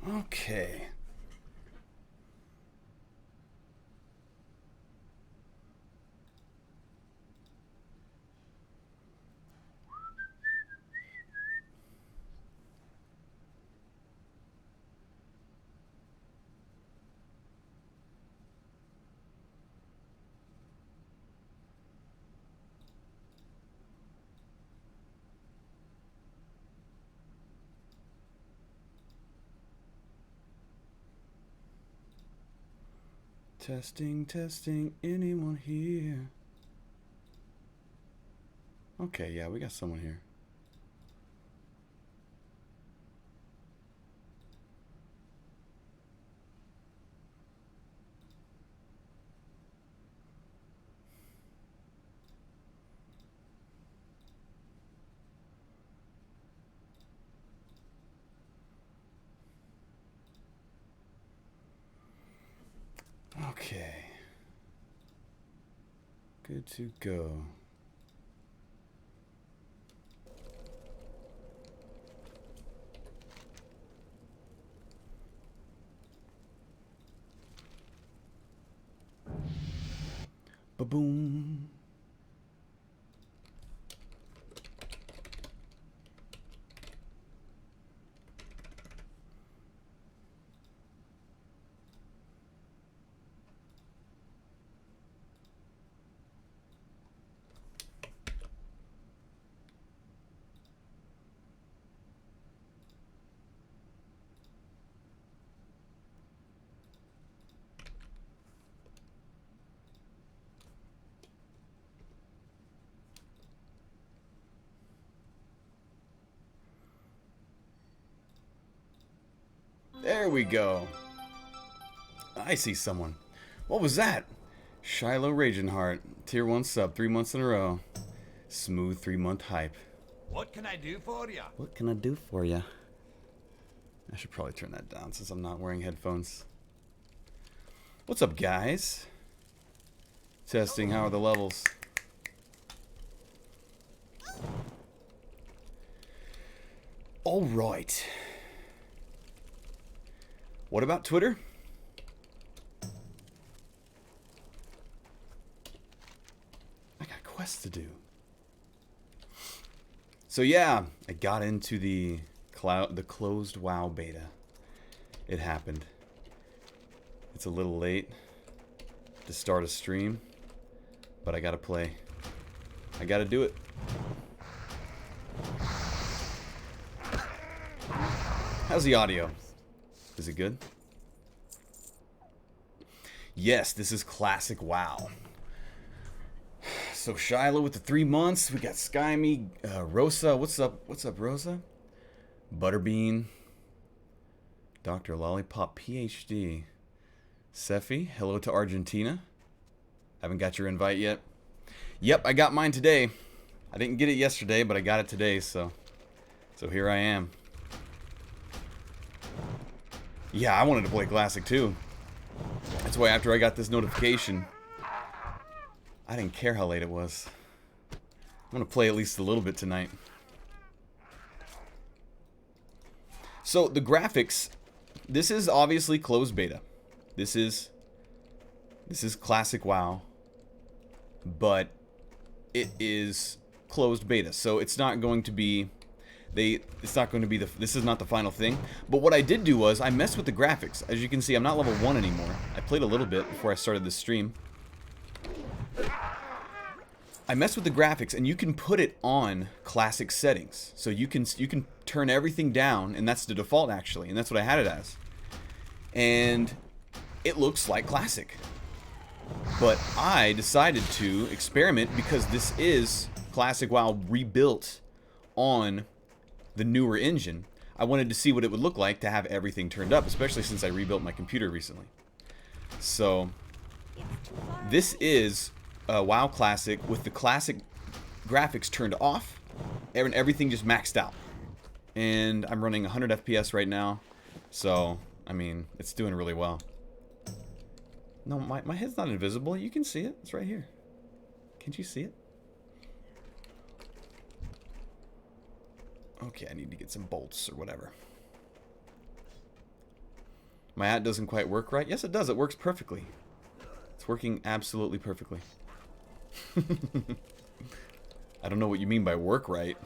Okay. Testing, testing, anyone here? Okay, yeah, we got someone here. Okay. Good to go. Ba-boom. There we go. I see someone. What was that? Shiloh Raging Heart. Tier 1 sub, 3 months in a row. Smooth 3-month hype. What can I do for ya? What can I do for ya? I should probably turn that down since I'm not wearing headphones. What's up, guys? Testing, how are the levels? All right. What about Twitter? I got quests to do. So yeah, I got into the closed WoW beta. It happened. It's a little late to start a stream, but I gotta play. I gotta do it. How's the audio? Is it good? Yes, this is classic WoW. So Shiloh with the 3 months. We got Skyme, Rosa. What's up? What's up, Rosa? Butterbean. Dr. Lollipop PhD. Sephi, hello to Argentina. Haven't got your invite yet. Yep, I got mine today. I didn't get it yesterday, but I got it today, so here I am. Yeah, I wanted to play Classic too. That's why after I got this notification, I didn't care how late it was. I'm gonna play at least a little bit tonight. So the graphics, this is obviously closed beta. This is classic WoW, but it is closed beta, so it's not going to be this is not the final thing. But what I did do was I messed with the graphics. As you can see, I'm not level 1 anymore. I played a little bit before I started this stream. I messed with the graphics, and you can put it on classic settings. So you can turn everything down, and that's the default actually, and that's what I had it as. And it looks like classic. But I decided to experiment because this is classic WoW rebuilt on the newer engine. I wanted to see what it would look like to have everything turned up, especially since I rebuilt my computer recently. So this is WoW Classic with the classic graphics turned off and everything just maxed out. And I'm running 100 FPS right now, so I mean, it's doing really well. No, my head's not invisible. You can see it. It's right here. Can't you see it? Okay, I need to get some bolts or whatever. My hat doesn't quite work right. Yes, it does. It works perfectly. It's working absolutely perfectly. I don't know what you mean by work right.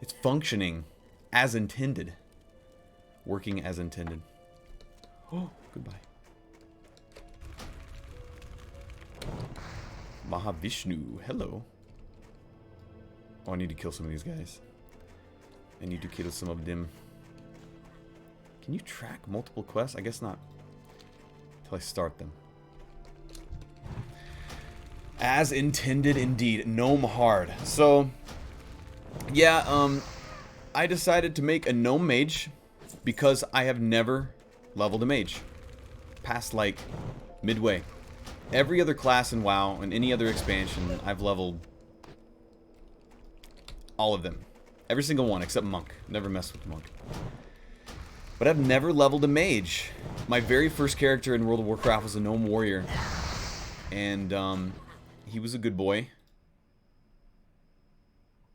It's functioning as intended. Working as intended. Oh, goodbye. Mahavishnu, hello. Oh, I need to kill some of these guys. I need to kill some of them. Can you track multiple quests? I guess not. Until I start them. As intended, indeed. Gnome hard. So, yeah, I decided to make a gnome mage because I have never leveled a mage. Past, like, midway. Every other class in WoW and any other expansion, I've leveled all of them. Every single one except monk. Never messed with monk. But I've never leveled a mage. My very first character in World of Warcraft was a gnome warrior. And, he was a good boy.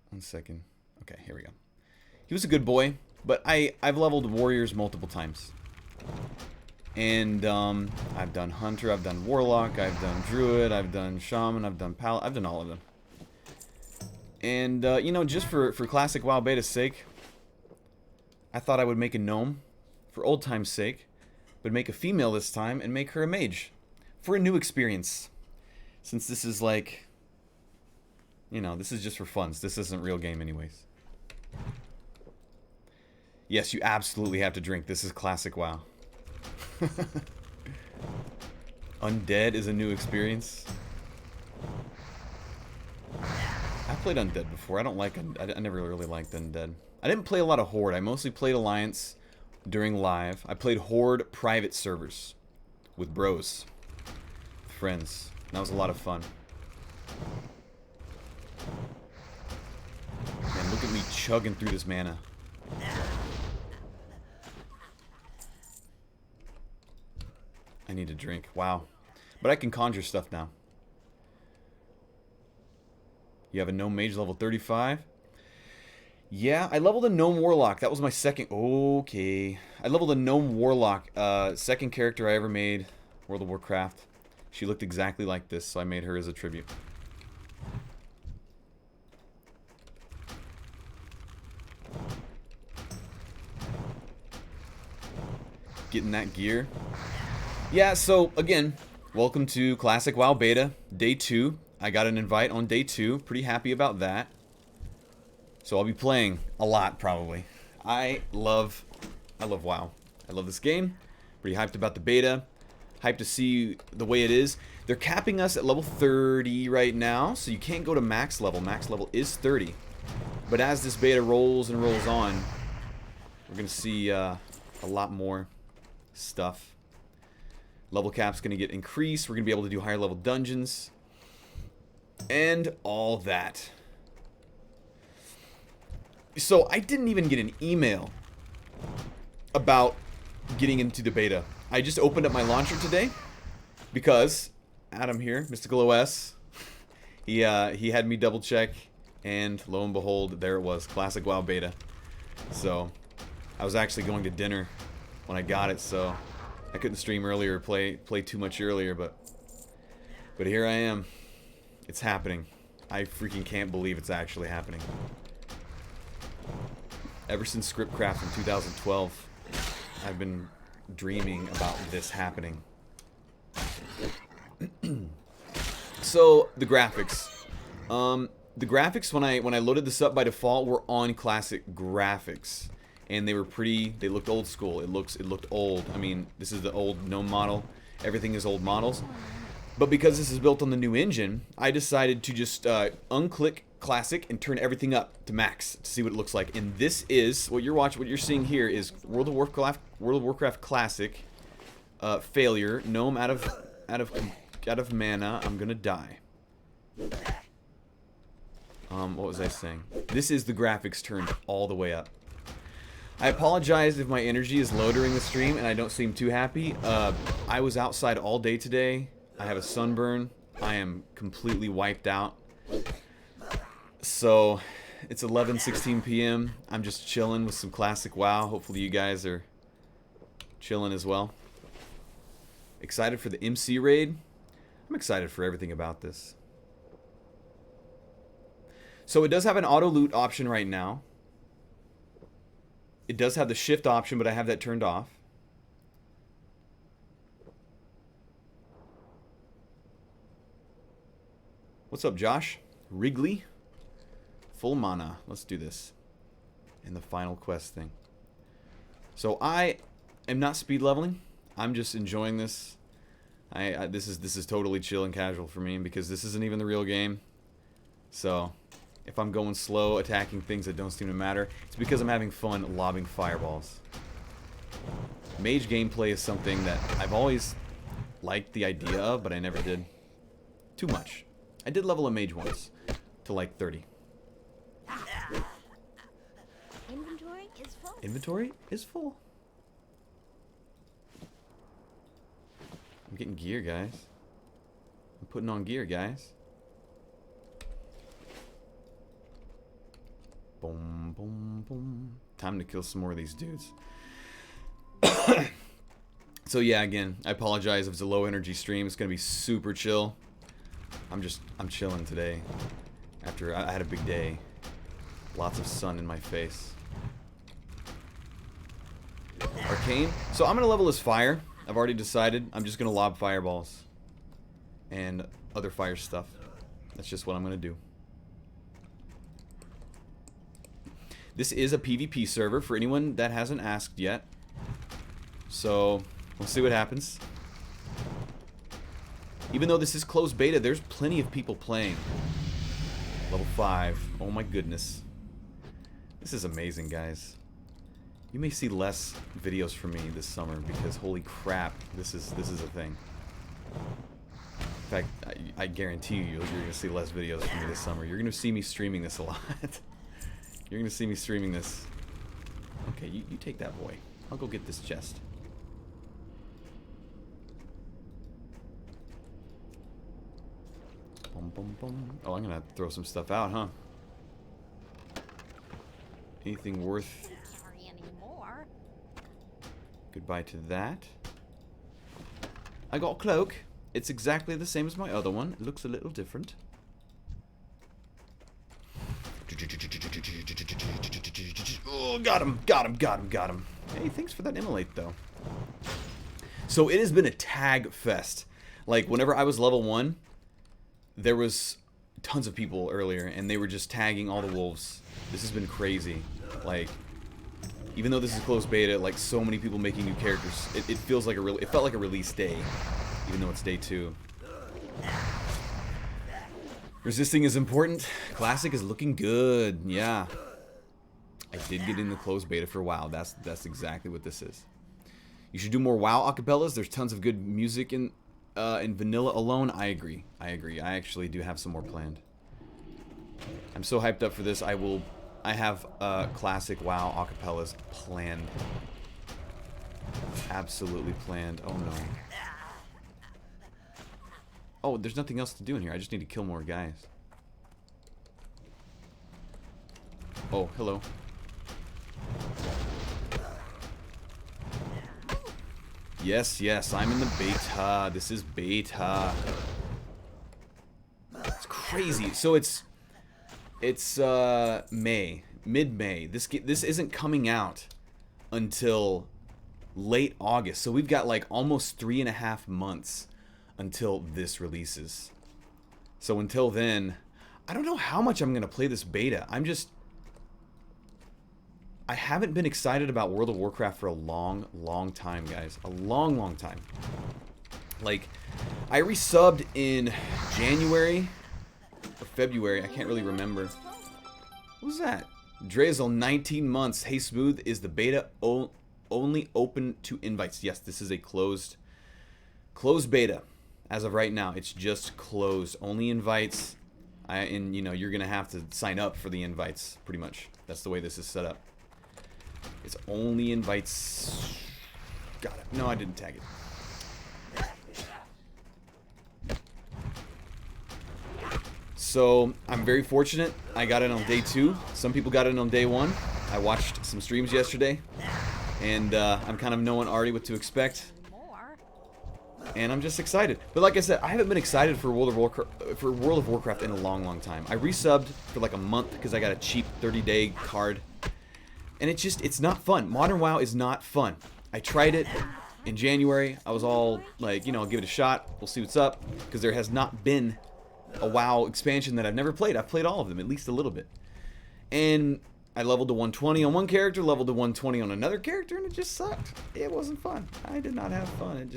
1 second. Okay, here we go. He was a good boy, but I've leveled warriors multiple times. And, I've done hunter, I've done warlock, I've done druid, I've done shaman, I've done paladin, I've done all of them. And, you know, just for classic WoW beta's sake, I thought I would make a gnome. For old time's sake, but make a female this time and make her a mage. For a new experience. Since this is like, you know, this is just for funs. This isn't real game anyways. Yes, you absolutely have to drink. This is classic WoW. Undead is a new experience. I played Undead before. I don't like I never really liked Undead. I didn't play a lot of Horde. I mostly played Alliance during live. I played Horde private servers with bros, friends. That was a lot of fun. Man, look at me chugging through this mana. I need a drink. Wow. But I can conjure stuff now. You have a gnome mage level 35. Yeah, I leveled a gnome warlock. That was my second. Okay. I leveled a gnome warlock. Second character I ever made. World of Warcraft. She looked exactly like this, so I made her as a tribute. Getting that gear. Yeah, so again, welcome to Classic WoW Beta, Day 2. I got an invite on Day 2. Pretty happy about that. So I'll be playing a lot, probably. I love WoW. I love this game. Pretty hyped about the beta. Hyped to see the way it is. They're capping us at level 30 right now, so you can't go to max level. Max level is 30. But as this beta rolls and rolls on, we're going to see a lot more stuff. Level cap's going to get increased. We're going to be able to do higher level dungeons. And all that. So I didn't even get an email about getting into the beta. I just opened up my launcher today because Adam here, Mystical OS, he had me double check, and lo and behold, there it was, Classic WoW Beta. So I was actually going to dinner when I got it, so I couldn't stream earlier, play too much earlier, but here I am. It's happening. I freaking can't believe it's actually happening. Ever since Scriptcraft in 2012, I've been dreaming about this happening. So the graphics. The graphics when I loaded this up by default were on classic graphics, and they were pretty. They looked old school. It looked old. I mean, this is the old GNOME model. Everything is old models. But because this is built on the new engine, I decided to just unclick classic and turn everything up to max to see what it looks like. And this is what you're seeing here is World of Warcraft Classic failure. Gnome out of mana. I'm gonna die. What was I saying? This is the graphics turned all the way up. I apologize if my energy is low during the stream and I don't seem too happy. I was outside all day today. I have a sunburn. I am completely wiped out. So, it's 11:16 p.m. I'm just chilling with some classic WoW. Hopefully you guys are chilling as well. Excited for the MC raid. I'm excited for everything about this. So it does have an auto loot option right now. It does have the shift option, but I have that turned off. What's up, Josh? Wrigley? Full mana. Let's do this. And the final quest thing. So I am not speed leveling. I'm just enjoying this. This is totally chill and casual for me because this isn't even the real game. So if I'm going slow, attacking things that don't seem to matter, it's because I'm having fun lobbing fireballs. Mage gameplay is something that I've always liked the idea of, but I never did. Too much. I did level a mage once to like 30. Inventory is full. Inventory is full. I'm getting gear, guys. I'm putting on gear, guys. Boom, boom, boom. Time to kill some more of these dudes. So yeah, again, I apologize if it's a low energy stream. It's gonna be super chill. I'm chilling today. After I had a big day. Lots of sun in my face. Arcane. So I'm gonna level as fire. I've already decided. I'm just gonna lob fireballs. And other fire stuff. That's just what I'm gonna do. This is a PvP server for anyone that hasn't asked yet. So, we'll see what happens. Even though this is closed beta, there's plenty of people playing. Level 5. Oh my goodness. This is amazing, guys. You may see less videos from me this summer because holy crap, this is a thing. In fact, I guarantee you're going to see less videos from me this summer. You're going to see me streaming this a lot. You're going to see me streaming this. Okay, you take that boy. I'll go get this chest. Boom, boom, boom. Oh, I'm going to have to throw some stuff out, huh? Anything worth... Sorry anymore. Goodbye to that. I got a cloak. It's exactly the same as my other one. It looks a little different. Oh, got him, got him, got him, got him. Hey, thanks for that immolate, though. So it has been a tag fest. Like, whenever I was level 1, there was tons of people earlier, and they were just tagging all the wolves. This has been crazy. Like, even though this is closed beta, like, so many people making new characters. It feels like it felt like a release day, even though it's day 2. Resisting is important. Classic is looking good. Yeah. I did get in the closed beta for WoW. That's exactly what this is. You should do more WoW acapellas. There's tons of good music in vanilla alone. I agree. I actually do have some more planned. I'm so hyped up for this. I have classic WoW acapellas planned. Absolutely planned. Oh no. Oh, there's nothing else to do in here. I just need to kill more guys. Oh, hello. Yes, yes, I'm in the beta. This is beta. It's crazy. So it's May, mid-May. This isn't coming out until late August. So we've got like almost 3.5 months until this releases. So until then, I don't know how much I'm gonna play this beta. I haven't been excited about World of Warcraft for a long, long time, guys. A long, long time. Like, I resubbed in January or February. I can't really remember. What was that? Drazel, 19 months. Hey, Smooth, is the beta only open to invites? Yes, this is a closed beta. As of right now, it's just closed. Only invites. And, you know, you're going to have to sign up for the invites, pretty much. That's the way this is set up. It's only invites. Got it. No, I didn't tag it. So, I'm very fortunate. I got it on day 2. Some people got it on day 1. I watched some streams yesterday. And I'm kind of knowing already what to expect. More. And I'm just excited. But like I said, I haven't been excited for World of Warcraft in a long, long time. I resubbed for like a month because I got a cheap 30-day card. And it's not fun. Modern WoW is not fun. I tried it in January. I was all like, you know, I'll give it a shot. We'll see what's up. Because there has not been a WoW expansion that I've never played. I've played all of them, at least a little bit. And I leveled to 120 on one character, leveled to 120 on another character, and it just sucked. It wasn't fun. I did not have fun.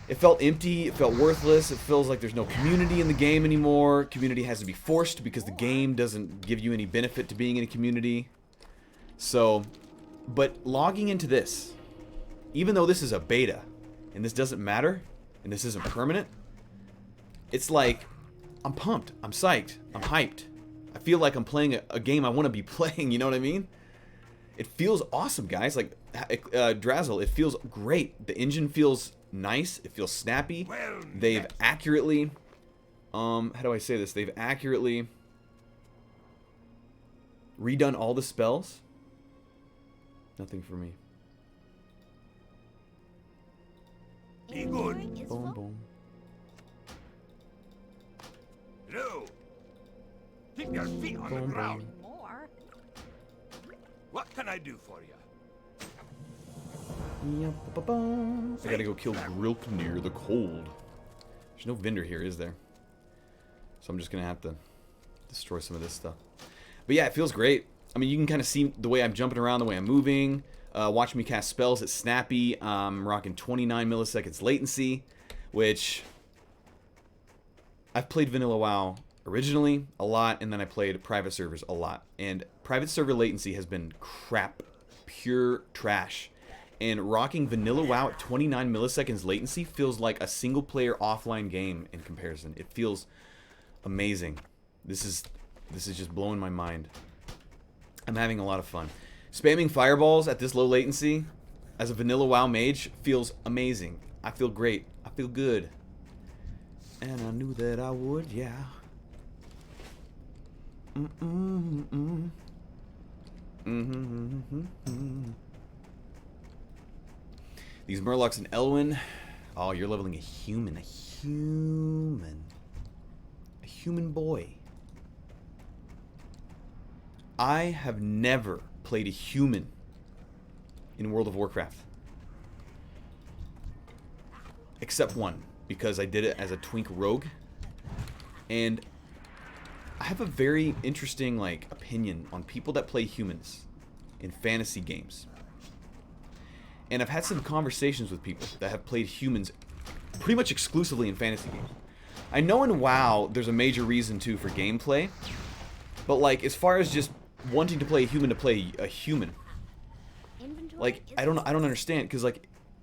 It felt empty. It felt worthless. It feels like there's no community in the game anymore. Community has to be forced because the game doesn't give you any benefit to being in a community. So, but logging into this, even though this is a beta, and this doesn't matter, and this isn't permanent, it's like, I'm pumped, I'm psyched, I'm hyped. I feel like I'm playing a game I want to be playing, you know what I mean? It feels awesome, guys. Like, Drazzle, it feels great. The engine feels nice, it feels snappy. They've accurately, how do I say this? They've accurately redone all the spells. Nothing for me. Be good. Boom, boom. No. Keep your feet on the ground. More. What can I do for you? I gotta go kill Grilknir the Cold. There's no vendor here, is there? So I'm just gonna have to destroy some of this stuff. But yeah, it feels great. I mean, you can kind of see the way I'm jumping around, the way I'm moving. Watching me cast spells, it's snappy. I'm rocking 29 milliseconds latency, which I've played Vanilla WoW originally a lot, and then I played private servers a lot. And private server latency has been crap, pure trash. And rocking Vanilla WoW at 29 milliseconds latency feels like a single-player offline game in comparison. It feels amazing. This is just blowing my mind. I'm having a lot of fun. Spamming fireballs at this low latency as a Vanilla WoW mage feels amazing. I feel great. I feel good. And I knew that I would, yeah. These Murlocs and Elwyn. Oh, you're leveling a human. A human boy. I have never played a human in World of Warcraft. Except one, because I did it as a twink rogue. And I have a very interesting opinion on people that play humans in fantasy games. And I've had some conversations with people that have played humans pretty much exclusively in fantasy games. I know in WoW there's a major reason too for gameplay, but as far as just wanting to play a human I don't understand, because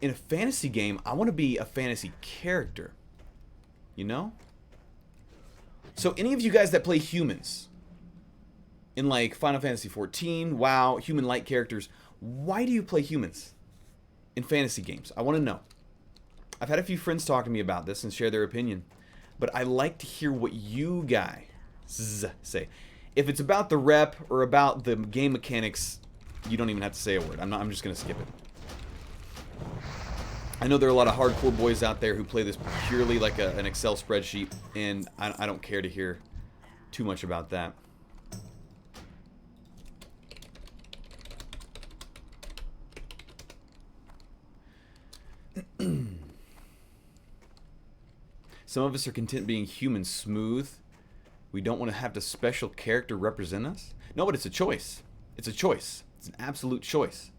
in a fantasy game I want to be a fantasy character, you know? So any of you guys that play humans in Final Fantasy XIV, WoW, human-like characters, why do you play humans in fantasy games? I want to know. I've had a few friends talk to me about this and share their opinion, but I like to hear what you guys say. If it's about the rep or about the game mechanics, you don't even have to say a word. I'm just going to skip it. I know there are a lot of hardcore boys out there who play this purely like an Excel spreadsheet, and I don't care to hear too much about that. Some of us are content being human smooth. We don't want to have the special character represent us. No, but it's a choice. It's a choice. It's an absolute choice.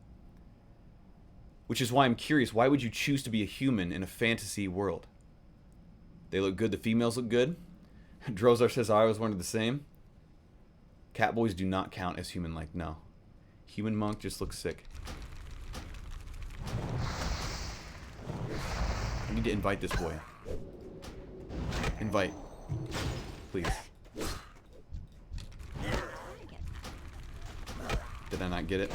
Which is why I'm curious, why would you choose to be a human in a fantasy world? They look good, the females look good. Drozar says I always wanted the same. Catboys do not count as human-like, no. Human monk just looks sick. I need to invite this boy. Invite. Please. Did I not get it?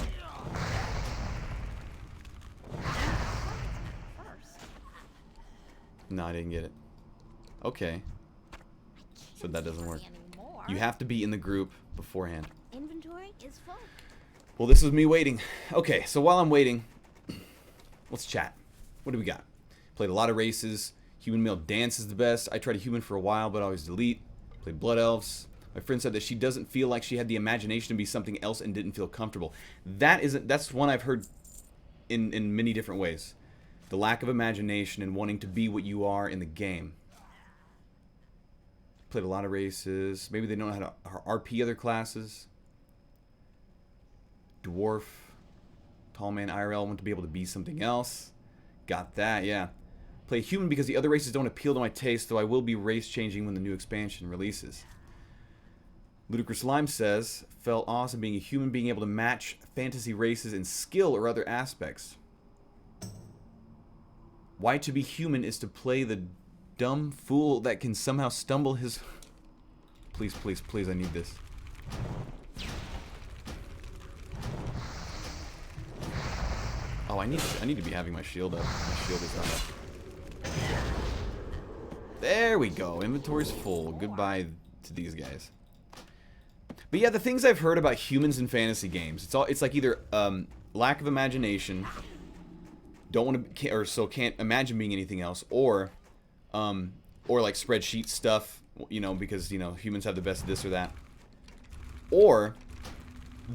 No, I didn't get it. Okay. So that doesn't work. You have to be in the group beforehand. Inventory is full. Well, this was me waiting. Okay, so while I'm waiting, let's chat. What do we got? Played a lot of races. Human male dance is the best. I tried a human for a while, but always delete. Played blood elves. My friend said that she doesn't feel like she had the imagination to be something else and didn't feel comfortable. That's one I've heard in many different ways. The lack of imagination and wanting to be what you are in the game. Played a lot of races. Maybe they don't know how to RP other classes. Dwarf. Tall man IRL, want to be able to be something else. Got that, yeah. Play human because the other races don't appeal to my taste, though I will be race changing when the new expansion releases. Ludicrous Lime says, felt awesome being a human, being able to match fantasy races in skill or other aspects. Why to be human is to play the dumb fool that can somehow stumble his... Please, please, please, I need this. Oh, I need to be having my shield up. My shield is not up. There we go. Inventory's full. Goodbye to these guys. But yeah, the things I've heard about humans in fantasy games, it's like either lack of imagination, don't want to, or so can't imagine being anything else, or like spreadsheet stuff, you know, because you know humans have the best of this or that, or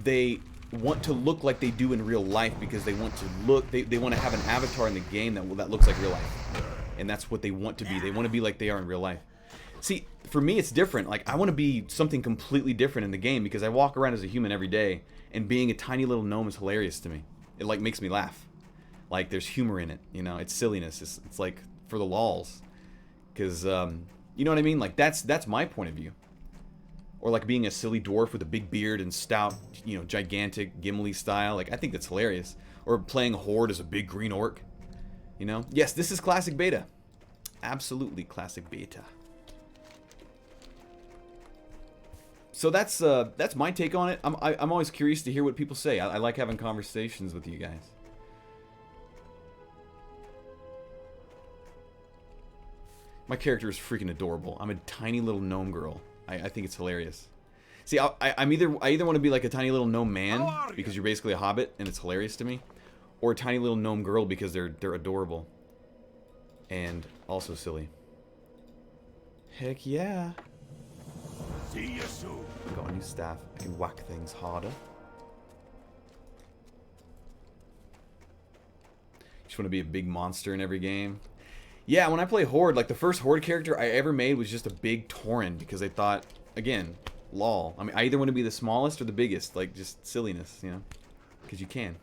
they want to look like they do in real life because they want to look, they want to have an avatar in the game that looks like real life, and that's what they want to be. They want to be like they are in real life. See, for me, it's different. Like, I want to be something completely different in the game because I walk around as a human every day, and being a tiny little gnome is hilarious to me. It, like, makes me laugh. Like, there's humor in it, you know? It's silliness. It's like, for the lols. Because, you know what I mean? Like, that's my point of view. Or, like, being a silly dwarf with a big beard and stout, you know, gigantic, Gimli style. Like, I think that's hilarious. Or playing a horde as a big green orc. You know? Yes, this is classic beta. Absolutely classic beta. So that's my take on it. I'm always curious to hear what people say. I like having conversations with you guys. My character is freaking adorable. I'm a tiny little gnome girl. I think it's hilarious. See, I either want to be like a tiny little gnome man because you're basically a hobbit and it's hilarious to me, or a tiny little gnome girl because they're adorable and also silly. Heck yeah. See you soon. Got a new staff. I can whack things harder. Just want to be a big monster in every game. Yeah, when I play Horde, like the first Horde character I ever made was just a big Tauren because I thought, again, lol. I mean, I either want to be the smallest or the biggest, like just silliness, you know, because you can.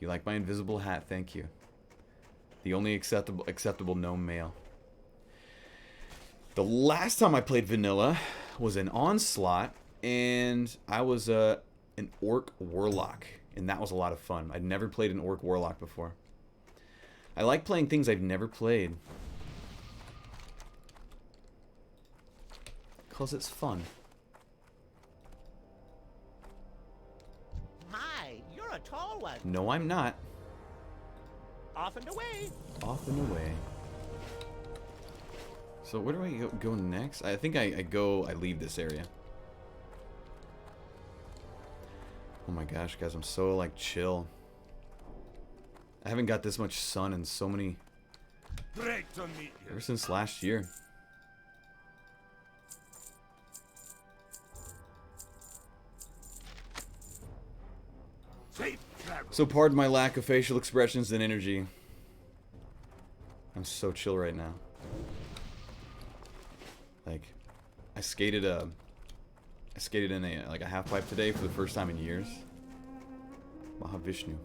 You like my invisible hat? Thank you. The only acceptable gnome male. The last time I played vanilla was an Onslaught, and I was an Orc Warlock, and that was a lot of fun. I'd never played an Orc Warlock before. I like playing things I've never played. Because it's fun. My, you're a tall one. No, I'm not. Off and away. Off and away. So where do I go next? I think I leave this area. Oh my gosh, guys, I'm so like chill. I haven't got this much sun in so many... Great to meet you. Ever since last year. Safe travel. So pardon my lack of facial expressions and energy. I'm so chill right now. Like, I skated in a half pipe today for the first time in years. Mahavishnu.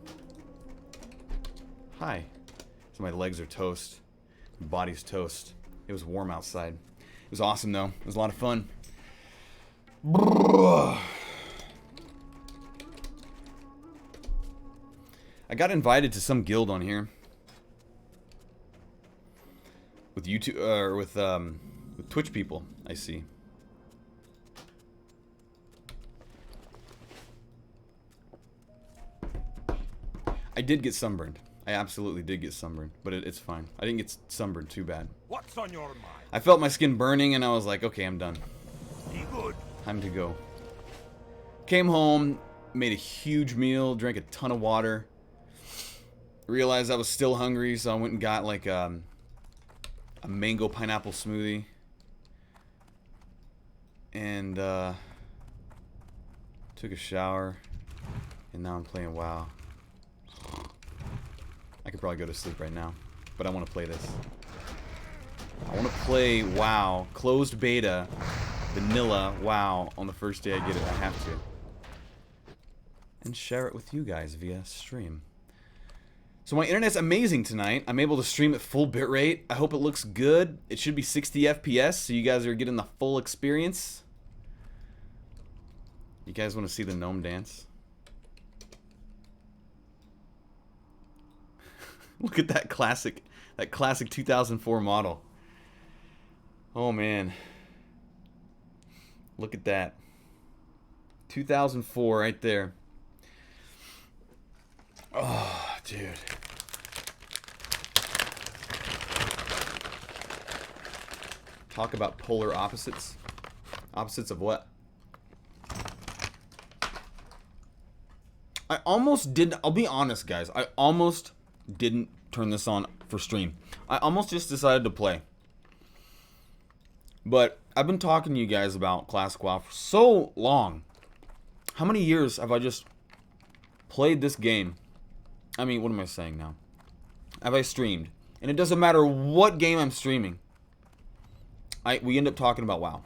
Hi. So my legs are toast. My body's toast. It was warm outside. It was awesome though. It was a lot of fun. I got invited to some guild on here. With YouTube, or with Twitch people, I see. I did get sunburned. I absolutely did get sunburned, but it's fine. I didn't get sunburned too bad. What What's on your mind? I felt my skin burning and I was like, okay, I'm done. Be good. Time to go. Came home, made a huge meal, drank a ton of water. Realized I was still hungry, so I went and got like a mango pineapple smoothie. And took a shower. And now I'm playing WoW. I could probably go to sleep right now, but I want to play this. I want to play WoW, closed beta, vanilla WoW on the first day I get it. I have to. And share it with you guys via stream. So my internet's amazing tonight. I'm able to stream at full bitrate. I hope it looks good. It should be 60 FPS, so you guys are getting the full experience. You guys want to see the gnome dance? Look at that classic 2004 model. Oh man. Look at that. 2004 right there. Oh, dude. Talk about polar opposites. Opposites of what? I almost didn't. I'll be honest, guys. I almost didn't turn this on for stream. I almost just decided to play. But I've been talking to you guys about Classic WoW for so long. How many years have I just played this game? I mean, what am I saying now? Have I streamed? And it doesn't matter what game I'm streaming. We end up talking about WoW.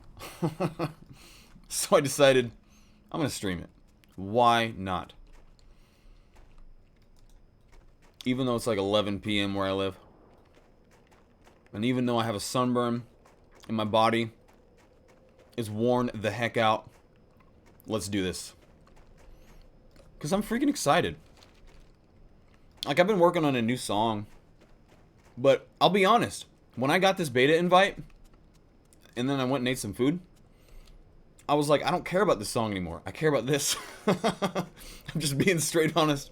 So I decided I'm going to stream it. Why not? Even though it's like 11 p.m. where I live. And even though I have a sunburn and my body is worn the heck out. Let's do this. Because I'm freaking excited. Like, I've been working on a new song. But I'll be honest. When I got this beta invite, and then I went and ate some food, I was like, I don't care about this song anymore. I care about this. I'm just being straight honest.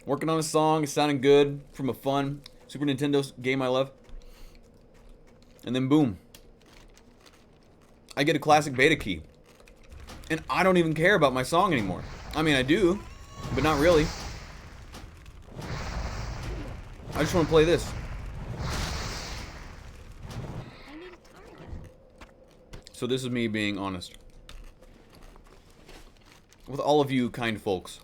Working on a song, it's sounding good, from a fun Super Nintendo game I love. And then boom. I get a classic beta key. And I don't even care about my song anymore. I mean, I do, but not really. I just want to play this. I need a target. So this is me being honest. With all of you kind folks.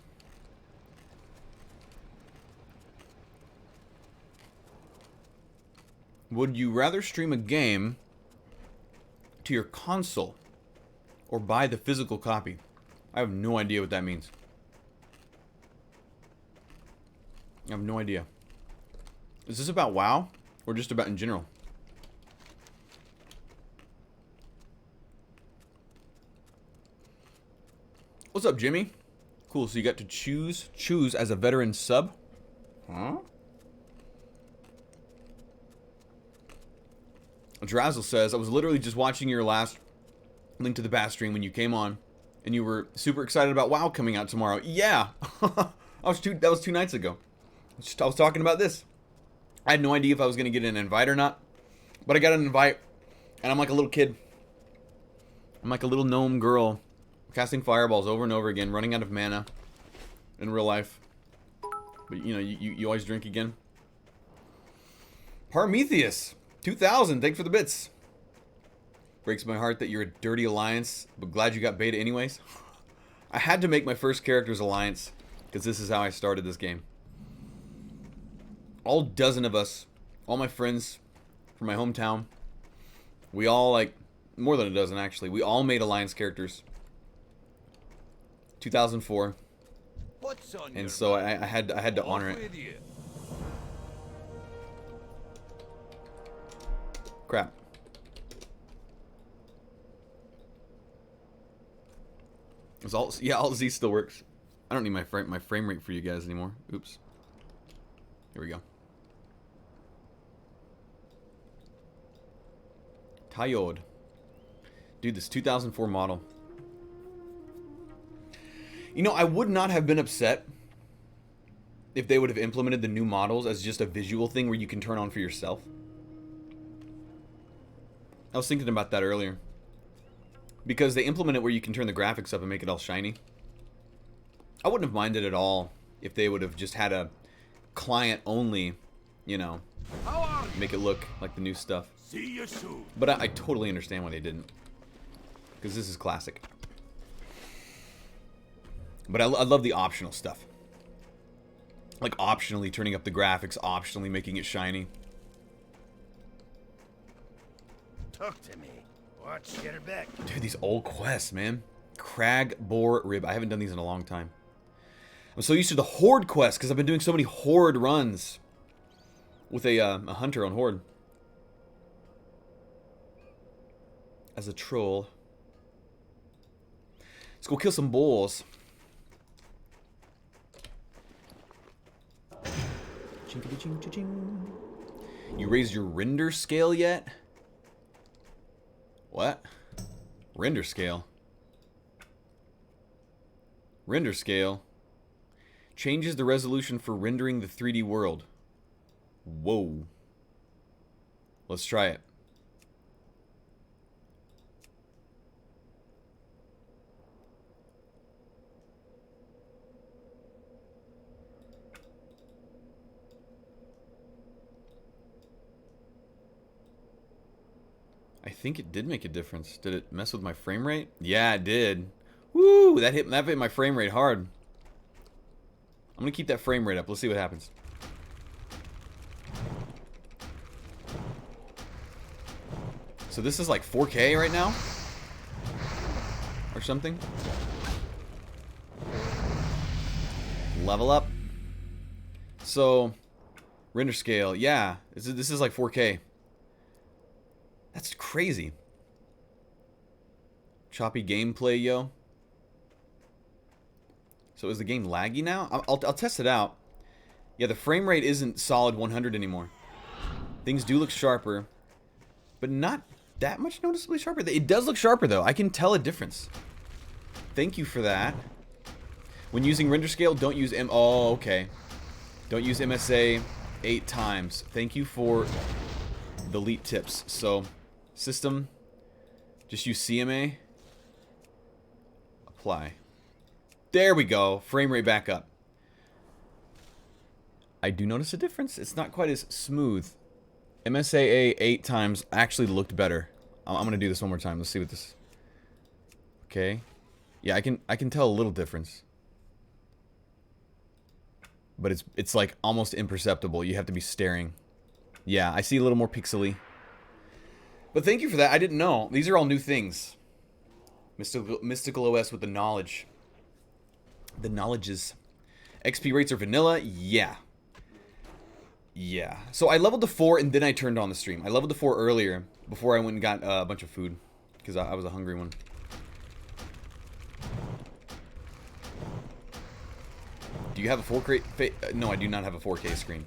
Would you rather stream a game to your console or buy the physical copy? I have no idea what that means. I have no idea. Is this about WoW or just about in general? What's up, Jimmy? Cool, so you got to choose as a veteran sub? Huh? Drazzle says, I was literally just watching your last Link to the Past stream when you came on, and you were super excited about WoW coming out tomorrow. Yeah! that was 2 nights ago. I was talking about this. I had no idea if I was going to get an invite or not, but I got an invite, and I'm like a little kid. I'm like a little gnome girl, casting fireballs over and over again, running out of mana in real life. But, you know, you always drink again. Parmetheus! 2000, thanks for the bits. Breaks my heart that you're a dirty alliance, but glad you got beta anyways. I had to make my first character's alliance, because this is how I started this game. All dozen of us, all my friends from my hometown, we all, like, more than a dozen actually, we all made alliance characters. 2004. What's on And your so mind? I had to honor Off it. with you. Crap. It's all, yeah, Alt Z still works. I don't need my frame rate for you guys anymore. Oops. Here we go. Tyod. Dude, this 2004 model. You know, I would not have been upset if they would have implemented the new models as just a visual thing where you can turn on for yourself. I was thinking about that earlier. Because they implement it where you can turn the graphics up and make it all shiny. I wouldn't have minded at all if they would have just had a client only, you know, make it look like the new stuff. See you soon. But I totally understand why they didn't. Because this is classic. But I love the optional stuff. Like optionally turning up the graphics, optionally making it shiny. Talk to me. Watch, get her back. Dude, these old quests, man. Crag, boar, rib. I haven't done these in a long time. I'm so used to the horde quest because I've been doing so many horde runs with a hunter on horde. As a troll. Let's go kill some bulls. You raised your render scale yet? What? Render scale? Render scale changes the resolution for rendering the 3D world. Whoa. Let's try it. I think it did make a difference. Did it mess with my frame rate? Yeah, it did. Woo! That hit my frame rate hard. I'm gonna keep that frame rate up. Let's see what happens. So this is like 4K right now? Or something? Level up. So, render scale. Yeah, this is like 4K. That's crazy. Choppy gameplay, yo. So is the game laggy now? I'll test it out. Yeah, the frame rate isn't solid 100 anymore. Things do look sharper, but not that much noticeably sharper. It does look sharper, though. I can tell a difference. Thank you for that. When using render scale, don't use Oh, okay. Don't use MSA 8 times. Thank you for the elite tips. So, system, just use CMA. Apply. There we go. Frame rate back up. I do notice a difference. It's not quite as smooth. MSAA 8 times actually looked better. I'm going to do this one more time. Let's see what this... Okay. Yeah, I can tell a little difference. But it's like almost imperceptible. You have to be staring. Yeah, I see a little more pixely. But thank you for that. I didn't know. These are all new things. Mystical OS with the knowledge. The knowledges. XP rates are vanilla? Yeah. Yeah. So I leveled to 4 and then I turned on the stream. I leveled to 4 earlier before I went and got a bunch of food. Because I was a hungry one. Do you have a 4K? No, I do not have a 4K screen.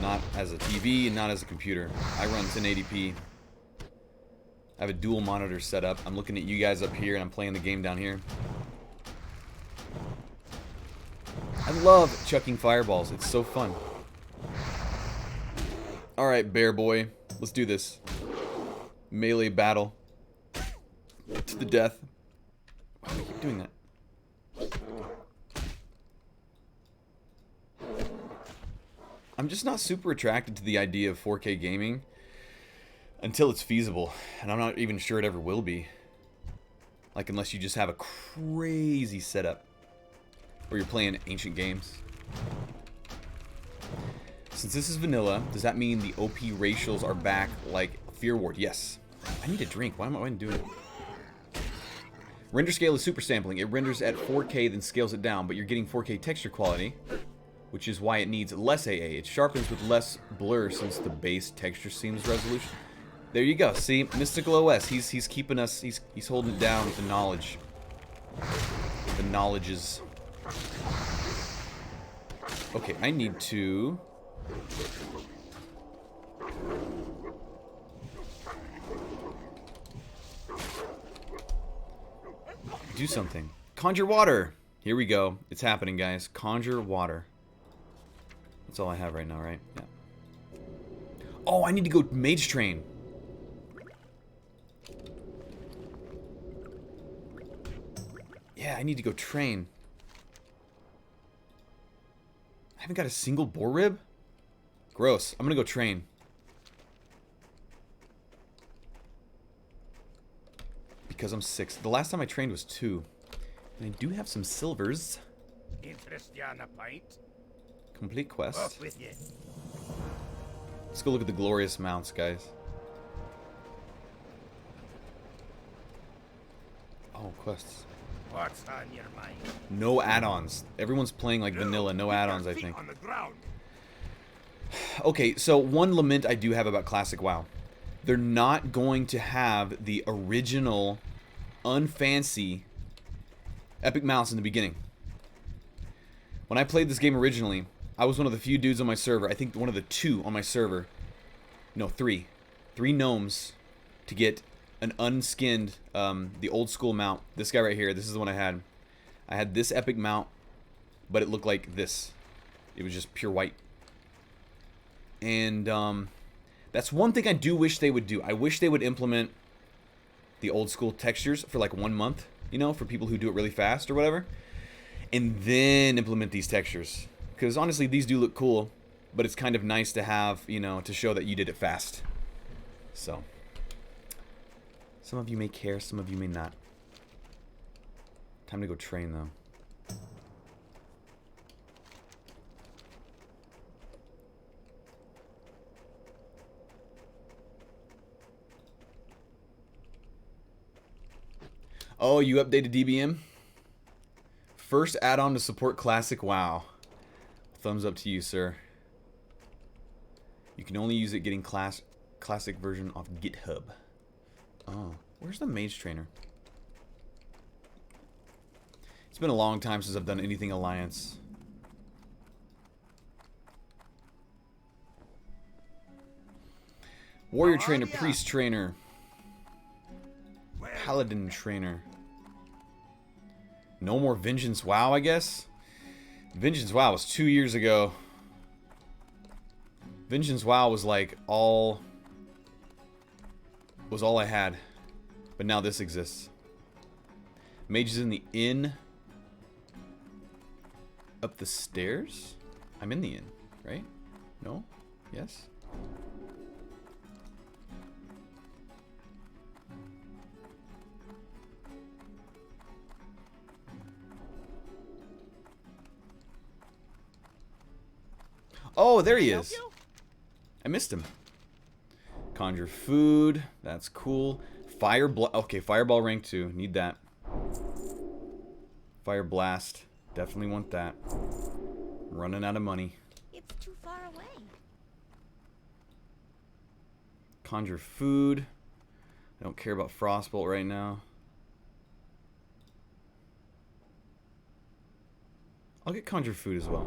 Not as a TV and not as a computer. I run 1080p. I have a dual monitor set up. I'm looking at you guys up here and I'm playing the game down here. I love chucking fireballs. It's so fun. Alright, bear boy. Let's do this. Melee battle. To the death. Why do I keep doing that? I'm just not super attracted to the idea of 4K gaming until it's feasible, and I'm not even sure it ever will be. Like, unless you just have a crazy setup where you're playing ancient games. Since this is vanilla, does that mean the OP racials are back like Fear Ward? Yes. I need a drink. Why am I doing it? Render scale is super sampling. It renders at 4K, then scales it down, but you're getting 4K texture quality, which is why it needs less AA. It sharpens with less blur since the base texture seems resolution. There you go. See, Mystical OS. He's keeping us. He's holding it down with the knowledge. The knowledges. Okay, I need to. Do something. Conjure water. Here we go. It's happening, guys. Conjure water. That's all I have right now, right? Yeah. Oh, I need to go mage train. Yeah, I need to go train. I haven't got a single boar rib? Gross. I'm gonna go train. Because I'm 6. The last time I trained was 2. And I do have some silvers. Interest you on a pint? Complete quest. Off with you. Let's go look at the glorious mounts, guys. Oh, quests. What's on your mind? No add-ons. Everyone's playing like vanilla. No Keep your add-ons, I feet think. on the ground. Okay, so one lament I do have about Classic WoW. They're not going to have the original, unfancy epic mounts in the beginning. When I played this game originally, I was one of the few dudes on my server. I think one of the 2 on my server. No, 3. 3 gnomes to get an unskinned, the old school mount. This guy right here, this is the one I had. I had this epic mount, but it looked like this. It was just pure white. And that's one thing I do wish they would do. I wish they would implement the old school textures for like 1 month, you know, for people who do it really fast or whatever. And then implement these textures. Because honestly, these do look cool, but it's kind of nice to have, you know, to show that you did it fast. So, some of you may care, some of you may not. Time to go train, though. Oh, you updated DBM? First add-on to support Classic WoW. Thumbs up to you, sir. You can only use it getting classic version off GitHub. Oh, where's the mage trainer? It's been a long time since I've done anything Alliance. Warrior trainer, priest trainer, paladin trainer. No more Vengeance WoW, I guess? Vengeance WoW was 2 years ago. Vengeance WoW was like all I had. But now this exists. Mage is in the inn. Up the stairs? I'm in the inn, right? No? Yes? Oh, there he is. I missed him. Conjure food. That's cool. Okay, fireball rank 2. Need that. Fire blast. Definitely want that. Running out of money. It's too far away. Conjure food. I don't care about frostbolt right now. I'll get conjure food as well.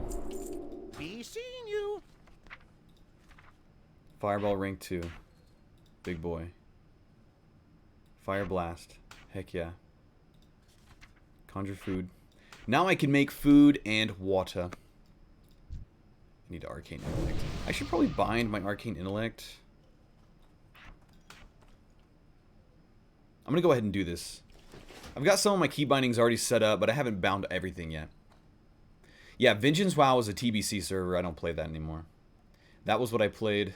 Be seeing you. Fireball rank 2. Big boy. Fire blast. Heck yeah. Conjure food. Now I can make food and water. I need arcane intellect. I should probably bind my arcane intellect. I'm gonna go ahead and do this. I've got some of my keybindings already set up, but I haven't bound everything yet. Yeah, Vengeance WoW is a TBC server. I don't play that anymore. That was what I played.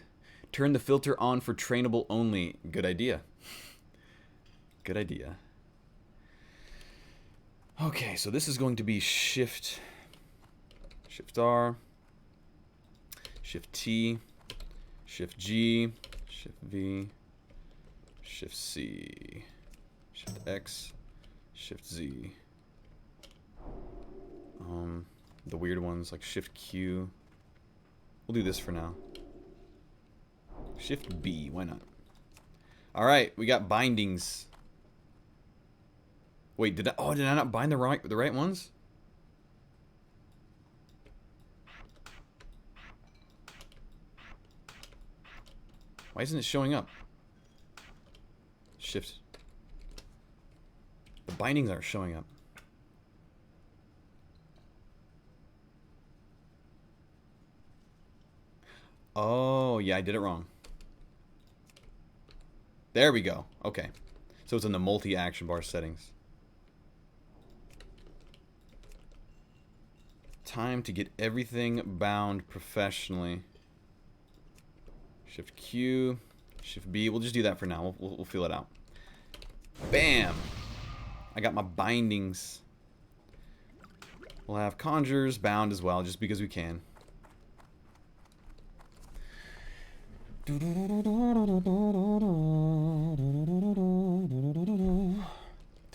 Turn the filter on for trainable only. Good idea. Good idea. Okay, so this is going to be Shift R, Shift T, Shift G, Shift V, Shift C, Shift X, Shift Z. The weird ones like Shift Q. We'll do this for now. Shift B, why not? Alright, we got bindings. Wait, did I not bind the right ones? Why isn't it showing up? Shift. The bindings aren't showing up. Oh, yeah, I did it wrong. There we go. Okay. So it's in the multi-action bar settings. Time to get everything bound professionally. Shift Q, Shift B. We'll just do that for now. We'll feel it out. Bam! I got my bindings. We'll have conjures bound as well, just because we can. Turn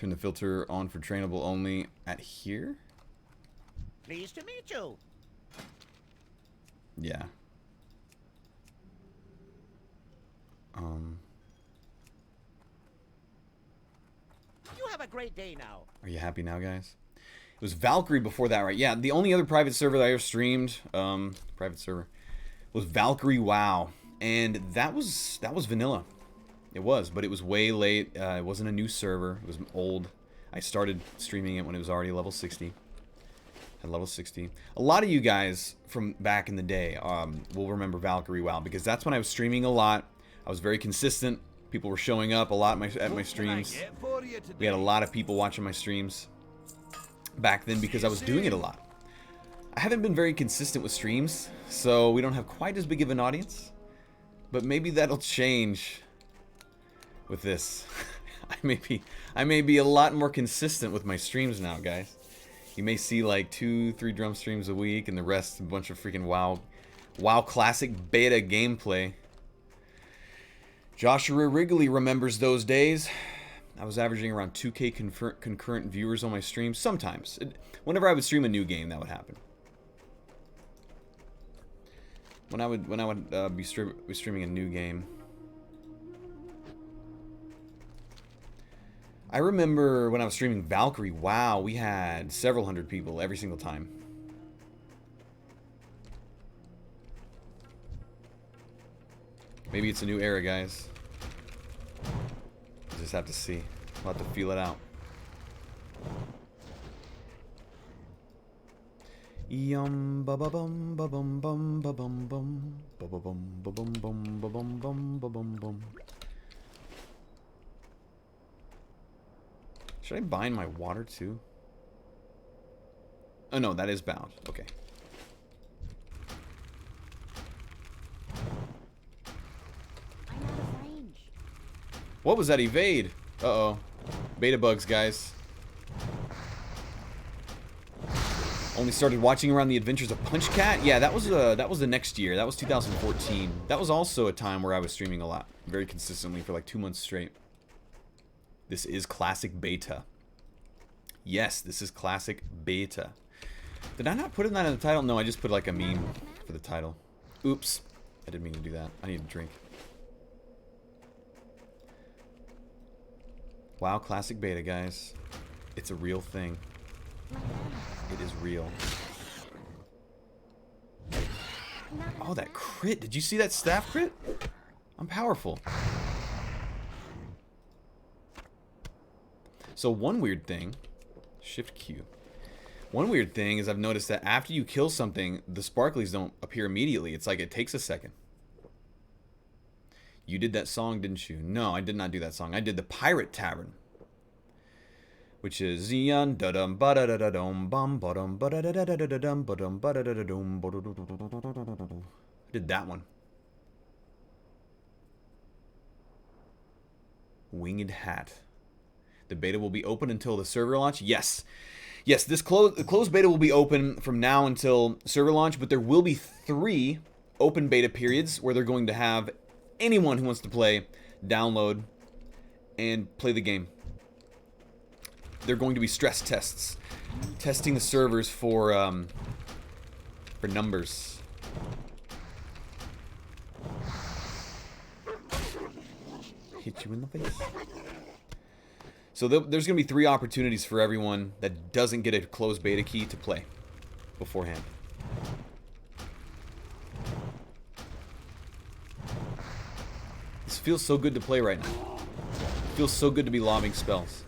the filter on for trainable only at here. Pleased to meet you. Yeah. You have a great day now. Are you happy now, guys? It was Valkyrie before that, right? Yeah, the only other private server that I ever streamed, private server, was Valkyrie WoW, and that was vanilla. It was, but it was way late. It wasn't a new server. It was old. I started streaming it when it was already level 60. At level 60. A lot of you guys from back in the day will remember Valkyrie WoW, because that's when I was streaming a lot. I was very consistent. People were showing up a lot at my streams. We had a lot of people watching my streams back then because I was doing it a lot. I haven't been very consistent with streams, so we don't have quite as big of an audience. But maybe that'll change with this. I may be a lot more consistent with my streams now, guys. You may see like 2-3 drum streams a week, and the rest a bunch of freaking WoW Classic beta gameplay. Joshua Wrigley remembers those days. I was averaging around 2K concurrent viewers on my streams. Sometimes. Whenever I would stream a new game, that would happen. When I would be streaming a new game. I remember when I was streaming Valkyrie WoW, we had several hundred people every single time. Maybe it's a new era, guys. We'll just have to see. We'll have to feel it out. Yum ba ba bum ba bum bum ba bum bum ba ba bum ba bum bum ba bum bum ba bum bum. Should I bind my water too? Oh no, that is bound. Okay. I'm out of range. What was that evade? Uh-oh. Beta bugs, guys. Only started watching around the adventures of Punch Cat? Yeah, that was the next year. That was 2014. That was also a time where I was streaming a lot. Very consistently for like 2 months straight. This is classic beta. Yes, this is classic beta. Did I not put that in the title? No, I just put like a meme for the title. Oops. I didn't mean to do that. I need a drink. WoW classic beta, guys. It's a real thing. It is real. Oh, that crit. Did you see that staff crit? I'm powerful. So one weird thing, Shift Q. One weird thing is I've noticed that after you kill something, the sparklies don't appear immediately. It's like it takes a second. You did that song, didn't you? No, I did not do that song. I did the Pirate Tavern, which is Zion da-dum ba-da-da-da-dum bum ba-dum ba-da-da-da-da-dum ba-dum ba-da-da-da-dum ba-da-da-da-da-da. I did that one. Winged Hat. The beta will be open until the server launch. Yes. Yes, the closed beta will be open from now until server launch, but there will be 3 open beta periods where they're going to have anyone who wants to play download and play the game. They're going to be stress tests, testing the servers for numbers. Hit you in the face. So there's going to be 3 opportunities for everyone that doesn't get a closed beta key to play beforehand. This feels so good to play right now. It feels so good to be lobbing spells.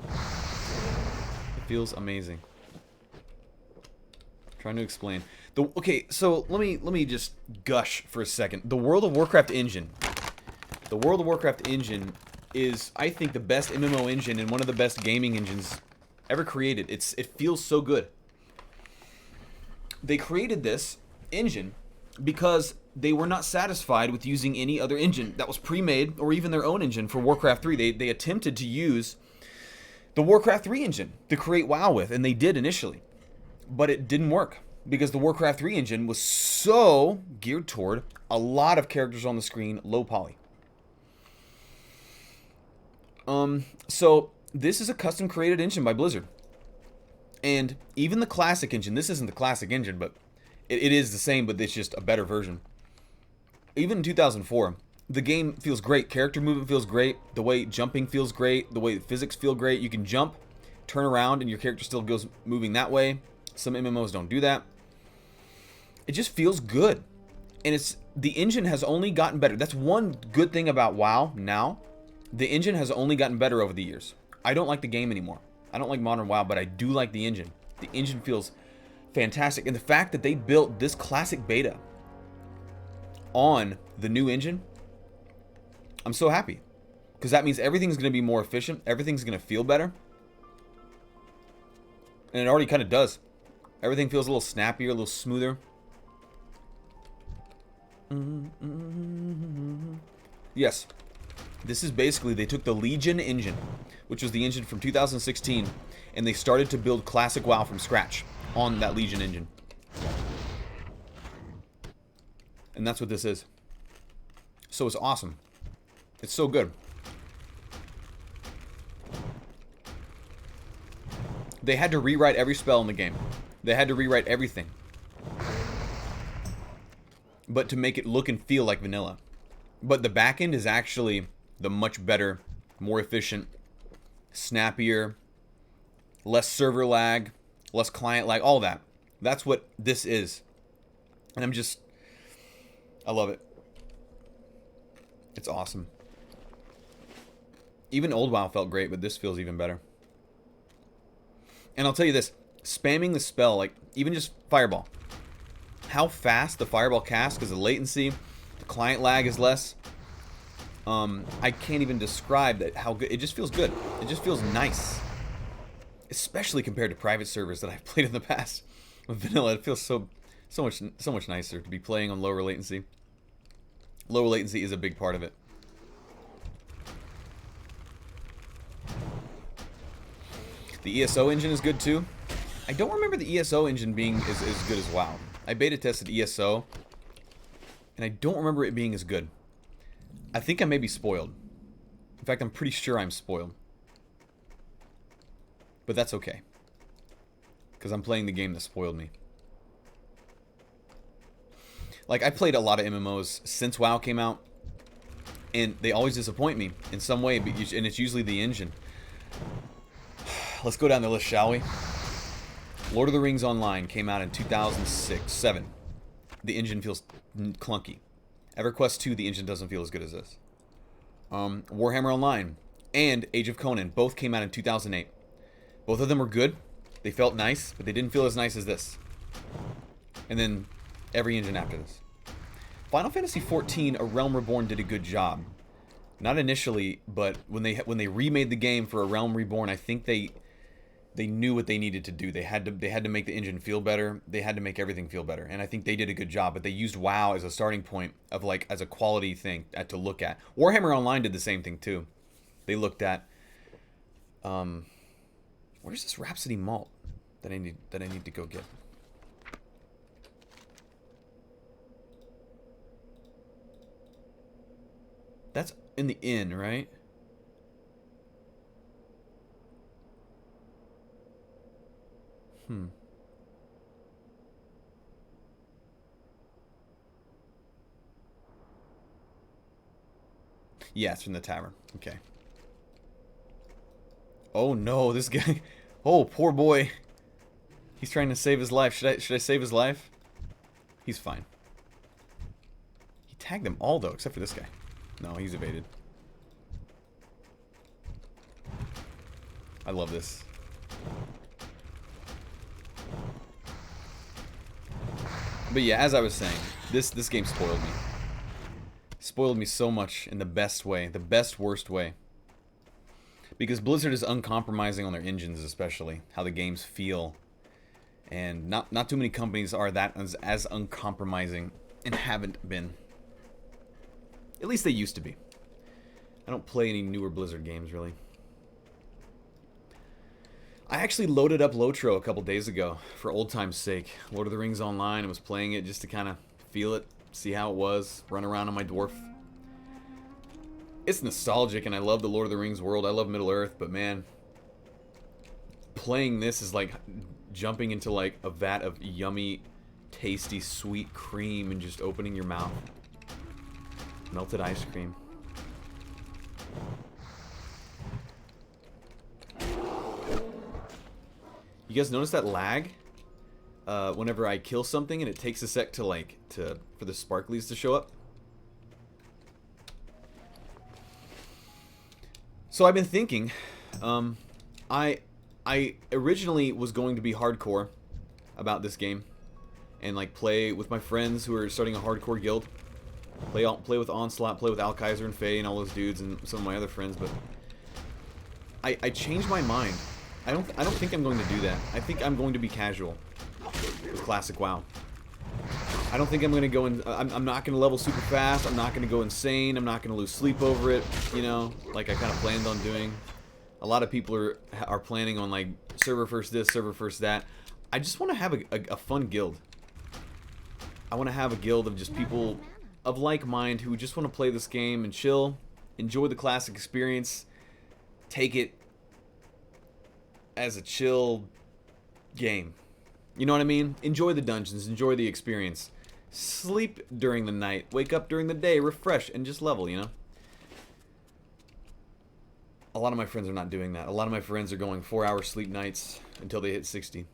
It feels amazing. I'm trying to explain. Okay, so let me just gush for a second. The World of Warcraft engine. The World of Warcraft engine is, I think, the best MMO engine and one of the best gaming engines ever created. It feels so good. they created this engine because they were not satisfied with using any other engine that was pre-made or even their own engine for Warcraft 3. They attempted to use the Warcraft 3 engine to create WoW with, and they did initially. But it didn't work because the Warcraft 3 engine was so geared toward a lot of characters on the screen, low poly. So this is a custom created engine by Blizzard. And even the classic engine, this isn't the classic engine, but it is the same, but it's just a better version. Even in 2004, the game feels great. Character movement feels great. The way jumping feels great. The way physics feel great. You can jump, turn around, and your character still goes moving that way. Some MMOs don't do that. It just feels good. And the engine has only gotten better. That's one good thing about WoW now. The engine has only gotten better over the years. I don't like the game anymore. I don't like modern WoW, but I do like the engine. The engine feels fantastic. And the fact that they built this classic beta on the new engine, I'm so happy. Because that means everything's going to be more efficient. Everything's going to feel better. And it already kind of does. Everything feels a little snappier, a little smoother. Yes. This is basically, they took the Legion engine, which was the engine from 2016, and they started to build classic WoW from scratch on that Legion engine. And that's what this is. So it's awesome. It's so good. They had to rewrite every spell in the game. They had to rewrite everything. But to make it look and feel like vanilla. But the backend is actually the much better, more efficient, snappier, less server lag, less client lag, all that. That's what this is. And I love it. It's awesome. Even old WoW felt great, but this feels even better. And I'll tell you this, spamming the spell, like even just Fireball, how fast the Fireball casts because of the latency, the client lag is less. I can't even describe that how good it just feels good. It just feels nice, especially compared to private servers that I've played in the past. With vanilla, it feels so much nicer to be playing on lower latency. Lower latency is a big part of it. The ESO engine is good too. I don't remember the ESO engine being as good as WoW. I beta tested ESO, and I don't remember it being as good. I think I may be spoiled. In fact, I'm pretty sure I'm spoiled. But that's okay. Because I'm playing the game that spoiled me. Like, I played a lot of MMOs since WoW came out, and they always disappoint me in some way, and it's usually the engine. Let's go down the list, shall we? Lord of the Rings Online came out in 2006-7. The engine feels clunky. EverQuest 2, the engine doesn't feel as good as this. Warhammer Online and Age of Conan both came out in 2008. Both of them were good. They felt nice, but they didn't feel as nice as this. And then every engine after this. Final Fantasy XIV: A Realm Reborn did a good job. Not initially, but when they remade the game for A Realm Reborn, I think they knew what they needed to do. They had to make the engine feel better. They had to make everything feel better. And I think they did a good job, but they used WoW as a starting point of like as a quality thing to look at. Warhammer Online did the same thing too. They looked at where's this Rhapsody malt that I need to go get? That's in the inn, right? Yeah, it's from the tavern. Okay. Oh no, this guy. Oh, poor boy. He's trying to save his life. Should I save his life? He's fine. He tagged them all though, except for this guy. No, he's evaded. I love this. But yeah, as I was saying, this game spoiled me. Spoiled me so much in the best way, the best worst way. Because Blizzard is uncompromising on their engines, especially how the games feel And not too many companies are that as uncompromising, and haven't been. At least they used to be. I don't play any newer Blizzard games, really. I actually loaded up Lotro a couple days ago for old time's sake. Lord of the Rings Online. I was playing it just to kind of feel it, see how it was, run around on my dwarf. It's nostalgic, and I love the Lord of the Rings world. I love Middle-earth, but man, playing this is like jumping into like a vat of yummy, tasty, sweet cream and just opening your mouth. Melted ice cream. You guys notice that lag? Whenever I kill something and it takes a sec to for the sparklies to show up. So I've been thinking, I originally was going to be hardcore about this game, and like play with my friends who are starting a hardcore guild, play with Onslaught, play with Alkaiser and Faye and all those dudes and some of my other friends, but I changed my mind. I don't think I'm going to do that. I think I'm going to be casual with classic WoW. I don't think I'm going to go in. I'm not going to level super fast. I'm not going to go insane. I'm not going to lose sleep over it. You know, like I kind of planned on doing. A lot of people are planning on like server first this, server first that. I just want to have a fun guild. I want to have a guild of just people of like mind who just want to play this game and chill, enjoy the classic experience, take it as a chill game. You know what I mean? Enjoy the dungeons, enjoy the experience. Sleep during the night, wake up during the day, refresh, and just level, you know? A lot of my friends are not doing that. A lot of my friends are going 4-hour sleep nights until they hit 60.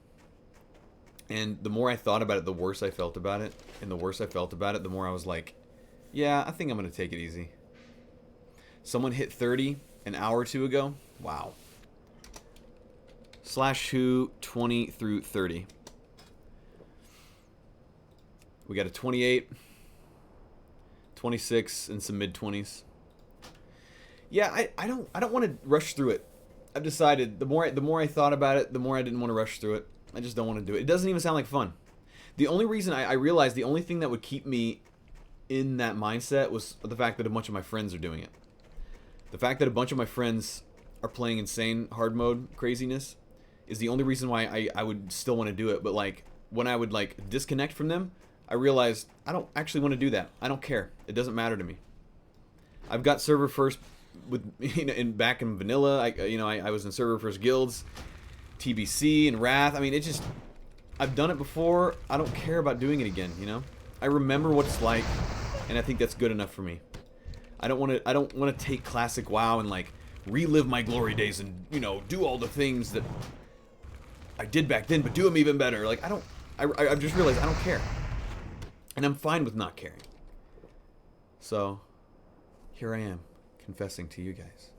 And the more I thought about it, the worse I felt about it. And the worse I felt about it, the more I was like, yeah, I think I'm going to take it easy. Someone hit 30 an hour or two ago. Wow. /who 20 through 30. We got a 28, 26, and some mid-20s. Yeah, I don't want to rush through it. I've decided the more I thought about it, the more I didn't want to rush through it. I just don't want to do it. It doesn't even sound like fun. The only reason I realized the only thing that would keep me in that mindset was the fact that a bunch of my friends are doing it. The fact that a bunch of my friends are playing insane hard mode craziness is the only reason why I would still want to do it. But like when I would like disconnect from them, I realized I don't actually want to do that. I don't care. It doesn't matter to me. I've got server first with back in vanilla. I was in server first guilds, TBC and Wrath. I mean, it just I've done it before. I don't care about doing it again. You know, I remember what it's like, and I think that's good enough for me. I don't want to take classic WoW and like relive my glory days and do all the things that I did back then, but do them even better. Like I've just realized I don't care. And I'm fine with not caring. So, here I am, confessing to you guys.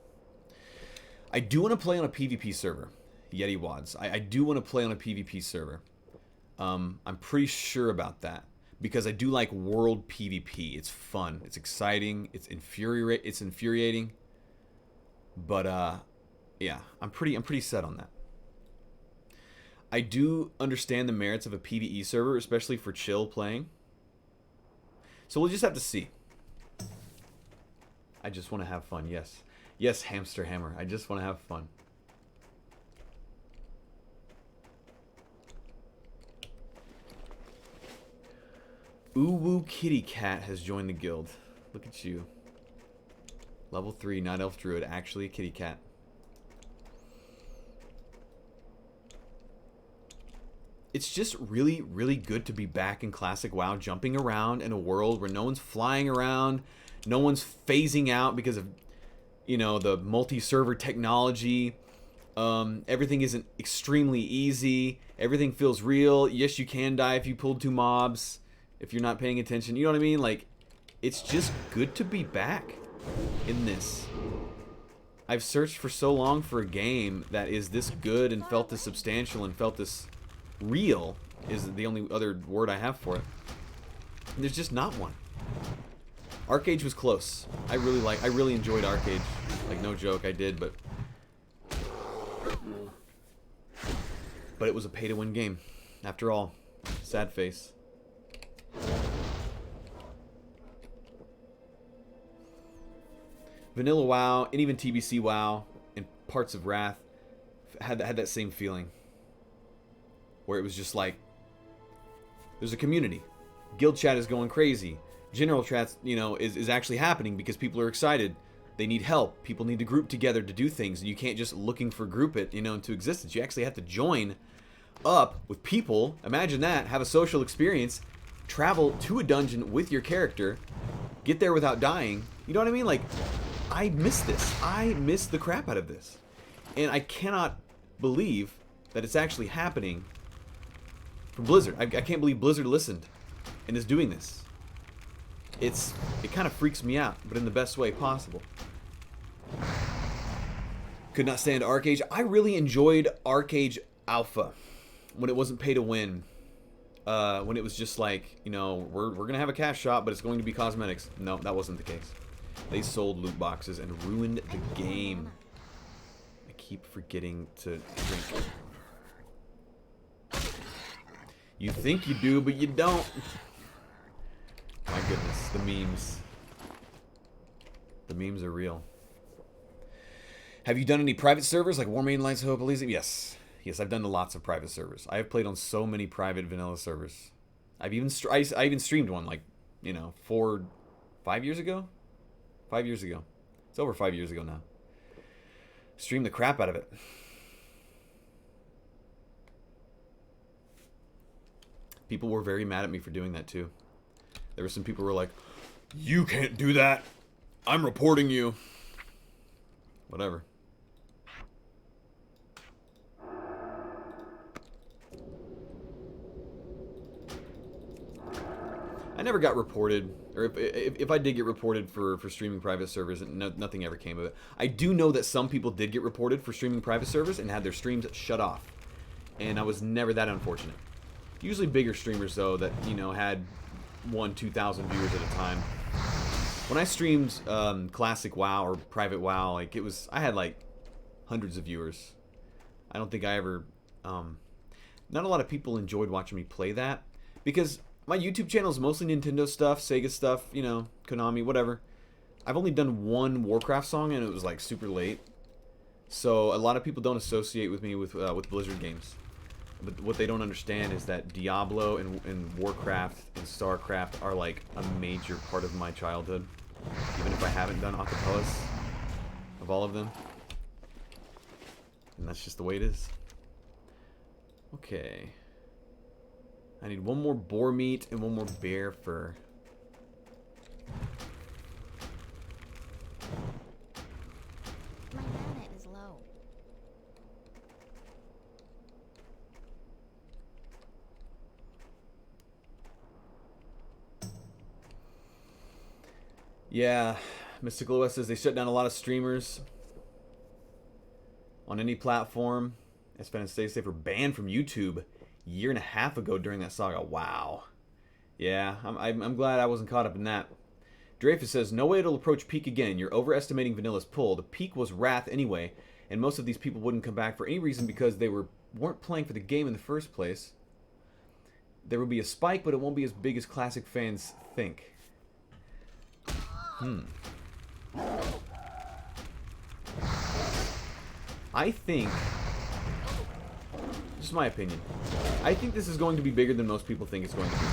I do want to play on a PvP server, Yeti Wads. I do want to play on a PvP server. I'm pretty sure about that. Because I do like world PvP. It's fun. It's exciting. It's infuriating. But, yeah, I'm pretty set on that. I do understand the merits of a PvE server, especially for chill playing. So we'll just have to see. I just want to have fun, yes. Yes, Hamster Hammer. I just want to have fun. Uwu Kitty Cat has joined the guild. Look at you. Level 3, not Elf Druid, actually a kitty cat. It's just really, really good to be back in classic WoW, jumping around in a world where no one's flying around, no one's phasing out because of, the multi-server technology. Everything isn't extremely easy. Everything feels real. Yes, you can die if you pulled 2 mobs, if you're not paying attention. You know what I mean? Like, it's just good to be back in this. I've searched for so long for a game that is this good and felt this substantial and felt this real, is the only other word I have for it. And there's just not one. Arcade was close. I really enjoyed Arcade. Like, no joke, I did, but it was a pay-to-win game. After all, sad face. Vanilla WoW, and even TBC WoW, and parts of Wrath had that same feeling. Where it was just like, there's a community. Guild chat is going crazy. General chat, you know, is actually happening because people are excited. They need help. People need to group together to do things. And you can't just looking for group it, you know, into existence. You actually have to join up with people. Imagine that. Have a social experience. Travel to a dungeon with your character. Get there without dying. You know what I mean? Like, I miss this. I miss the crap out of this. And I cannot believe that it's actually happening from Blizzard. I can't believe Blizzard listened and is doing this. It kind of freaks me out, but in the best way possible. Could not stand Arcade. I really enjoyed Arcade Alpha when it wasn't pay to win. When it was just like, you know, we're gonna have a cash shop, but it's going to be cosmetics. No, that wasn't the case. They sold loot boxes and ruined the game. I keep forgetting to drink. You think you do, but you don't. My goodness, the memes. The memes are real. Have you done any private servers like Warmain, Lights, Hope, Elysium? Yes. Yes, I've done lots of private servers. I have played on so many private vanilla servers. I even streamed one, like, you know, 5 years ago? 5 years ago. It's over 5 years ago now. Streamed the crap out of it. People were very mad at me for doing that too. There were some people who were like, "You can't do that. I'm reporting you." Whatever. I never got reported, or if I did get reported for streaming private servers, nothing ever came of it. I do know that some people did get reported for streaming private servers and had their streams shut off. And I was never that unfortunate. Usually bigger streamers, though, that, you know, had 1,000-2,000 viewers at a time. When I streamed classic WoW or private WoW, like, I had like hundreds of viewers. I don't think I ever, not a lot of people enjoyed watching me play that, because my YouTube channel is mostly Nintendo stuff, Sega stuff, you know, Konami, whatever. I've only done one Warcraft song, and it was like super late. So a lot of people don't associate with me with Blizzard games. But what they don't understand is that Diablo and Warcraft and StarCraft are like a major part of my childhood. Even if I haven't done acapellas of all of them. And that's just the way it is. Okay. I need one more boar meat and one more bear fur. My mana is low. Yeah, Mystical OS says they shut down a lot of streamers on any platform. SPN and Stay Safe were banned from YouTube a year and a half ago during that saga. Wow. Yeah, I'm glad I wasn't caught up in that. Dreyfus says, no way it'll approach peak again. You're overestimating Vanilla's pull. The peak was Wrath anyway, and most of these people wouldn't come back for any reason because they weren't playing for the game in the first place. There will be a spike, but it won't be as big as classic fans think. I think, just my opinion, I think this is going to be bigger than most people think it's going to be.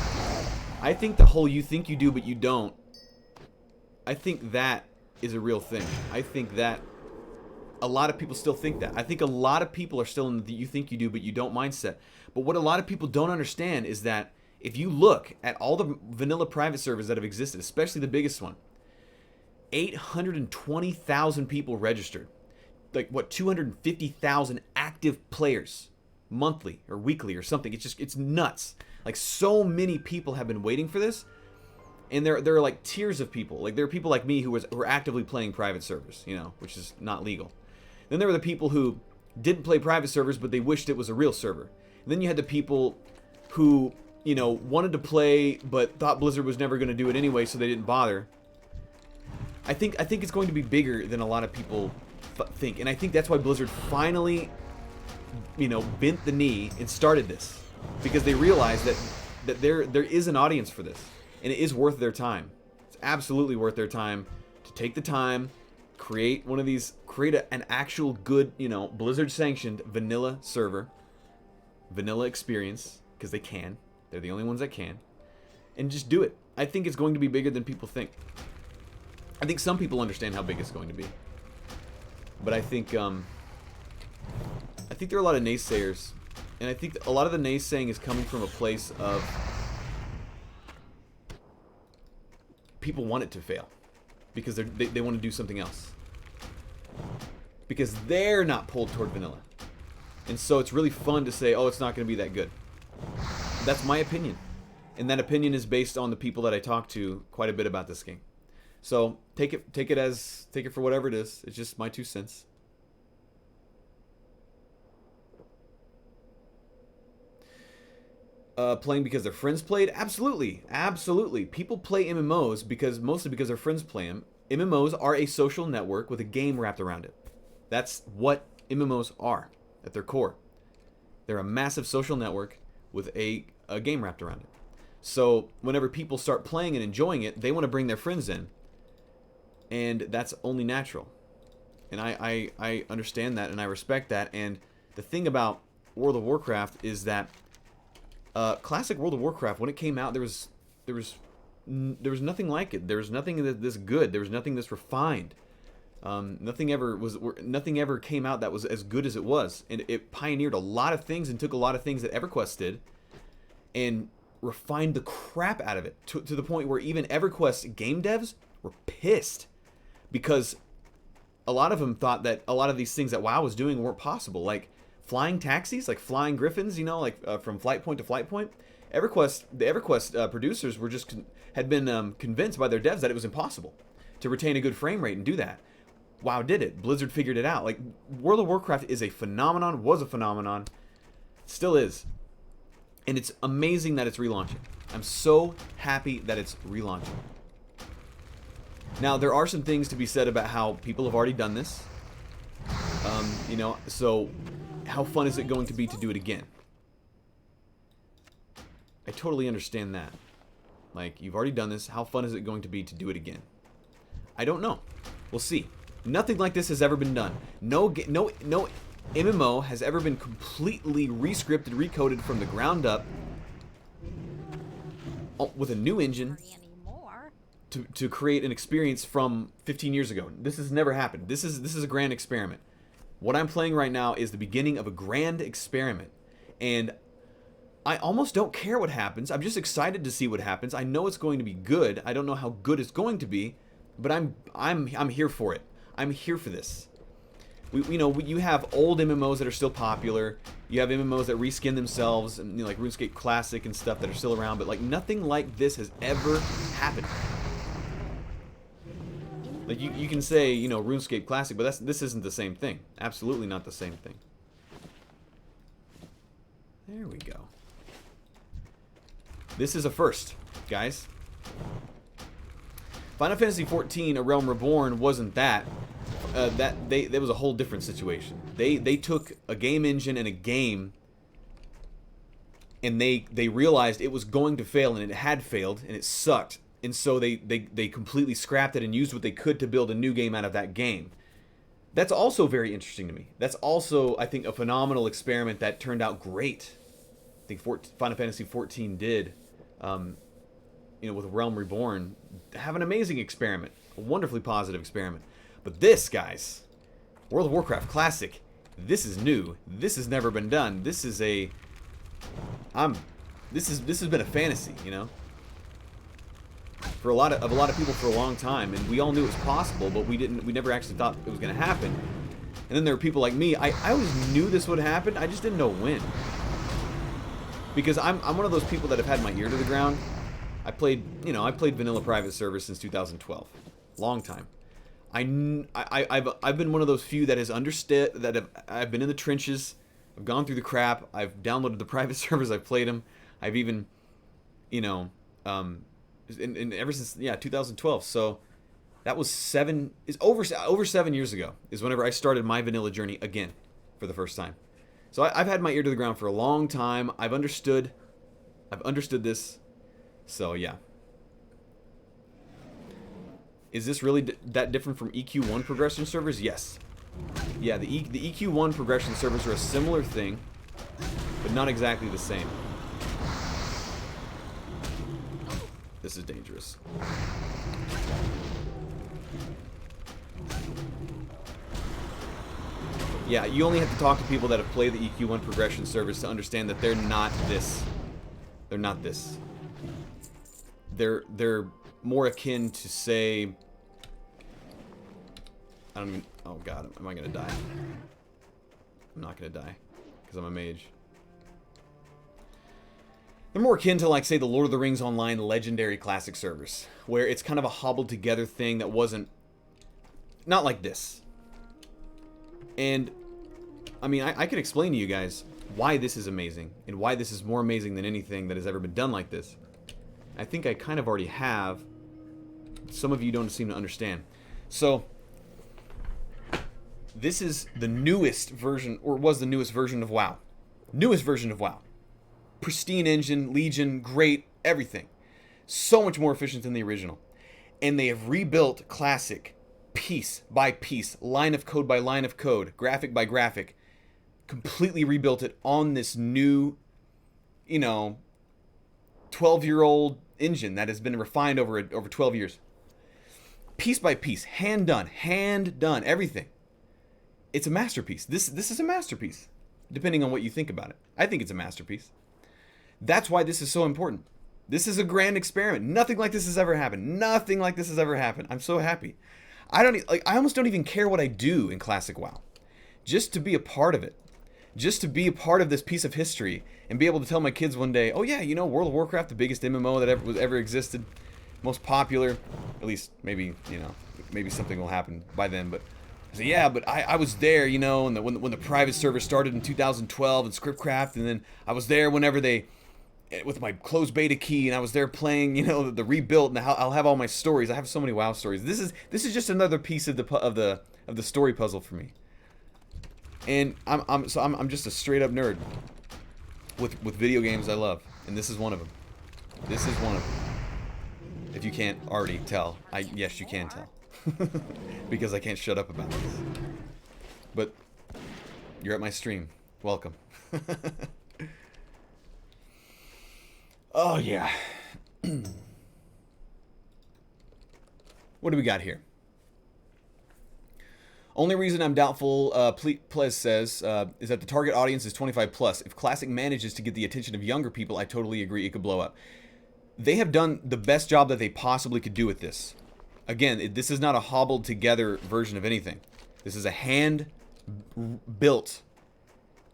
I think the whole you think you do but you don't, I think that is a real thing. I think that a lot of people still think that. I think a lot of people are still in the you think you do but you don't mindset. But what a lot of people don't understand is that if you look at all the vanilla private servers that have existed, especially the biggest one, 820,000 people registered. Like, what, 250,000 active players monthly or weekly or something. It's nuts. Like, so many people have been waiting for this. And there are like tiers of people. Like, there are people like me who were actively playing private servers, you know, which is not legal. Then there were the people who didn't play private servers, but they wished it was a real server. And then you had the people who, you know, wanted to play, but thought Blizzard was never going to do it anyway, so they didn't bother. I think it's going to be bigger than a lot of people think, and I think that's why Blizzard finally, you know, bent the knee and started this. because they realize that there is an audience for this, and it is worth their time. It's absolutely worth their time to take the time, create one of these, an actual good, you know, Blizzard sanctioned vanilla server, vanilla experience, because they can. They're the only ones that can, and just do it. I think it's going to be bigger than people think. I think some people understand how big it's going to be, but I think there are a lot of naysayers, and I think a lot of the naysaying is coming from a place of people want it to fail because they want to do something else, because they're not pulled toward vanilla, and so it's really fun to say, oh, it's not going to be that good. That's my opinion, and that opinion is based on the people that I talk to quite a bit about this game. So take it for whatever it is. It's just my 2 cents. Playing because their friends played? Absolutely, absolutely. People play MMOs mostly because their friends play them. MMOs are a social network with a game wrapped around it. That's what MMOs are at their core. They're a massive social network with a game wrapped around it. So whenever people start playing and enjoying it, they want to bring their friends in. And that's only natural. And I understand that and I respect that. And the thing about World of Warcraft is that classic World of Warcraft, when it came out, there was nothing like it. There was nothing this good. There was nothing this refined. Nothing ever came out that was as good as it was. And it pioneered a lot of things and took a lot of things that EverQuest did and refined the crap out of it to the point where even EverQuest game devs were pissed. Because a lot of them thought that a lot of these things that WoW was doing weren't possible, like flying taxis, like flying griffins, you know, like from flight point to flight point. The EverQuest producers had been convinced by their devs that it was impossible to retain a good frame rate and do that. WoW did it. Blizzard figured it out. Like, World of Warcraft is a phenomenon, was a phenomenon, still is. And it's amazing that it's relaunching. I'm so happy that it's relaunching. Now, there are some things to be said about how people have already done this. You know, so how fun is it going to be to do it again? I totally understand that. Like, you've already done this. How fun is it going to be to do it again? I don't know. We'll see. Nothing like this has ever been done. No MMO has ever been completely re-scripted, recoded from the ground up with a new engine to create an experience from 15 years ago. This has never happened. This is a grand experiment. What I'm playing right now is the beginning of a grand experiment, and I almost don't care what happens. I'm just excited to see what happens. I know it's going to be good. I don't know how good it's going to be, but I'm here for it. I'm here for this. You have old MMOs that are still popular. You have MMOs that reskin themselves, and like RuneScape Classic and stuff that are still around, but like nothing like this has ever happened. Like you can say, you know, RuneScape Classic, but this isn't the same thing. Absolutely not the same thing. There we go. This is a first, guys. Final Fantasy XIV: A Realm Reborn wasn't that. That was a whole different situation. They took a game engine and a game, and they realized it was going to fail, and it had failed, and it sucked. And so they completely scrapped it and used what they could to build a new game out of that game. That's also very interesting to me. That's also, I think, a phenomenal experiment that turned out great. I think Final Fantasy XIV did, you know, with Realm Reborn, have an amazing experiment, a wonderfully positive experiment. But this, guys, World of Warcraft Classic, this is new. This has never been done. This is this has been a fantasy, you know, for a lot of people for a long time, and we all knew it was possible, but we never actually thought it was going to happen. And then there were people like me. I always knew this would happen. I just didn't know when. Because I'm one of those people that have had my ear to the ground. I played vanilla private server since 2012, long time. I've been one of those few that has understood, that I've been in the trenches. I've gone through the crap. I've downloaded the private servers. I've played them. I've even, you know, and ever since 2012. So that was over 7 years ago is whenever I started my vanilla journey again for the first time. So I've had my ear to the ground for a long time. I've understood this. So yeah. Is this really that different from EQ1 progression servers? Yes. Yeah, the EQ1 progression servers are a similar thing, but not exactly the same. This is dangerous. Yeah, you only have to talk to people that have played the EQ1 progression servers to understand that they're not this. They're not this. They're more akin to, say... I don't even... Oh god, am I gonna die? I'm not gonna die, because I'm a mage. They're more akin to, like, say, the Lord of the Rings Online Legendary Classic servers, where it's kind of a hobbled together thing that wasn't... Not like this. And, I mean, I can explain to you guys why this is amazing, and why this is more amazing than anything that has ever been done like this. I think I kind of already have. Some of you don't seem to understand. So, this is the newest version, or was the newest version of WoW. Newest version of WoW. Pristine engine, Legion, great, everything. So much more efficient than the original. And they have rebuilt Classic piece by piece, line of code by line of code, graphic by graphic, completely rebuilt it on this new, you know, 12-year-old engine that has been refined over 12 years. Piece by piece, hand done, everything. It's a masterpiece. This is a masterpiece, depending on what you think about it. I think it's a masterpiece. That's why this is so important. This is a grand experiment. Nothing like this has ever happened. Nothing like this has ever happened. I'm so happy. I almost don't even care what I do in Classic WoW. Just to be a part of it. Just to be a part of this piece of history and be able to tell my kids one day, oh yeah, you know, World of Warcraft, the biggest MMO that ever existed, most popular, at least maybe, you know, maybe something will happen by then, but I say, yeah, but I was there, you know, and when the private server started in 2012 in Scriptcraft, and then I was there whenever they, with my closed beta key, and I was there playing, you know, the rebuilt, and I'll have all my stories. I have so many WoW stories. This is just another piece of the story puzzle for me. And I'm just a straight up nerd with video games I love, and this is one of them. This is one of them. If you can't already tell, yes, you can tell, because I can't shut up about this. But you're at my stream. Welcome. Oh, yeah. What do we got here? Only reason I'm doubtful, Plez says, is that the target audience is 25 plus. If Classic manages to get the attention of younger people, I totally agree it could blow up. They have done the best job that they possibly could do with this. Again, this is not a hobbled together version of anything. This is a hand-built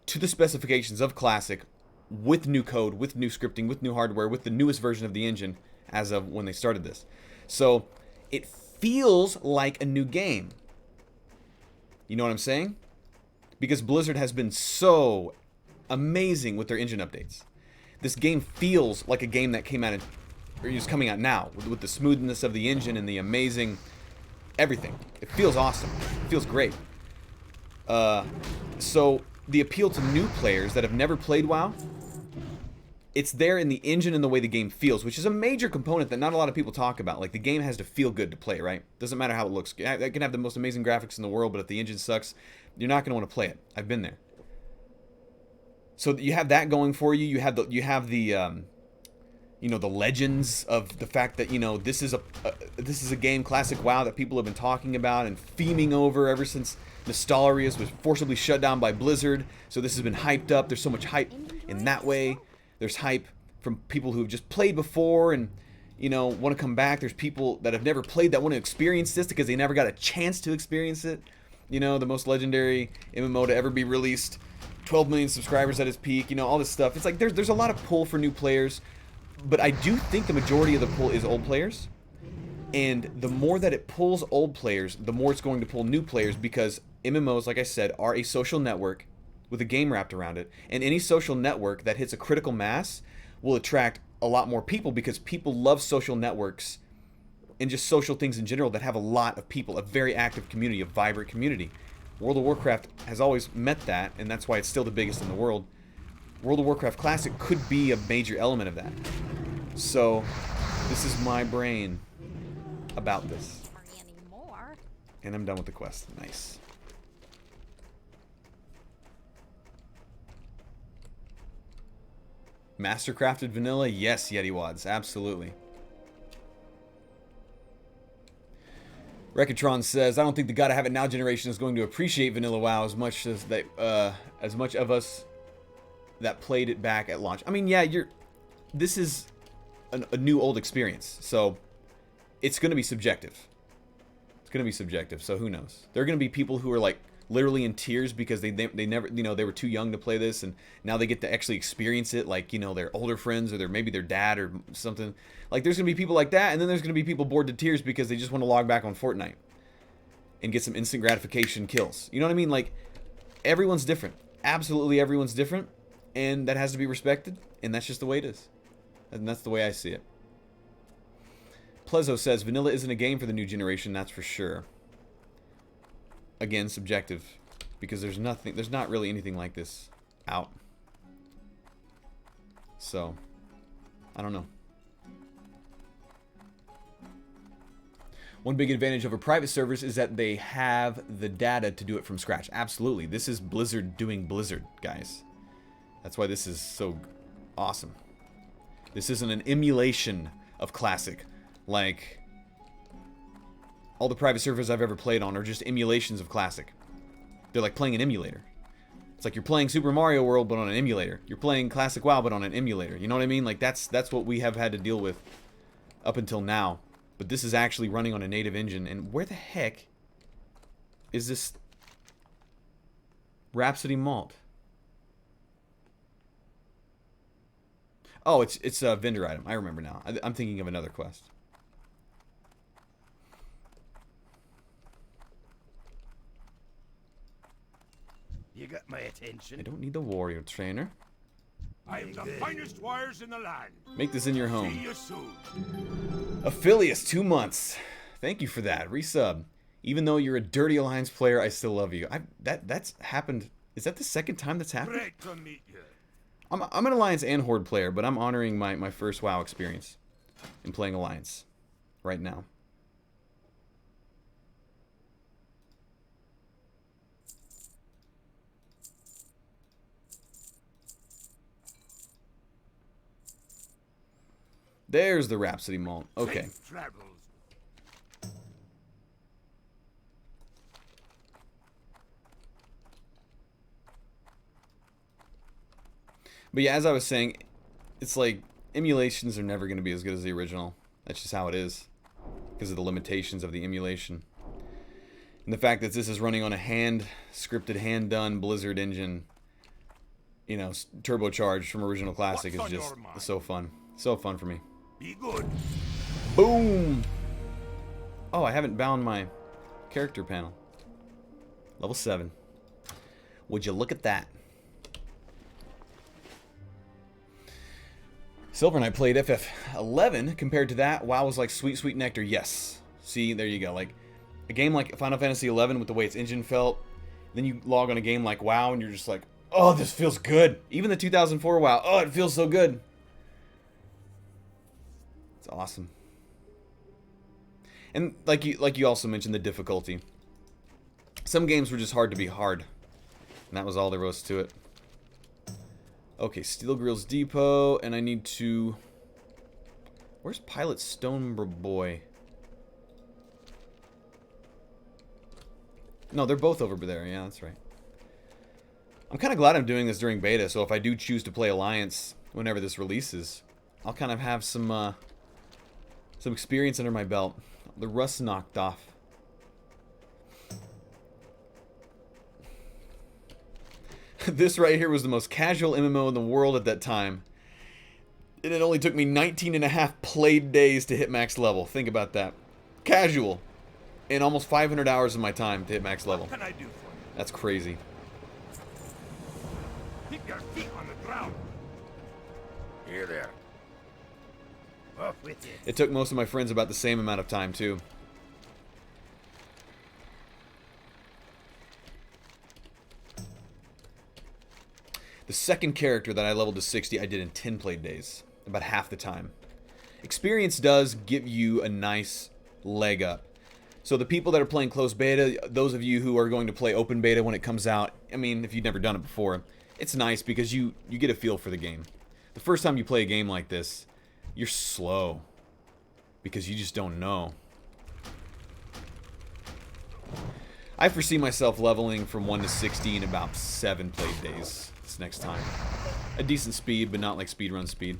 to the specifications of Classic, with new code, with new scripting, with new hardware, with the newest version of the engine as of when they started this. So it feels like a new game. You know what I'm saying? Because Blizzard has been so amazing with their engine updates. This game feels like a game that came out or is coming out now, with the smoothness of the engine and the amazing everything. It feels awesome. It feels great. So the appeal to new players that have never played WoW, it's there in the engine and the way the game feels, which is a major component that not a lot of people talk about. Like, the game has to feel good to play, right? Doesn't matter how it looks. It can have the most amazing graphics in the world, but if the engine sucks, you're not going to want to play it. I've been there. So you have that going for you. You have the you know, the legends of the fact that, you know, this is a game, Classic WoW, that people have been talking about and theming over ever since Nostalrius was forcibly shut down by Blizzard. So this has been hyped up. There's so much hype in that way. There's hype from people who've just played before and, you know, want to come back. There's people that have never played that want to experience this because they never got a chance to experience it. You know, the most legendary MMO to ever be released, 12 million subscribers at its peak, you know, all this stuff. It's like there's a lot of pull for new players, but I do think the majority of the pull is old players. And the more that it pulls old players, the more it's going to pull new players, because MMOs, like I said, are a social network with a game wrapped around it. And any social network that hits a critical mass will attract a lot more people, because people love social networks and just social things in general that have a lot of people, a very active community, a vibrant community. World of Warcraft has always met that, and that's why it's still the biggest in the world. World of Warcraft Classic could be a major element of that. So, this is my brain about this. Anymore. And I'm done with the quest. Nice. Mastercrafted vanilla? Yes, Yeti Wads. Absolutely. Rekatron says, I don't think the Gotta Have It Now generation is going to appreciate Vanilla WoW as much as they, as much of us that played it back at launch. I mean, yeah, this is a new old experience, so it's going to be subjective. It's going to be subjective, so who knows? There are going to be people who are like literally in tears because they never, you know, they were too young to play this, and now they get to actually experience it, like, you know, their older friends or maybe their dad or something. Like, there's gonna be people like that, and then there's gonna be people bored to tears because they just want to log back on Fortnite and get some instant gratification kills. You know what I mean? Like, everyone's different. Absolutely everyone's different, and that has to be respected, and that's just the way it is. And that's the way I see it. Plezzo says, vanilla isn't a game for the new generation, that's for sure. Again, subjective, because there's not really anything like this out. So, I don't know. One big advantage over private servers is that they have the data to do it from scratch. Absolutely. This is Blizzard doing Blizzard, guys. That's why this is so awesome. This isn't an emulation of Classic. Like, all the private servers I've ever played on are just emulations of Classic. They're like playing an emulator. It's like you're playing Super Mario World, but on an emulator. You're playing Classic WoW, but on an emulator. You know what I mean? Like, that's what we have had to deal with up until now. But this is actually running on a native engine. And where the heck is this Rhapsody Malt? Oh, it's a vendor item. I remember now. I'm thinking of another quest. You got my attention. I don't need the warrior trainer. I am the finest warriors in the land. Make this in your See home. you soon. Affiliates, 2 months. Thank you for that. Resub. Even though you're a Dirty Alliance player, I still love you. That's happened. Is that the second time that's happened? Great to meet you. I'm an Alliance and Horde player, but I'm honoring my first WoW experience in playing Alliance right now. There's the Rhapsody Malt. Okay. Safe travels. But yeah, as I was saying, it's like emulations are never going to be as good as the original. That's just how it is, because of the limitations of the emulation. And the fact that this is running on a hand-scripted, hand-done Blizzard engine, you know, turbocharged from original Classic, is just so fun. So fun for me. Be good. Boom! Oh, I haven't bound my character panel. Level 7. Would you look at that? Silver Knight played FF11. Compared to that, WoW was like sweet, sweet nectar. Yes. See, there you go. Like, a game like Final Fantasy 11 with the way its engine felt. Then you log on a game like WoW and you're just like, oh, this feels good. Even the 2004 WoW. Oh, it feels so good. It's awesome. And like you also mentioned, the difficulty. Some games were just hard to be hard. And that was all there was to it. Okay, Steel Grills Depot, and I need to... Where's Pilot Stone Boy? No, they're both over there. Yeah, that's right. I'm kind of glad I'm doing this during beta, so if I do choose to play Alliance whenever this releases, I'll kind of have some experience under my belt. The rust knocked off. This right here was the most casual MMO in the world at that time. And it only took me 19.5 played days to hit max level. Think about that. Casual. And almost 500 hours of my time to hit max level. What can I do for you? That's crazy. Keep your feet on the ground. Here there. Off with it. It took most of my friends about the same amount of time, too. The second character that I leveled to 60, I did in 10 play days, about half the time. Experience does give you a nice leg up. So the people that are playing closed beta, those of you who are going to play open beta when it comes out, I mean, if you've never done it before, it's nice because you get a feel for the game. The first time you play a game like this, you're slow because you just don't know. I foresee myself leveling from 1 to 60 in about 7 played days this next time. A decent speed, but not like speedrun speed.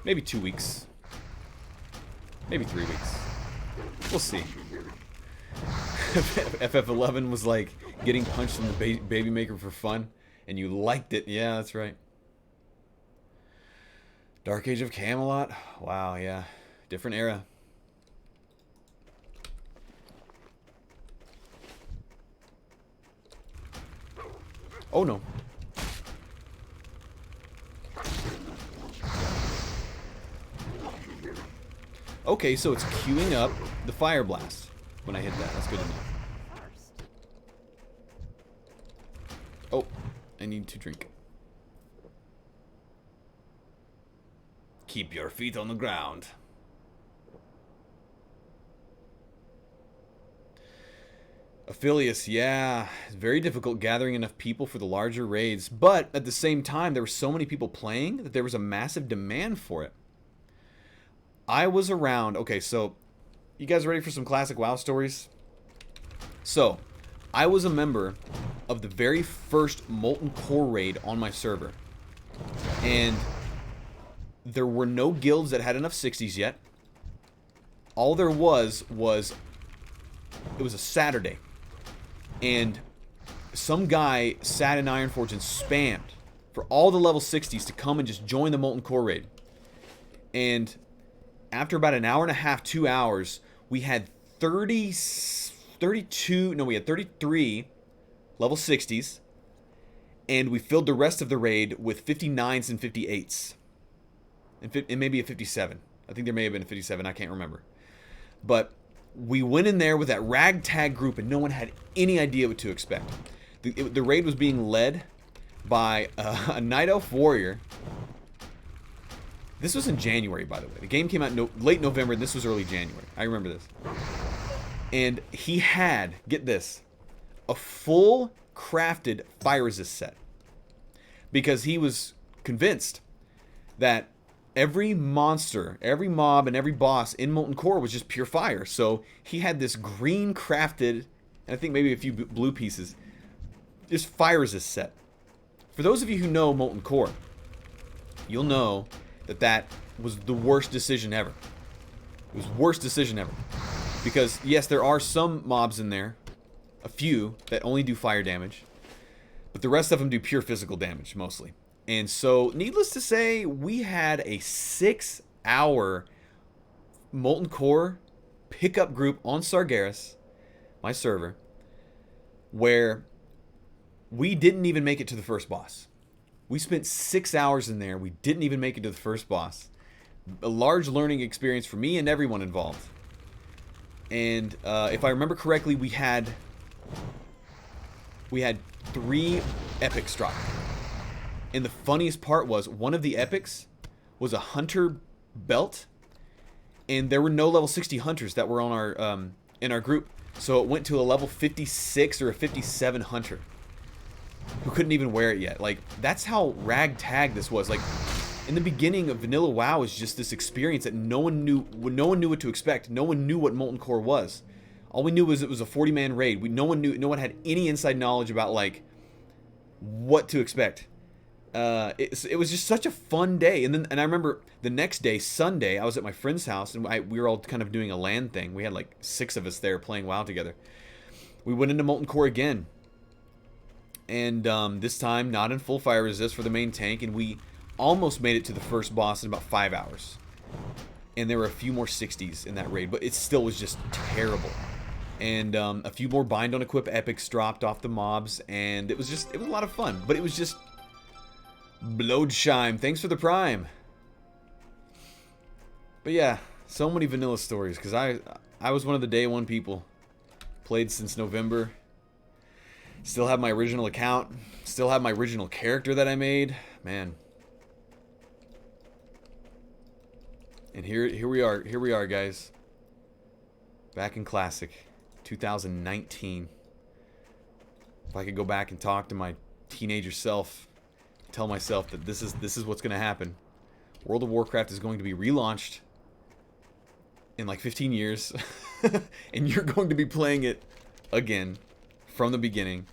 Maybe 2 weeks. Maybe 3 weeks. We'll see. FF11 was like getting punched in the baby maker for fun, and you liked it. Yeah, that's right. Dark Age of Camelot. Wow, yeah. Different era. Oh no. Okay, so it's queuing up the fire blast when I hit that. That's good enough. Oh, I need to drink. Keep your feet on the ground. Aphelios, yeah. It's very difficult gathering enough people for the larger raids. But at the same time, there were so many people playing that there was a massive demand for it. I was around... Okay, so... You guys ready for some classic WoW stories? So, I was a member of the very first Molten Core raid on my server. And there were no guilds that had enough 60s yet. All there was... It was a Saturday. And some guy sat in Ironforge and spammed for all the level 60s to come and just join the Molten Core raid. And after about an hour and a half, 2 hours, we had 33 level 60s. And we filled the rest of the raid with 59s and 58s. And maybe a 57. I think there may have been a 57, I can't remember. But we went in there with that ragtag group and no one had any idea what to expect. The raid was being led by a Night Elf warrior. This was in January, by the way. The game came out late November and this was early January. I remember this. And he had, get this, a full crafted fire resist set. Because he was convinced that every monster, every mob, and every boss in Molten Core was just pure fire. So he had this green crafted, and I think maybe a few blue pieces, just fire resist set. For those of you who know Molten Core, you'll know that that was the worst decision ever. It was the worst decision ever. Because, yes, there are some mobs in there, a few, that only do fire damage. But the rest of them do pure physical damage, mostly. And so, needless to say, we had a 6-hour Molten Core pickup group on Sargeras, my server, where we didn't even make it to the first boss. We spent 6 hours in there. We didn't even make it to the first boss. A large learning experience for me and everyone involved. And if I remember correctly, we had 3 epics drop. And the funniest part was, one of the epics was a hunter belt, and there were no level 60 hunters that were on our in our group. So it went to a level 56 or a 57 hunter who couldn't even wear it yet. Like, that's how ragtag this was. Like, in the beginning of vanilla WoW was just this experience that no one knew what to expect. No one knew what Molten Core was. All we knew was it was a 40-man raid. No one had any inside knowledge about like what to expect. It was just such a fun day. And I remember the next day, Sunday, I was at my friend's house and we were all kind of doing a LAN thing. We had like 6 of us there playing WoW together. We went into Molten Core again. And this time, not in full fire resist for the main tank. And we almost made it to the first boss in about 5 hours. And there were a few more 60s in that raid. But it still was just terrible. And a few more bind on equip epics dropped off the mobs. And it was a lot of fun. But it was just... Bloodshime, thanks for the prime. But yeah, so many vanilla stories. Because I was one of the day one people. Played since November. Still have my original account. Still have my original character that I made. Man. And here we are, guys. Back in Classic, 2019. If I could go back and talk to my teenager self, tell myself that this is what's going to happen. World of Warcraft is going to be relaunched in like 15 years, and you're going to be playing it again from the beginning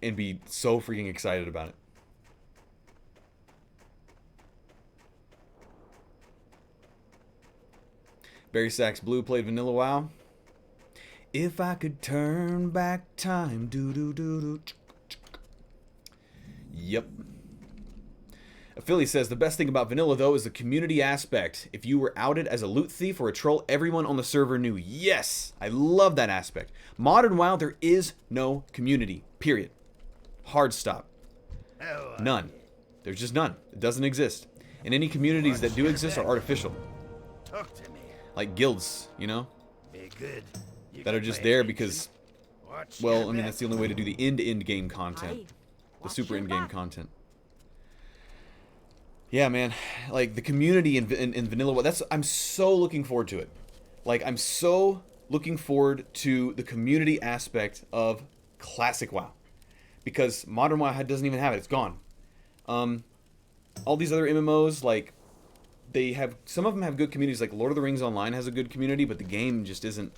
and be so freaking excited about it. Barry Sachs Blue played Vanilla WoW. If I could turn back time, do. Yep. Philly says, the best thing about Vanilla, though, is the community aspect. If you were outed as a loot thief or a troll, everyone on the server knew. Yes! I love that aspect. Modern WoW, there is no community. Period. Hard stop. None. There's just none. It doesn't exist. And any communities that do exist are artificial. Talk to me. Like guilds, you know? Be good. You That can are just pay there attention. because, Watch well, your I mean, back. that's the only way to do the end-to-end game content. Aye. The Watch super your in-game back. content. Yeah, man. Like, the community in Vanilla WoW, I'm so looking forward to it. Like, I'm so looking forward to the community aspect of Classic WoW. Because Modern WoW doesn't even have it. It's gone. All these other MMOs, like, some of them have good communities. Like, Lord of the Rings Online has a good community, but the game just isn't.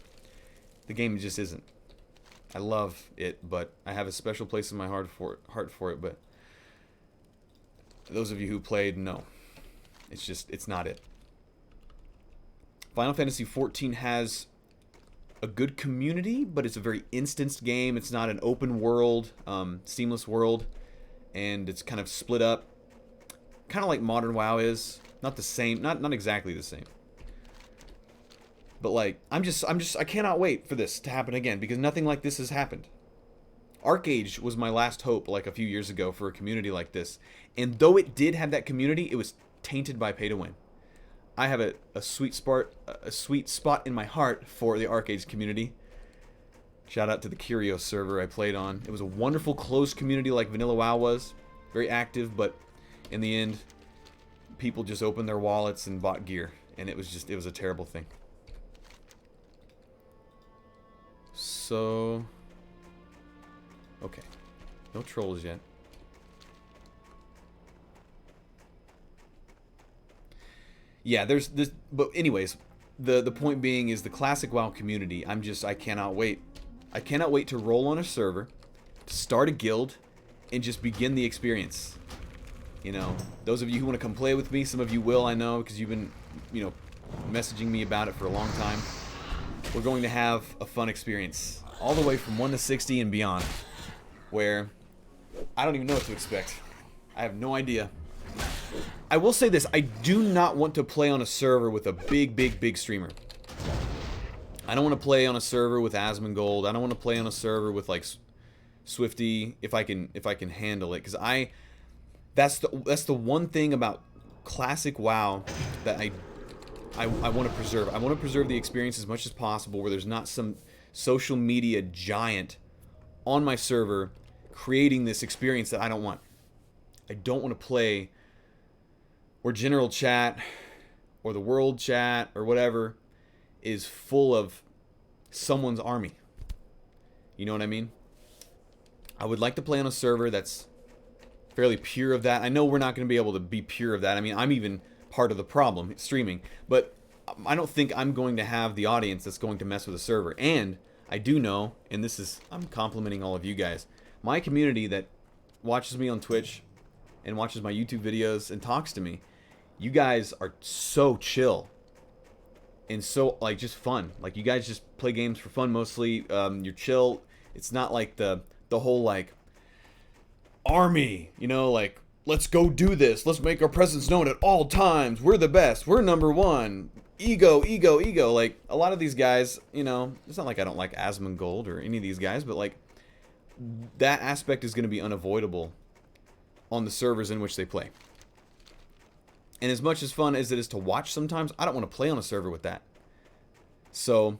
I love it, but I have a special place in my heart for it, but those of you who played, no. It's not it. Final Fantasy XIV has a good community, but it's a very instanced game. It's not an open world, seamless world, and it's kind of split up. Kind of like Modern WoW is. Not the same, not exactly the same. But like, I cannot wait for this to happen again, because nothing like this has happened. ArcAge was my last hope like a few years ago for a community like this. And though it did have that community, it was tainted by pay to win. I have a sweet spot in my heart for the ArcAge community. Shout out to the Curios server I played on. It was a wonderful closed community like Vanilla WoW was. Very active, but in the end, people just opened their wallets and bought gear. And it was a terrible thing. So, okay, no trolls yet. Yeah, there's this, but anyways, the point being is the Classic WoW community. I cannot wait. I cannot wait to roll on a server, to start a guild, and just begin the experience. You know, those of you who want to come play with me, some of you will, I know, because you've been, you know, messaging me about it for a long time. We're going to have a fun experience all the way from 1 to 60 and beyond, where I don't even know what to expect. I have no idea. I will say this, I do not want to play on a server with a big streamer. I don't want to play on a server with Asmongold. I don't want to play on a server with like Swifty if I can handle it, because that's the one thing about Classic WoW that I want to preserve. I want to preserve the experience as much as possible where there's not some social media giant on my server creating this experience that I don't want. I don't want to play where general chat or the world chat or whatever is full of someone's army. You know what I mean? I would like to play on a server that's fairly pure of that. I know we're not going to be able to be pure of that. I mean, I'm even part of the problem streaming, but I don't think I'm going to have the audience that's going to mess with the server. And I do know, and I'm complimenting all of you guys, my community that watches me on Twitch and watches my YouTube videos and talks to me, you guys are so chill and so like just fun. Like, you guys just play games for fun mostly. You're chill. It's not like the whole like army, you know, like, let's go do this. Let's make our presence known at all times. We're the best. We're number one. Ego. Like, a lot of these guys, you know, it's not like I don't like Asmongold or any of these guys, but like, that aspect is going to be unavoidable on the servers in which they play. And as much as fun as it is to watch sometimes, I don't want to play on a server with that. So,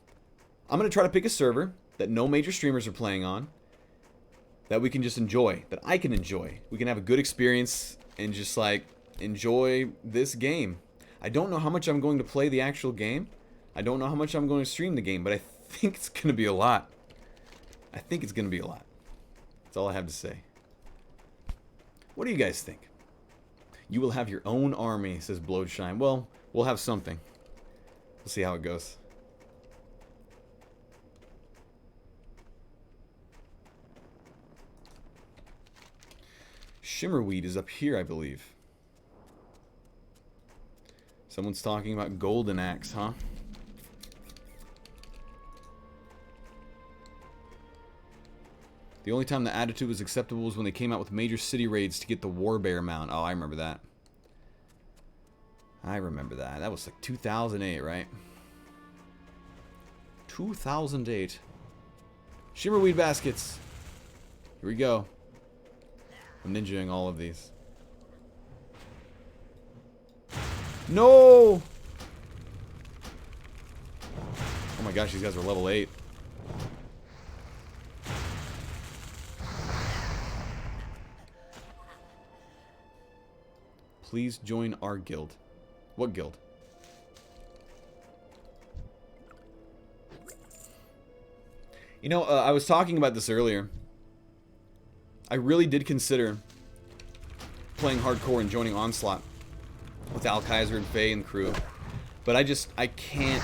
I'm going to try to pick a server that no major streamers are playing on, that we can just enjoy, that I can enjoy. We can have a good experience and just like enjoy this game. I don't know how much I'm going to play the actual game. I don't know how much I'm going to stream the game, but I think it's going to be a lot. I think it's going to be a lot. That's all I have to say. What do you guys think? You will have your own army, says Blowshine. Well, we'll have something. We'll see how it goes. Shimmerweed is up here, I believe. Someone's talking about Golden Axe, huh? The only time the attitude was acceptable was when they came out with major city raids to get the Warbear mount. Oh, I remember that. I remember that. That was like 2008, right? 2008. Shimmerweed baskets. Here we go. I'm ninjaing all of these. No! Oh my gosh, these guys are level 8. Please join our guild. What guild? You know, I was talking about this earlier. I really did consider playing hardcore and joining Onslaught with Al Kaiser and Faye and crew. But I can't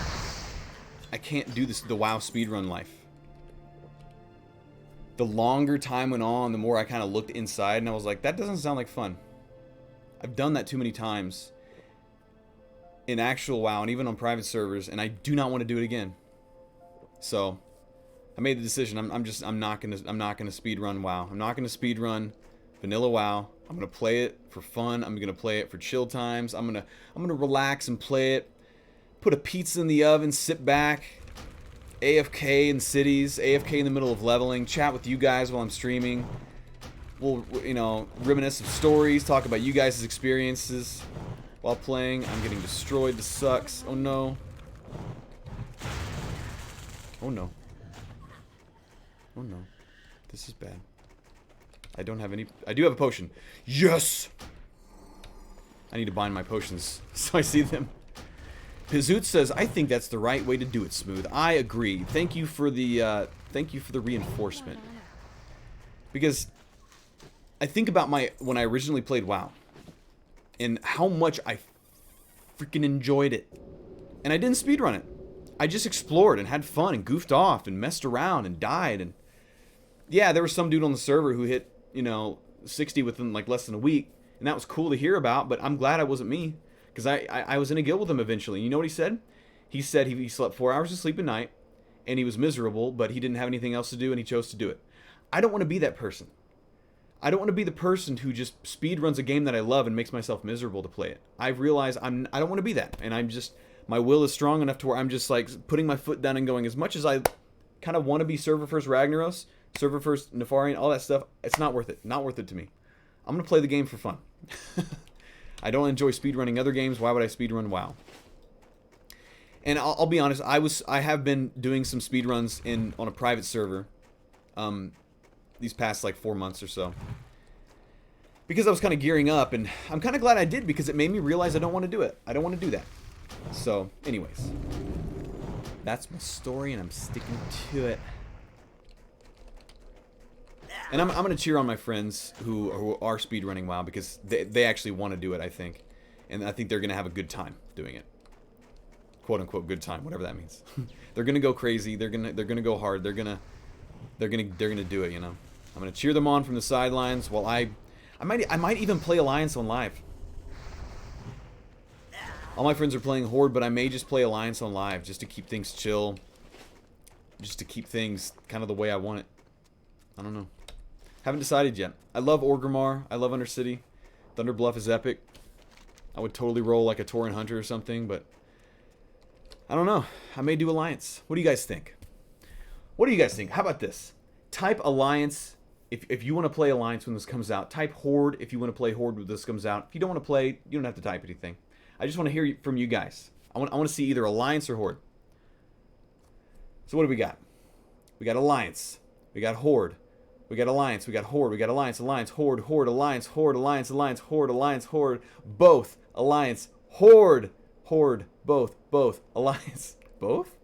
do this, the WoW speedrun life. The longer time went on, the more I kind of looked inside and I was like, that doesn't sound like fun. I've done that too many times in actual WoW and even on private servers, and I do not want to do it again. So I made the decision. I'm not gonna speed run WoW. I'm not gonna speed run vanilla WoW. I'm gonna play it for fun. I'm gonna play it for chill times. I'm gonna relax and play it. Put a pizza in the oven, sit back, AFK in cities, AFK in the middle of leveling, chat with you guys while I'm streaming. We'll, you know, reminisce of stories, talk about you guys' experiences while playing. I'm getting destroyed. This sucks. Oh no. Oh no. Oh no. This is bad. I don't have any... I do have a potion. Yes! I need to bind my potions so I see them. Pizoot says, I think that's the right way to do it, Smooth. I agree. Thank you for the reinforcement. Because I think about when I originally played WoW and how much I freaking enjoyed it. And I didn't speedrun it. I just explored and had fun and goofed off and messed around and died. And yeah, there was some dude on the server who hit, you know, 60 within like less than a week. And that was cool to hear about, but I'm glad I wasn't me. Because I was in a guild with him eventually. You know what he said? He said he slept 4 hours of sleep a night and he was miserable, but he didn't have anything else to do and he chose to do it. I don't want to be that person. I don't want to be the person who just speed runs a game that I love and makes myself miserable to play it. I've realized I don't want to be that. And I'm just, my will is strong enough to where I'm just like putting my foot down and going, as much as I kind of want to be server first Ragnaros, server first Nefarian, all that stuff, it's not worth it. Not worth it to me. I'm going to play the game for fun. I don't enjoy speedrunning other games. Why would I speedrun WoW? And I'll be honest, I have been doing some speedruns on a private server these past like 4 months or so. Because I was kind of gearing up, and I'm kind of glad I did because it made me realize I don't want to do it. I don't want to do that. So, anyways. That's my story and I'm sticking to it. And I'm going to cheer on my friends who are speedrunning WoW because they actually want to do it, I think. And I think they're going to have a good time doing it. Quote unquote good time, whatever that means. They're going to go crazy, they're going to go hard, they're going to do it, you know. I'm going to cheer them on from the sidelines while I might even play Alliance on live. All my friends are playing Horde, but I may just play Alliance on live just to keep things chill. Just to keep things kind of the way I want it. I don't know. Haven't decided yet. I love Orgrimmar. I love Undercity. Thunderbluff is epic. I would totally roll like a Tauren Hunter or something, but I don't know. I may do Alliance. What do you guys think? What do you guys think? How about this? Type Alliance if you want to play Alliance when this comes out. Type Horde if you want to play Horde when this comes out. If you don't want to play, you don't have to type anything. I just want to hear from you guys. I want to see either Alliance or Horde. So what do we got? We got Alliance. We got Horde. We got alliance, we got horde, we got alliance, alliance, horde, horde, alliance, horde, alliance, alliance, horde, alliance, horde, both, alliance, horde, horde, both, alliance, both?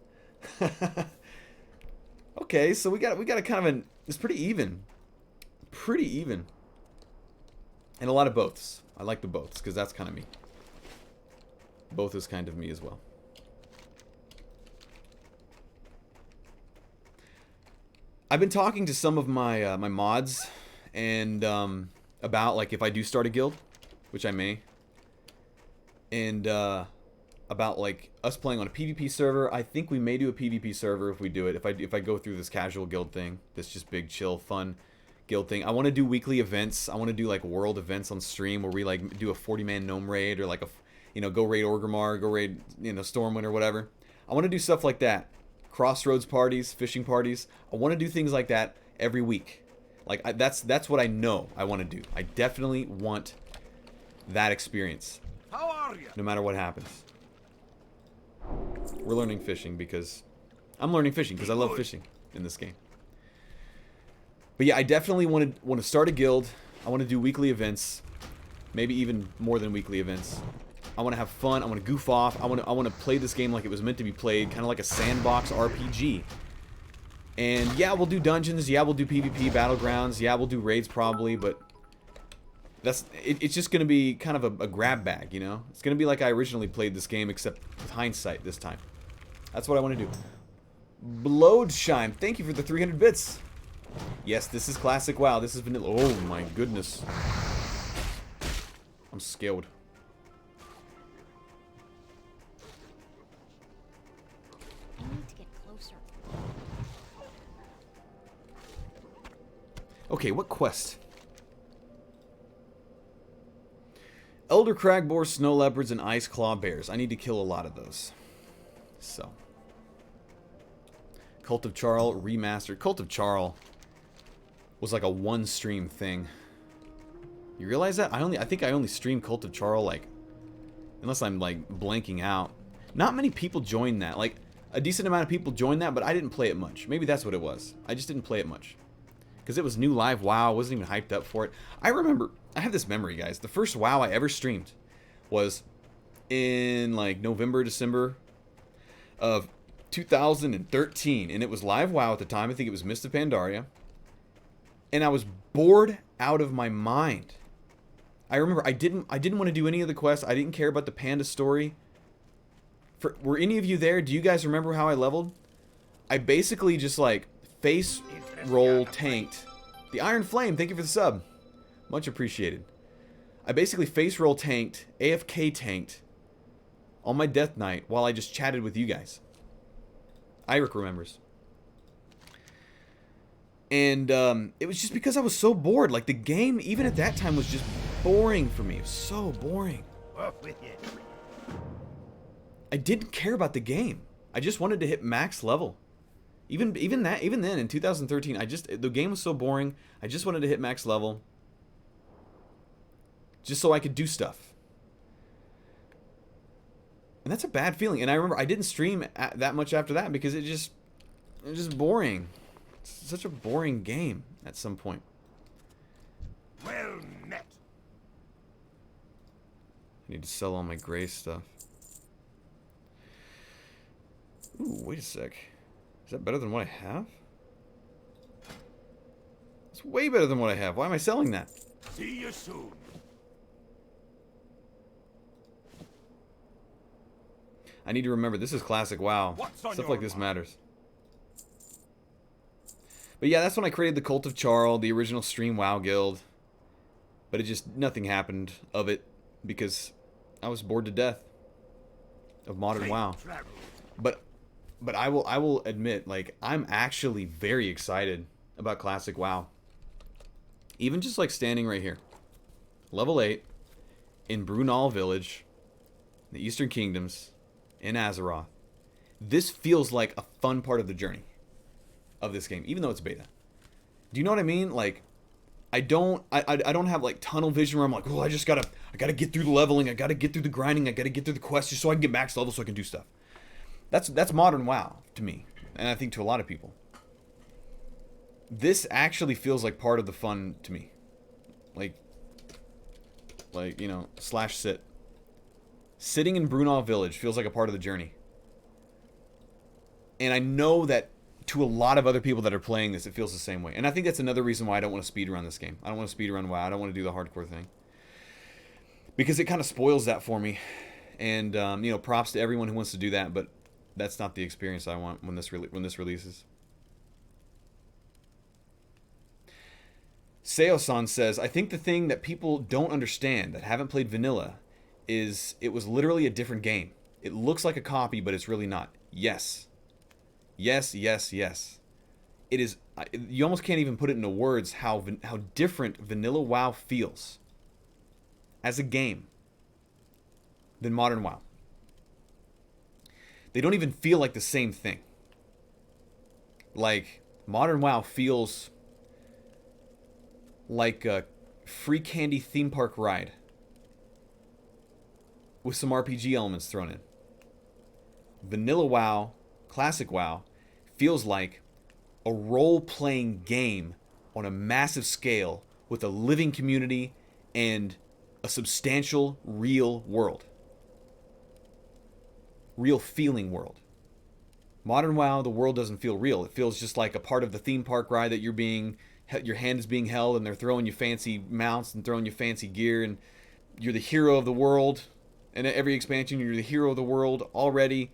Okay, so we got a kind of an, it's pretty even. Pretty even. And a lot of boths. I like the boths, because that's kind of me. Both is kind of me as well. I've been talking to some of my my mods and about like if I do start a guild, which I may, and about like us playing on a PvP server. I think we may do a PvP server if we do it. If I go through this casual guild thing, this just big chill fun guild thing. I want to do weekly events. I want to do like world events on stream where we like do a 40-man gnome raid or like a, you know, go raid Orgrimmar, go raid, you know, Stormwind or whatever. I want to do stuff like that. Crossroads parties, fishing parties. I want to do things like that every week. Like that's what I know I want to do. I definitely want that experience. How are you? No matter what happens. We're learning fishing because I'm learning fishing because I love fishing in this game. But yeah, I definitely want to start a guild. I want to do weekly events, maybe even more than weekly events. I want to have fun. I want to goof off. I want to play this game like it was meant to be played, kind of like a sandbox RPG. And yeah, we'll do dungeons. Yeah, we'll do PvP battlegrounds. Yeah, we'll do raids probably, but it's just going to be kind of a grab bag, you know? It's going to be like I originally played this game, except with hindsight this time. That's what I want to do. Bloodshine, thank you for the 300 bits. Yes, this is classic WoW. This is vanilla. Oh my goodness. I'm scared. I need to get closer. Okay, what quest? Elder Cragboar, Snow Leopards, and Ice Claw Bears. I need to kill a lot of those. So. Cult of Charl remastered. Cult of Charl was like a one stream thing. You realize that? I think I only streamed Cult of Charl, like, unless I'm like blanking out. Not many people joined that. Like, a decent amount of people joined that, but I didn't play it much. Maybe that's what it was. I just didn't play it much. Because it was new live WoW. I wasn't even hyped up for it. I remember, I have this memory, guys. The first WoW I ever streamed was in like November, December of 2013. And it was live WoW at the time. I think it was Mist of Pandaria. And I was bored out of my mind. I remember I didn't want to do any of the quests. I didn't care about the panda story. Were any of you there? Do you guys remember how I leveled? I basically just like face roll tanked. The Iron Flame, thank you for the sub. Much appreciated. I basically face roll tanked, AFK tanked on my death knight while I just chatted with you guys. Eirik remembers. And it was just because I was so bored. Like the game, even at that time, was just boring for me. It was so boring. I didn't care about the game. I just wanted to hit max level. Even then in 2013, the game was so boring. I just wanted to hit max level, just so I could do stuff. And that's a bad feeling. And I remember I didn't stream that much after that because it was just boring. It's such a boring game at some point. Well met. I need to sell all my gray stuff. Ooh, wait a sec. Is that better than what I have? It's way better than what I have. Why am I selling that? See you soon. I need to remember, this is classic WoW. What's on Stuff your like this mind? matters. But yeah, that's when I created the Cult of Charl, the original Stream WoW guild. But nothing happened of it because I was bored to death of modern WoW. But I will admit, like, I'm actually very excited about classic WoW. Even just like standing right here. Level 8 in Brunel Village, the Eastern Kingdoms, in Azeroth. This feels like a fun part of the journey of this game, even though it's beta. Do you know what I mean? Like, I don't have like tunnel vision where I'm like, oh, I gotta get through the leveling, I gotta get through the grinding, I gotta get through the quests just so I can get max level so I can do stuff. That's modern WoW to me, and I think to a lot of people. this actually feels like part of the fun to me. Like, you know, slash sit. Sitting in Brunel Village feels like a part of the journey. And I know that to a lot of other people that are playing this, it feels the same way. And I think that's another reason why I don't want to speedrun this game. I don't want to speedrun WoW. I don't want to do the hardcore thing. Because it kind of spoils that for me. And, you know, props to everyone who wants to do that, but that's not the experience I want when this releases. Seo-san says, I think the thing that people don't understand that haven't played vanilla is it was literally a different game. It looks like a copy, but it's really not. Yes. Yes, yes, yes. It is. You almost can't even put it into words how different vanilla WoW feels as a game than modern WoW. They don't even feel like the same thing. Like, modern WoW feels like a free candy theme park ride with some RPG elements thrown in. Vanilla WoW, classic WoW, feels like a role-playing game on a massive scale with a living community and a substantial real world. Real feeling world. Modern WoW, the world doesn't feel real. It feels just like a part of the theme park ride that your hand is being held and they're throwing you fancy mounts and throwing you fancy gear and you're the hero of the world. And at every expansion, you're the hero of the world already.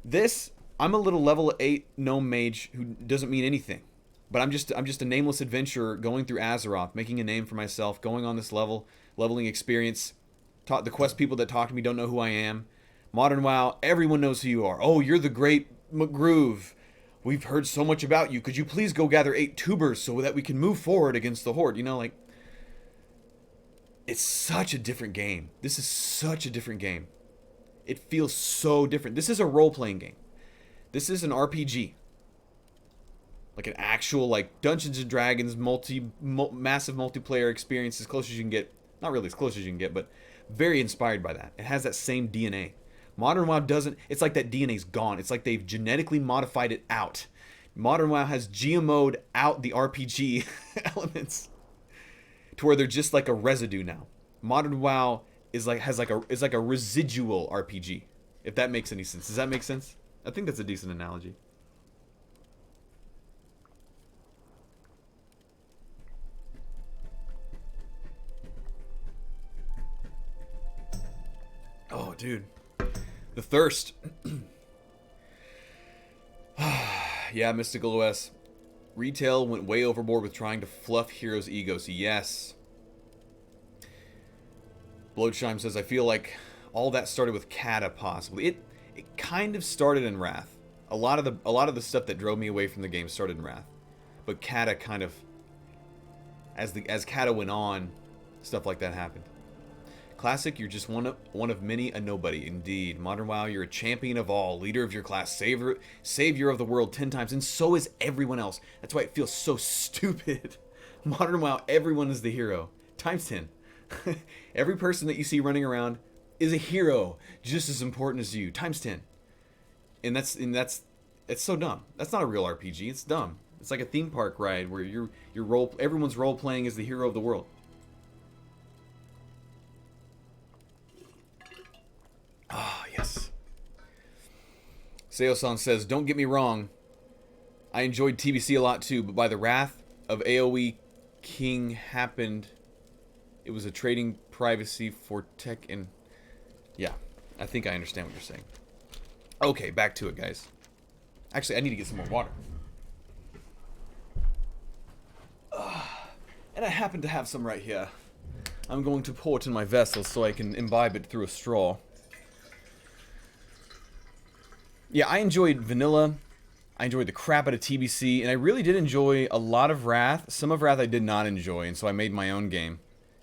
This, I'm a little level 8 gnome mage who doesn't mean anything. But I'm just a nameless adventurer going through Azeroth, making a name for myself, going on this leveling experience. The quest people that talk to me don't know who I am. Modern WoW, everyone knows who you are. Oh, you're the great McGroove. We've heard so much about you. Could you please go gather 8 tubers so that we can move forward against the Horde? You know, like, it's such a different game. This is such a different game. It feels so different. This is a role-playing game. This is an RPG. Like an actual, like, Dungeons & Dragons massive multiplayer experience as close as you can get. Not really as close as you can get, but very inspired by that. It has that same DNA. Modern WoW doesn't. It's like that DNA's gone. It's like they've genetically modified it out. Modern WoW has GMO'd out the RPG elements to where they're just like a residue now. Modern WoW is like has like a residual RPG. If that makes any sense. Does that make sense? I think that's a decent analogy. Oh, dude. The thirst. Yeah, Mystical OS. Retail went way overboard with trying to fluff heroes' egos. Yes. Bloodshime says, I feel like all that started with Kata, possibly. It kind of started in Wrath. A lot of the stuff that drove me away from the game started in Wrath. But Kata kind of, as Kata went on, stuff like that happened. Classic, you're just one of many, a nobody. Indeed. Modern WoW, you're a champion of all, leader of your class, savior of the world 10 times, and so is everyone else. That's why it feels so stupid. Modern WoW, everyone is the hero. Times 10. Every person that you see running around is a hero, just as important as you. Times 10. And that's it's so dumb. That's not a real RPG. It's dumb. It's like a theme park ride where everyone's role playing as the hero of the world. Ah, yes. Seo-san says, don't get me wrong. I enjoyed TBC a lot too, but by the wrath of AoE King happened, it was a trading privacy for tech and... Yeah, I think I understand what you're saying. Okay, back to it, guys. Actually, I need to get some more water. And I happen to have some right here. I'm going to pour it in my vessel so I can imbibe it through a straw. Yeah, I enjoyed vanilla. I enjoyed the crap out of TBC, and I really did enjoy a lot of Wrath. Some of Wrath I did not enjoy, and so I made my own game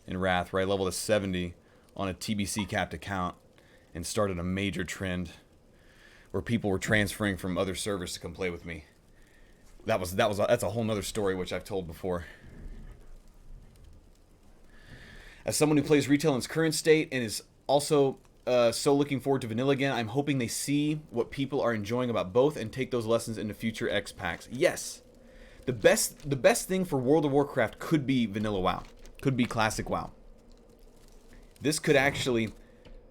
in Wrath, where I leveled to 70 on a TBC capped account and started a major trend where people were transferring from other servers to come play with me. That's a whole nother story which I've told before. As someone who plays retail in its current state and is also so looking forward to vanilla again, I'm hoping they see what people are enjoying about both and take those lessons into future X packs. Yes, The best thing for World of Warcraft could be vanilla WoW. Could be classic WoW. This could actually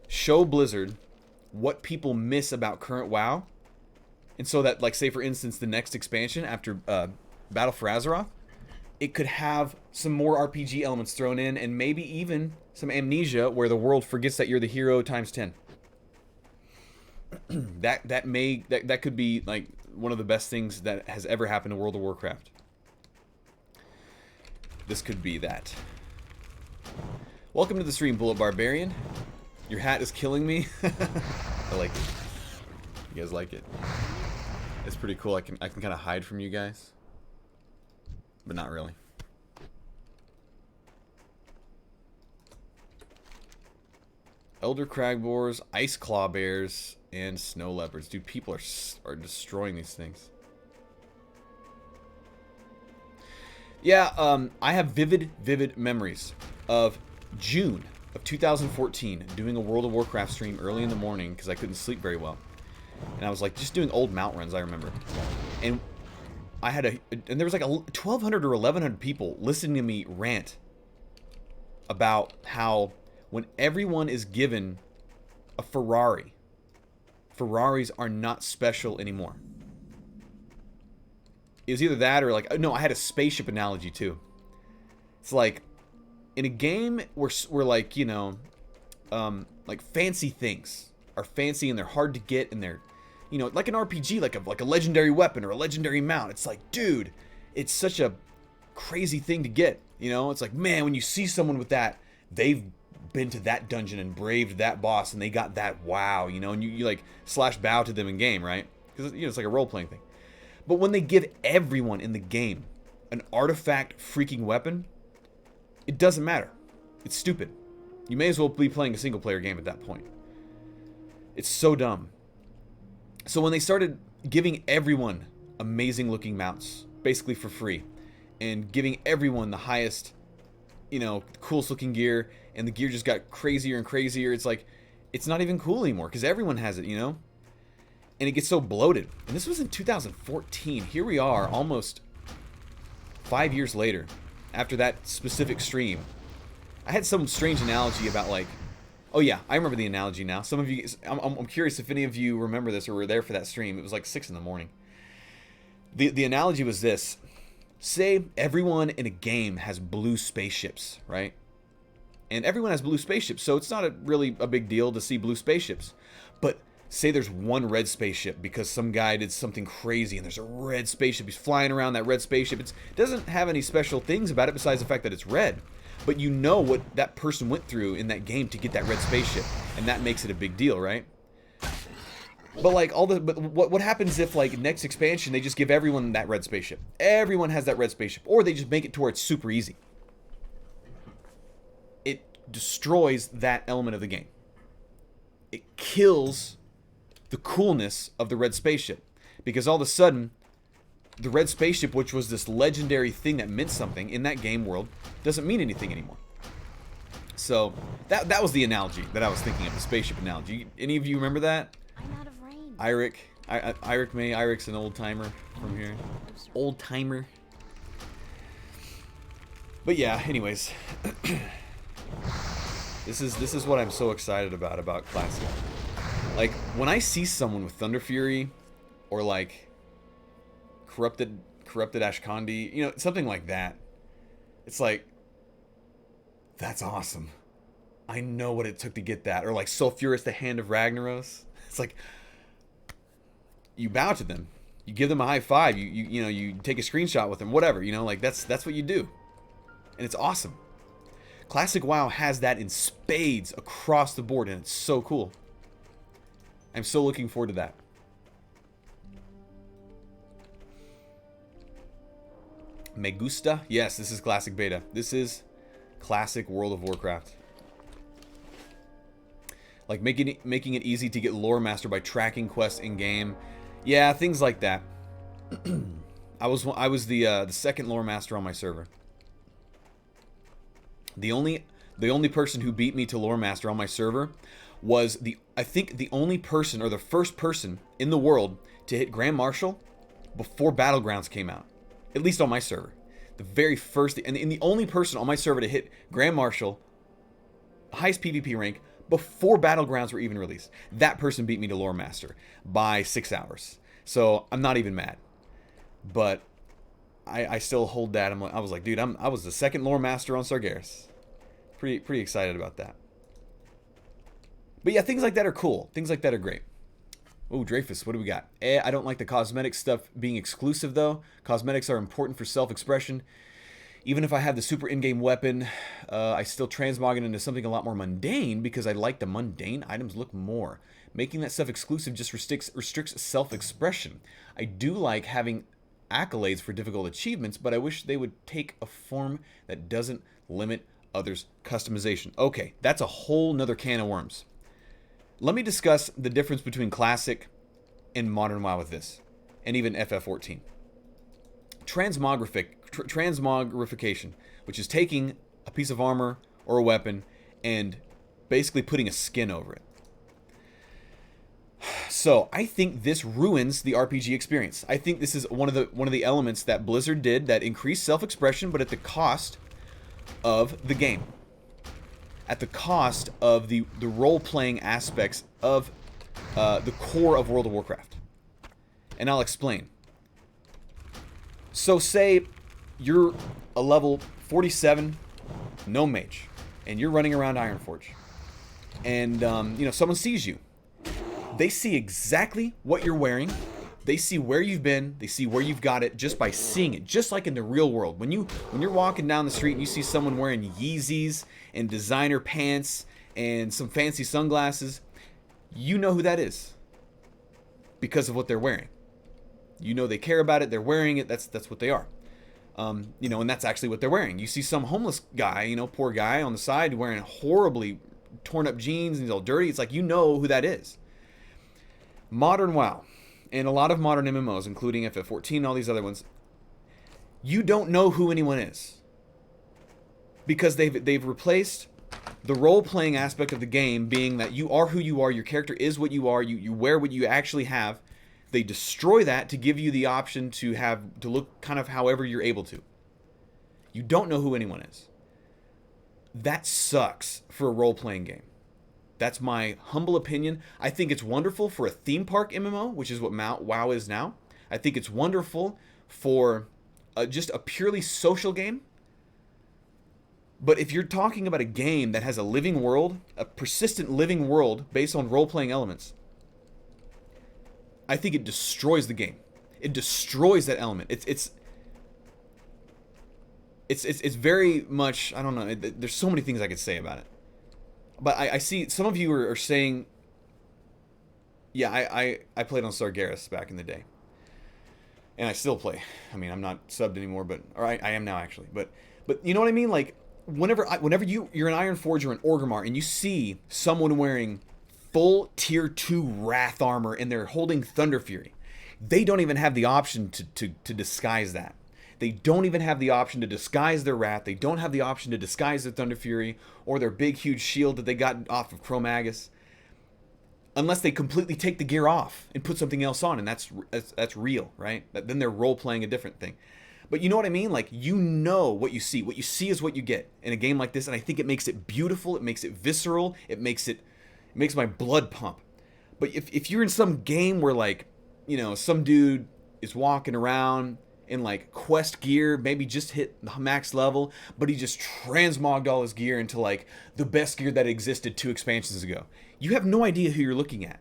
show Blizzard what people miss about current WoW. And so that, like, say for instance, the next expansion after Battle for Azeroth, it could have some more RPG elements thrown in, and maybe even some amnesia where the world forgets that you're the hero times 10. that could be like one of the best things that has ever happened to World of Warcraft. This could be that. Welcome to the stream, Bullet Barbarian. Your hat is killing me. I like it. You guys like it? It's pretty cool. I can kind of hide from you guys, but not really. Elder Cragboars, Ice Claw Bears, and Snow Leopards. Dude, people are destroying these things. Yeah, I have vivid memories of June of 2014 doing a World of Warcraft stream early in the morning because I couldn't sleep very well. And I was like just doing old mount runs, I remember. And I had and there was like 1,200 or 1,100 people listening to me rant about how when everyone is given a Ferrari, Ferraris are not special anymore. It was either that or like, no, I had a spaceship analogy too. It's like, in a game where like, you know, like fancy things are fancy and they're hard to get and they're, you know, like an RPG, like a legendary weapon or a legendary mount. It's like, dude, it's such a crazy thing to get, you know? It's like, man, when you see someone with that, they've been to that dungeon and braved that boss and they got that wow, you know, and you like slash bow to them in game, right? Because, you know, it's like a role-playing thing. But when they give everyone in the game an artifact freaking weapon, it doesn't matter. It's stupid. You may as well be playing a single-player game at that point. It's so dumb. So when they started giving everyone amazing-looking mounts, basically for free, and giving everyone the highest, you know, coolest-looking gear, and the gear just got crazier and crazier, it's like, it's not even cool anymore, because everyone has it, you know? And it gets so bloated. And this was in 2014. Here we are, almost 5 years later, after that specific stream. I had some strange analogy about like, oh yeah, I remember the analogy now. Some of you, I'm curious if any of you remember this or were there for that stream. It was like 6 in the morning. The analogy was this. Say everyone in a game has blue spaceships, right? And everyone has blue spaceships, so it's not really a big deal to see blue spaceships. But say there's one red spaceship because some guy did something crazy and there's a red spaceship. He's flying around that red spaceship. It doesn't have any special things about it besides the fact that it's red. But you know what that person went through in that game to get that red spaceship. And that makes it a big deal, right? But like what happens if like next expansion they just give everyone that red spaceship? Everyone has that red spaceship. Or they just make it to where it's super easy. It destroys that element of the game. It kills the coolness of the red spaceship, because all of a sudden the red spaceship, which was this legendary thing that meant something in that game world, doesn't mean anything anymore. So that was the analogy that I was thinking of, the spaceship analogy. Any of you remember that? I'm out of range. Irik's an old timer from here. Old timer. But yeah, anyways. This is what I'm so excited about Classic. Like, when I see someone with Thunder Fury, or like Corrupted Ashkandi, you know, something like that, it's like, that's awesome. I know what it took to get that. Or like Sulfuras, the Hand of Ragnaros. It's like, you bow to them, you give them a high five, you know, you take a screenshot with them, whatever, you know, like that's what you do, and it's awesome. Classic WoW has that in spades across the board, and it's so cool. I'm so looking forward to that. Me gusta? Yes, this is Classic Beta. This is Classic World of Warcraft. Like making it easy to get Lore Master by tracking quests in game. Yeah, things like that. I was the second Lore Master on my server. The only person who beat me to Lore Master on my server was I think the only person, or the first person in the world to hit Grand Marshal before Battlegrounds came out. At least on my server. The very first, and the only person on my server to hit Grand Marshal, highest PvP rank, before Battlegrounds were even released. That person beat me to Lore Master by 6 hours. So I'm not even mad. But I still hold that. I was like, dude, I was the second Lore Master on Sargeras. Pretty excited about that. But yeah, things like that are cool. Things like that are great. Oh, Dreyfus, what do we got? I don't like the cosmetic stuff being exclusive, though. Cosmetics are important for self-expression. Even if I have the super in-game weapon, I still transmog it into something a lot more mundane because I like the mundane items look more. Making that stuff exclusive just restricts self-expression. I do like having accolades for difficult achievements, but I wish they would take a form that doesn't limit others' customization. Okay, that's a whole nother can of worms. Let me discuss the difference between Classic and Modern WoW with this, and even FF14. Transmogrification, which is taking a piece of armor or a weapon and basically putting a skin over it. So I think this ruins the RPG experience. I think this is one of the elements that Blizzard did that increased self-expression, but at the cost of the game. At the cost of the role-playing aspects of the core of World of Warcraft. And I'll explain. So say you're a level 47 GNOME Mage, and you're running around Ironforge. And, you know, someone sees you. They see exactly what you're wearing. They see where you've been. They see where you've got it just by seeing it. Just like in the real world. When you're walking down the street and you see someone wearing Yeezys and designer pants and some fancy sunglasses, you know who that is because of what they're wearing. You know they care about it. They're wearing it. That's what they are. You know, and that's actually what they're wearing. You see some homeless guy, you know, poor guy on the side wearing horribly torn up jeans and he's all dirty. It's like, you know who that is. Modern WoW and a lot of modern MMOs, including FF14 and all these other ones, you don't know who anyone is because they've replaced the role-playing aspect of the game being that you are who you are, your character is what you are, you wear what you actually have. They destroy that to give you the option to look kind of however you're able to. You don't know who anyone is. That sucks for a role-playing game. That's my humble opinion. I think it's wonderful for a theme park MMO, which is what WoW is now. I think it's wonderful for just a purely social game. But if you're talking about a game that has a living world, a persistent living world based on role-playing elements, I think it destroys the game. It destroys that element. It's very much, I don't know, there's so many things I could say about it. But I see some of you are saying, yeah, I played on Sargeras back in the day. And I still play. I mean, I'm not subbed anymore, or I am now actually. But you know what I mean? Like, whenever you're an Ironforge or an Orgrimmar and you see someone wearing full tier 2 Wrath armor and they're holding Thunder Fury, they don't even have the option to disguise that. They don't even have the option to disguise their Wrath. They don't have the option to disguise their Thunder Fury or their big, huge shield that they got off of Chromagus. Unless they completely take the gear off and put something else on. And that's real, right? Then they're role-playing a different thing. But you know what I mean? Like, you know what you see. What you see is what you get in a game like this. And I think it makes it beautiful. It makes it visceral. It makes my blood pump. But if you're in some game where, like, you know, some dude is walking around in like quest gear, maybe just hit the max level, but he just transmogged all his gear into like the best gear that existed 2 expansions ago. You have no idea who you're looking at.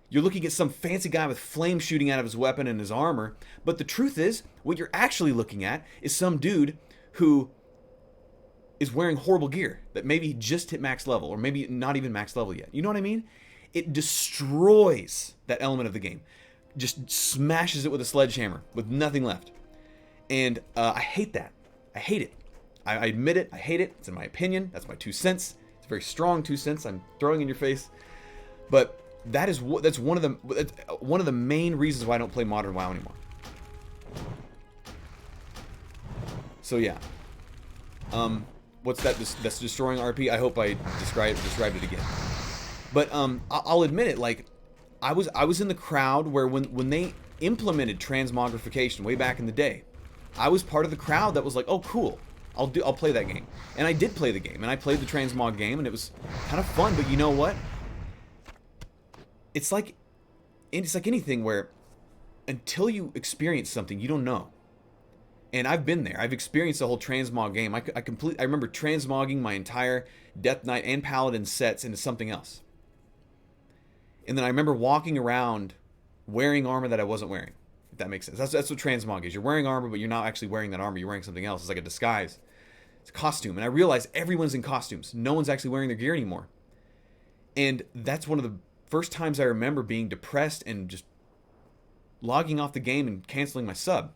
You're looking at some fancy guy with flame shooting out of his weapon and his armor, but the truth is, what you're actually looking at is some dude who is wearing horrible gear that maybe just hit max level, or maybe not even max level yet. You know what I mean? It destroys that element of the game. Just smashes it with a sledgehammer with nothing left. And I hate that. I hate it. I admit it. I hate it. It's in my opinion. That's my 2 cents. It's a very strong 2 cents I'm throwing in your face. But that's one of the main reasons why I don't play Modern WoW anymore. So yeah. What's that? That's destroying RP. I hope I described it again. But I'll admit it. Like, I was in the crowd where when they implemented transmogrification way back in the day, I was part of the crowd that was like, oh cool, I'll play that game. And I did play the game, and I played the transmog game, and it was kind of fun. But you know what? It's like anything where until you experience something, you don't know. And I've been there. I've experienced the whole transmog game. I remember transmogging my entire Death Knight and Paladin sets into something else. And then I remember walking around wearing armor that I wasn't wearing. If that makes sense. That's what transmog is. You're wearing armor, but you're not actually wearing that armor. You're wearing something else. It's like a disguise. It's a costume. And I realized everyone's in costumes. No one's actually wearing their gear anymore. And that's one of the first times I remember being depressed and just logging off the game and canceling my sub.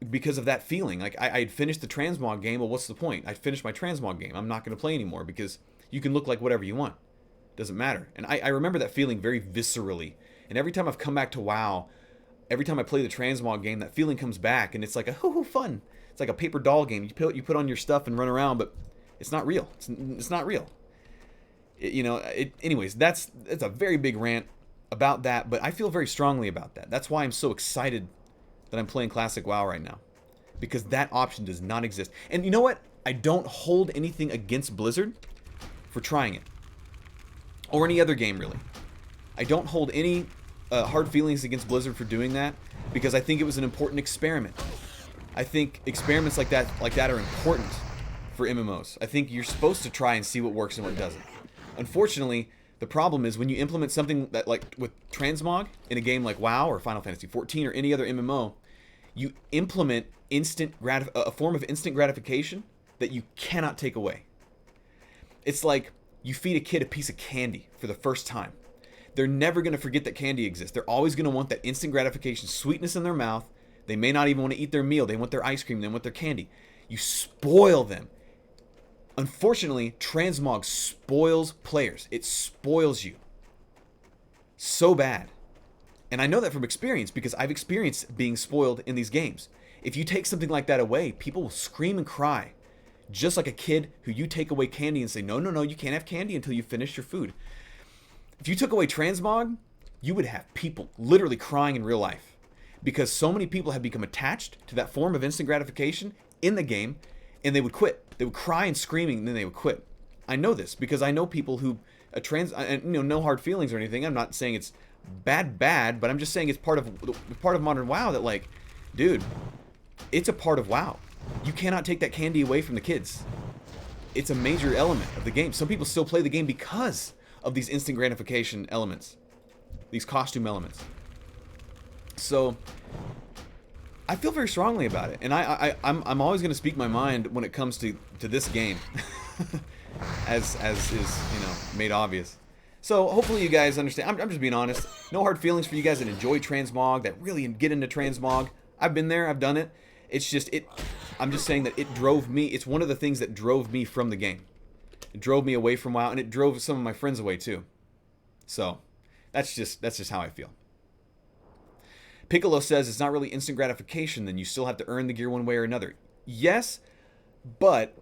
Because of that feeling. Like, I had finished the transmog game. Well, what's the point? I finished my transmog game. I'm not going to play anymore because you can look like whatever you want. Doesn't matter. And I remember that feeling very viscerally. And every time I've come back to WoW, every time I play the transmog game, that feeling comes back. And it's like a hoo-hoo fun. It's like a paper doll game. You put on your stuff and run around, but it's not real. It's not real. Anyways, that's a very big rant about that. But I feel very strongly about that. That's why I'm so excited that I'm playing Classic WoW right now. Because that option does not exist. And you know what? I don't hold anything against Blizzard for trying it. Or any other game, really. I don't hold any hard feelings against Blizzard for doing that, because I think it was an important experiment. I think experiments like that are important for MMOs. I think you're supposed to try and see what works and what doesn't. Unfortunately, the problem is when you implement something that, like with Transmog in a game like WoW or Final Fantasy XIV or any other MMO, you implement a form of instant gratification that you cannot take away. It's like you feed a kid a piece of candy for the first time. They're never going to forget that candy exists. They're always going to want that instant gratification, sweetness in their mouth. They may not even want to eat their meal. They want their ice cream. They want their candy. You spoil them. Unfortunately, Transmog spoils players. It spoils you. So bad. And I know that from experience because I've experienced being spoiled in these games. If you take something like that away, people will scream and cry. Just like a kid who you take away candy and say, no, you can't have candy until you finish your food. If you took away Transmog, you would have people literally crying in real life. Because so many people have become attached to that form of instant gratification in the game, and they would quit. They would cry and screaming, and then they would quit. I know this because I know people who, no hard feelings or anything. I'm not saying it's bad, but I'm just saying it's part of modern WoW that, like, dude, it's a part of WoW. You cannot take that candy away from the kids. It's a major element of the game. Some people still play the game because of these instant gratification elements, these costume elements. So I feel very strongly about it, and I'm always going to speak my mind when it comes to this game, as is made obvious. So hopefully you guys understand. I'm just being honest. No hard feelings for you guys that enjoy Transmog, that really get into Transmog. I've been there. I've done it. It's just I'm just saying that it drove me. It's one of the things that drove me from the game. It drove me away from WoW, and it drove some of my friends away too. So that's just how I feel. Piccolo says it's not really instant gratification, then you still have to earn the gear one way or another. Yes, but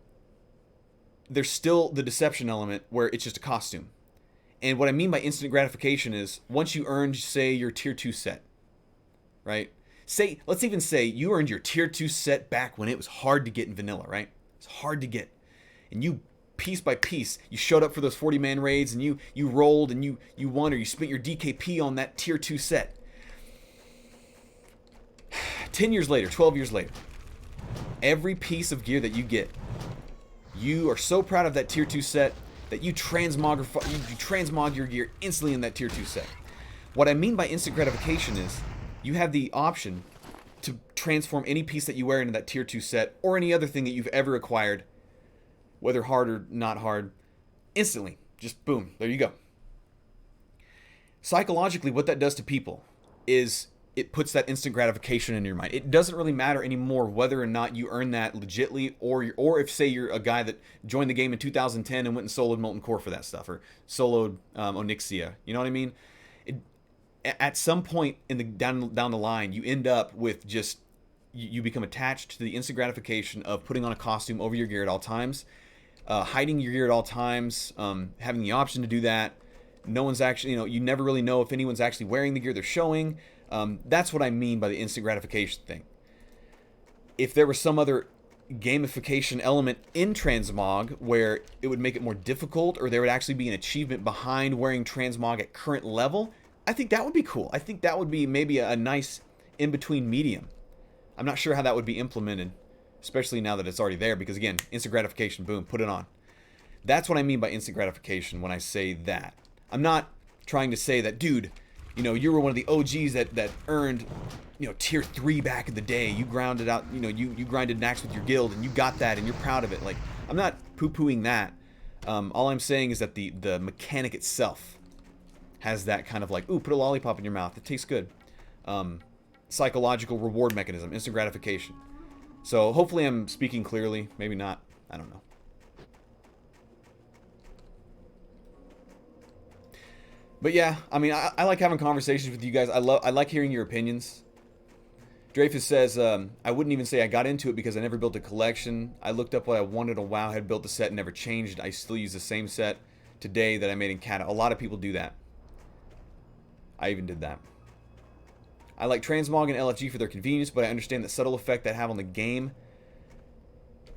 there's still the deception element where it's just a costume. And what I mean by instant gratification is once you earned, say, your tier 2 set, right? Let's even say you earned your tier 2 set back when it was hard to get in vanilla, right? It's hard to get. And you, piece by piece, you showed up for those 40-man raids and you rolled and you won, or you spent your DKP on that tier 2 set. 10 years later, 12 years later, every piece of gear that you get, you are so proud of that tier 2 set that you transmog your gear instantly in that tier 2 set. What I mean by instant gratification is you have the option to transform any piece that you wear into that tier 2 set or any other thing that you've ever acquired, whether hard or not hard, instantly. Just boom, there you go. Psychologically, what that does to people is it puts that instant gratification in your mind. It doesn't really matter anymore whether or not you earn that legitly, or if, say, you're a guy that joined the game in 2010 and went and soloed Molten Core for that stuff, or soloed Onyxia. You know what I mean? At some point in the down the line, you end up with just you become attached to the instant gratification of putting on a costume over your gear at all times, hiding your gear at all times, having the option to do that. No one's actually, you never really know if anyone's actually wearing the gear they're showing. That's what I mean by the instant gratification thing. if there was some other gamification element in transmog where it would make it more difficult, or there would actually be an achievement behind wearing transmog at current level, I think that would be cool. I think that would be maybe a nice in-between medium. I'm not sure how that would be implemented, especially now that it's already there, because again, instant gratification, boom, put it on. That's what I mean by instant gratification when I say that. I'm not trying to say that, dude, you know, you were one of the OGs that earned, you know, tier 3 back in the day. You grounded out, you know, you grinded Nax with your guild and you got that and you're proud of it. Like, I'm not poo-pooing that. All I'm saying is that the mechanic itself has that kind of like, ooh, put a lollipop in your mouth. It tastes good. Psychological reward mechanism, instant gratification. So hopefully I'm speaking clearly. Maybe not. I don't know. But yeah, I mean, I like having conversations with you guys. I like hearing your opinions. Dreyfus says, I wouldn't even say I got into it because I never built a collection. I looked up what I wanted on WoW, had built the set, and never changed. I still use the same set today that I made in Kata. A lot of people do that. I even did that. I like Transmog and LFG for their convenience, but I understand the subtle effect that have on the game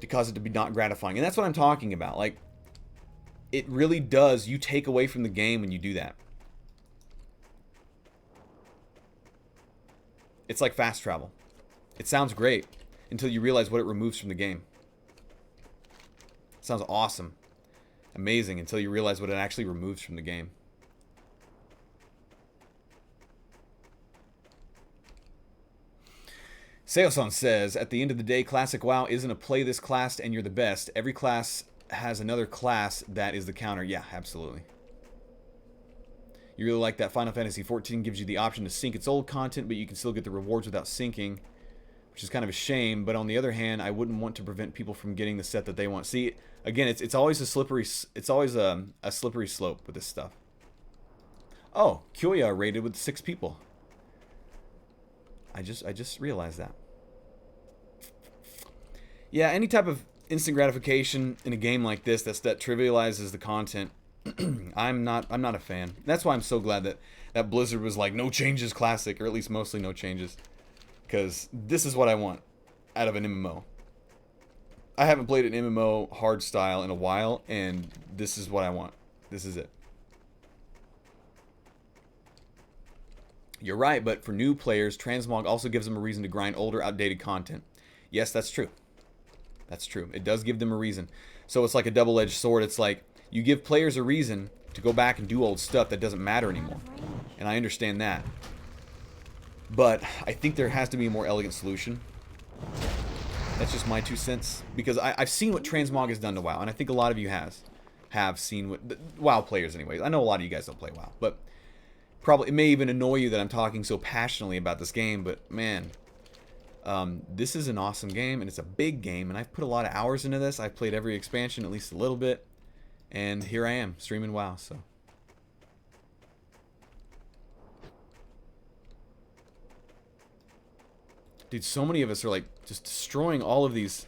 to cause it to be not gratifying. And that's what I'm talking about. Like, it really does. You take away from the game when you do that. It's like fast travel. It sounds great until you realize what it removes from the game. It sounds awesome. Amazing until you realize what it actually removes from the game. Seoson says, at the end of the day, Classic WoW isn't a play this class and you're the best. Every class has another class that is the counter. Yeah, absolutely. You really like that Final Fantasy XIV gives you the option to sync its old content, but you can still get the rewards without syncing, which is kind of a shame. But on the other hand, I wouldn't want to prevent people from getting the set that they want. See, again, it's always a slippery slope with this stuff. Oh, Kyoya raided with 6 people. I just realized that. Yeah, any type of instant gratification in a game like this that trivializes the content, I'm not a fan. That's why I'm so glad that Blizzard was like no changes classic, or at least mostly no changes, because this is what I want out of an MMO. I haven't played an MMO hard style in a while, and this is what I want. This is it. You're right, but for new players, Transmog also gives them a reason to grind older, outdated content. Yes, that's true. That's true. It does give them a reason. So it's like a double-edged sword. It's like you give players a reason to go back and do old stuff that doesn't matter anymore. And I understand that. But I think there has to be a more elegant solution. That's just my 2 cents. Because I've seen what Transmog has done to WoW, and I think a lot of you have seen what... WoW players anyways. I know a lot of you guys don't play WoW, but... Probably, it may even annoy you that I'm talking so passionately about this game, but man, this is an awesome game, and it's a big game, and I've put a lot of hours into this. I've played every expansion, at least a little bit, and here I am, streaming WoW, so. Dude, so many of us are like, just destroying all of these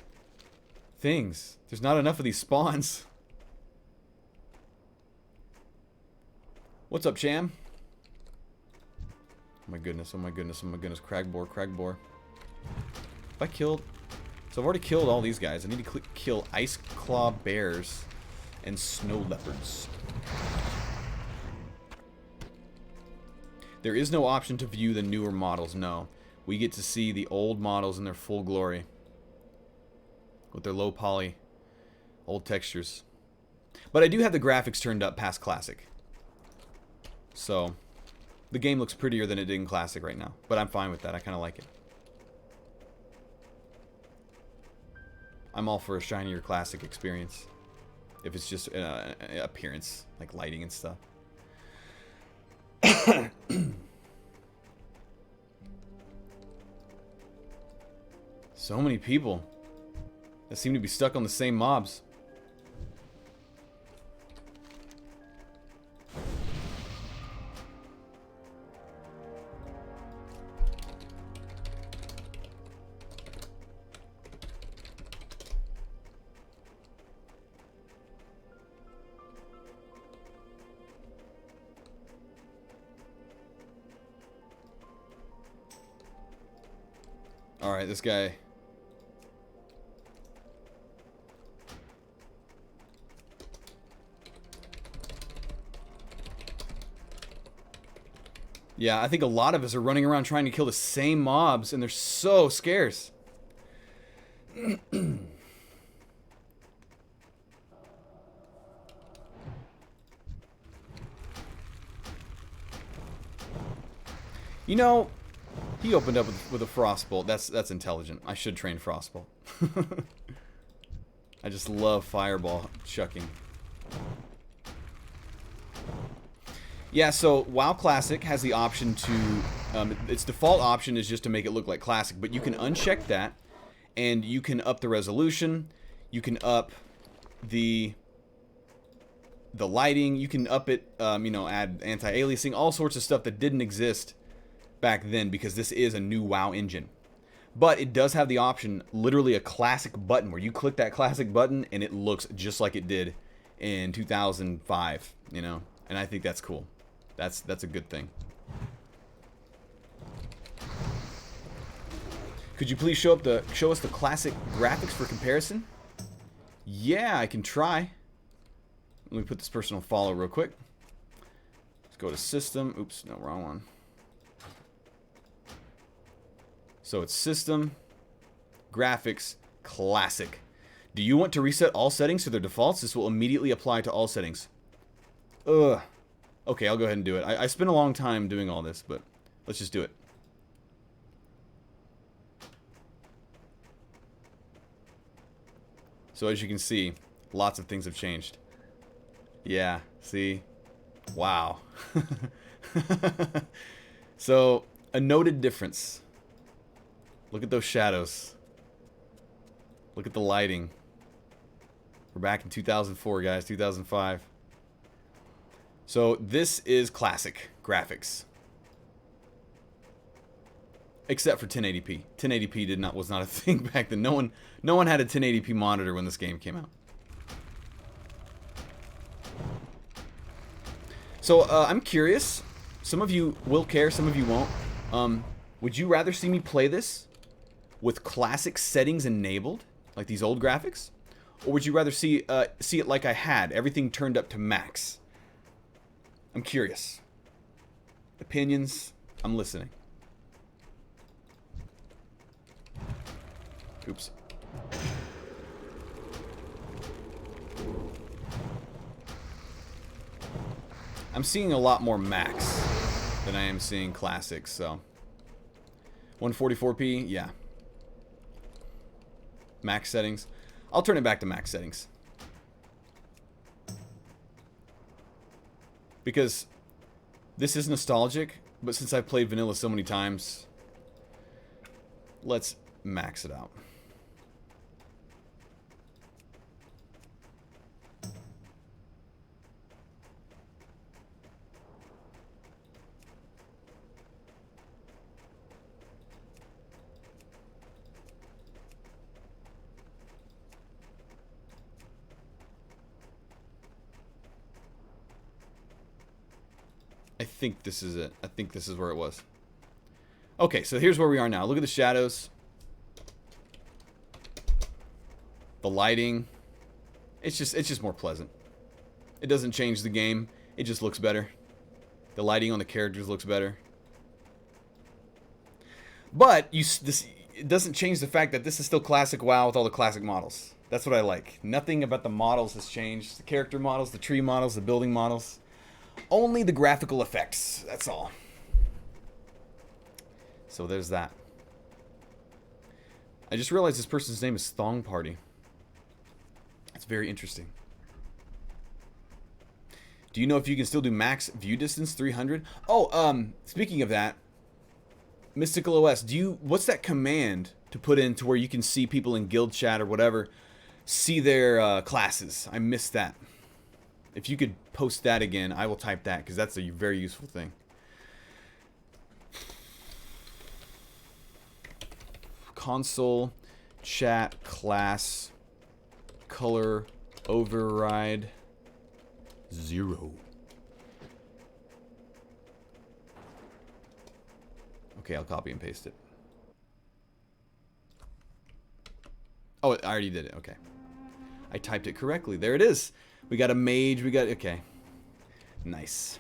things. There's not enough of these spawns. What's up, Cham? Oh my goodness, oh my goodness, oh my goodness. Cragboar, Cragboar. If I killed... So I've already killed all these guys. I need to kill Ice Claw Bears and Snow Leopards. There is no option to view the newer models, no. We get to see the old models in their full glory. With their low poly, old textures. But I do have the graphics turned up past Classic. So... The game looks prettier than it did in Classic right now. But I'm fine with that. I kind of like it. I'm all for a shinier Classic experience. If it's just appearance, like lighting and stuff. So many people that seem to be stuck on the same mobs. Alright, this guy Yeah, I think a lot of us are running around trying to kill the same mobs, and they're so scarce. You know, he opened up with a frostbolt. That's intelligent. I should train frostbolt. I just love fireball chucking. Yeah, so WoW Classic has the option to, its default option is just to make it look like Classic, but you can uncheck that, and you can up the resolution, you can up the lighting, you can up it, you know, add anti-aliasing, all sorts of stuff that didn't exist back then because this is a new WoW engine. But it does have the option, literally a Classic button, where you click that Classic button and it looks just like it did in 2005, you know, and I think that's cool. That's a good thing. Could you please show us the classic graphics for comparison? Yeah, I can try. Let me put this person on follow real quick. Let's go to system. Oops, no, wrong one. So it's system, graphics, classic. Do you want to reset all settings to their defaults? This will immediately apply to all settings. Ugh. Okay, I'll go ahead and do it. I spent a long time doing all this, but let's just do it. So as you can see, lots of things have changed. Yeah, see? Wow. So, a noted difference. Look at those shadows. Look at the lighting. We're back in 2004, guys, 2005. So this is classic graphics, except for 1080p. 1080p was not a thing back then. No one had a 1080p monitor when this game came out. So I'm curious. Some of you will care, some of you won't. Would you rather see me play this with classic settings enabled, like these old graphics, or would you rather see it like I had, everything turned up to max? I'm curious. Opinions, I'm listening. Oops. I'm seeing a lot more max than I am seeing classics, so 144p, yeah. Max settings. I'll turn it back to max settings. Because this is nostalgic, but since I've played vanilla so many times, let's max it out. I think this is it. I think this is where it was. Okay, so here's where we are now. Look at the shadows. The lighting. It's just more pleasant. It doesn't change the game. It just looks better. The lighting on the characters looks better. But it doesn't change the fact that this is still classic WoW with all the classic models. That's what I like. Nothing about the models has changed. The character models, the tree models, the building models. Only the graphical effects. That's all. So there's that. I just realized this person's name is Thong Party. That's very interesting. Do you know if you can still do max view distance 300? Oh, speaking of that, Mystical OS, what's that command to put in to where you can see people in guild chat or whatever see their classes? I missed that. If you could post that again, I will type that because that's a very useful thing. Console, chat, class, color, override, 0. Okay, I'll copy and paste it. Oh, I already did it. Okay. I typed it correctly. There it is. We got a mage. We got... Okay. Nice.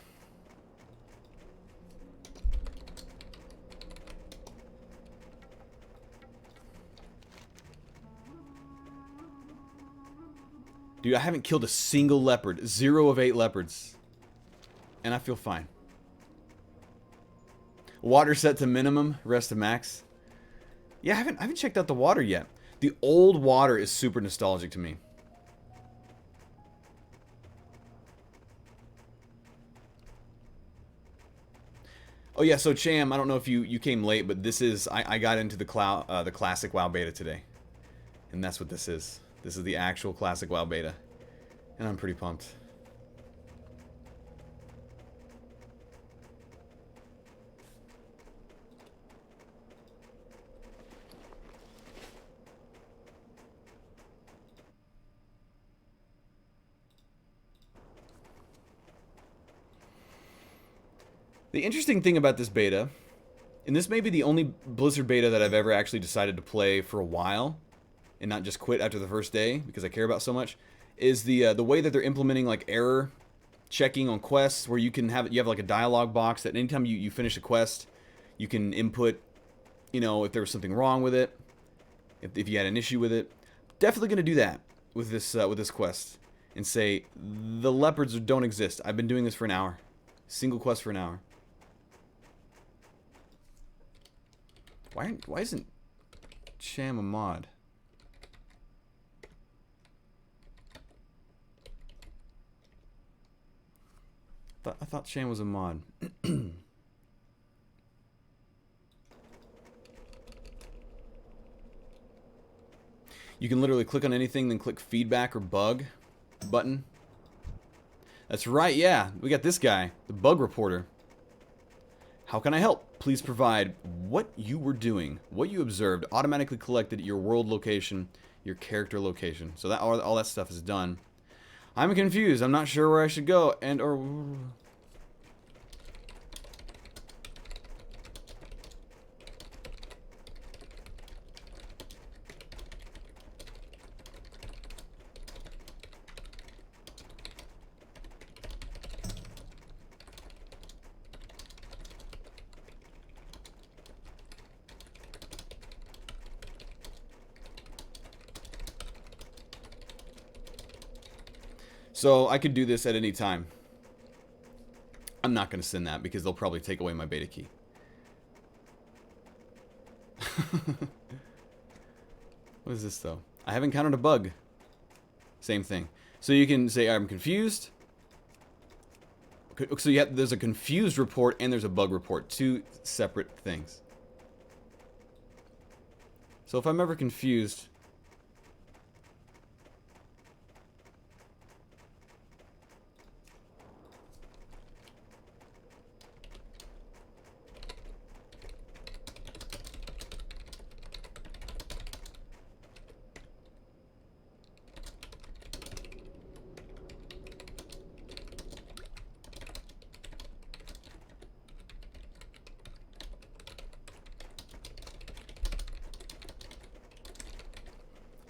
Dude, I haven't killed a single leopard. 0 of 8 leopards. And I feel fine. Water set to minimum, rest to max. Yeah, I haven't checked out the water yet. The old water is super nostalgic to me. Oh yeah, so Cham, I don't know if you came late, but this is I got into the classic WoW beta today. And that's what this is. This is the actual classic WoW beta. And I'm pretty pumped. The interesting thing about this beta, and this may be the only Blizzard beta that I've ever actually decided to play for a while, and not just quit after the first day because I care about so much, is the way that they're implementing like error checking on quests, where you have like a dialogue box that anytime you finish a quest, you can input, you know, if there was something wrong with it, if you had an issue with it. Definitely gonna do that with this quest and say the leopards don't exist. I've been doing this for an hour, single quest for an hour. Why isn't Cham a mod? I thought Cham was a mod. You can literally click on anything, then click feedback or bug button. That's right, yeah. We got this guy, the bug reporter. How can I help? Please provide what you were doing, what you observed, automatically collected, your world location, your character location. So that all that stuff is done. I'm confused. I'm not sure where I should go or... So I could do this at any time. I'm not going to send that because they'll probably take away my beta key. What is this though? I haven't encountered a bug. Same thing. So you can say I'm confused. So there's a confused report and there's a bug report. 2 separate things. So if I'm ever confused...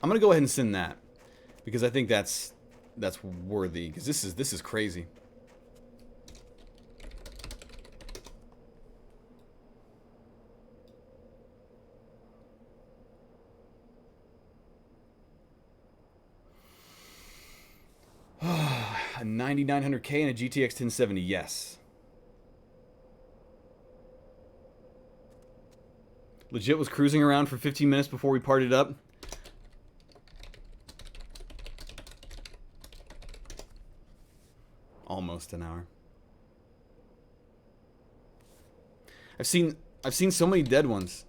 I'm gonna go ahead and send that because I think that's worthy, because this is crazy. A 9900K and a GTX 1070, yes. Legit was cruising around for 15 minutes before we partied up. Almost an hour. I've seen so many dead ones.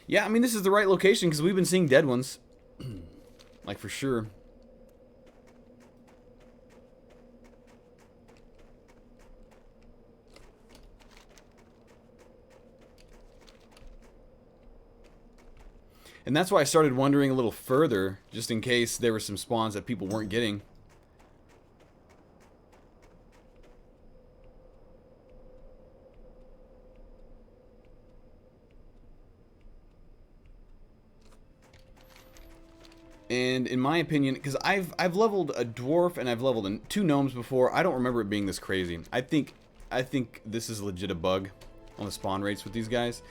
Yeah, I mean, this is the right location because we've been seeing dead ones. Like, for sure. And that's why I started wondering a little further, just in case there were some spawns that people weren't getting. And in my opinion, because I've leveled a dwarf and I've leveled 2 gnomes before, I don't remember it being this crazy. I think this is legit a bug on the spawn rates with these guys.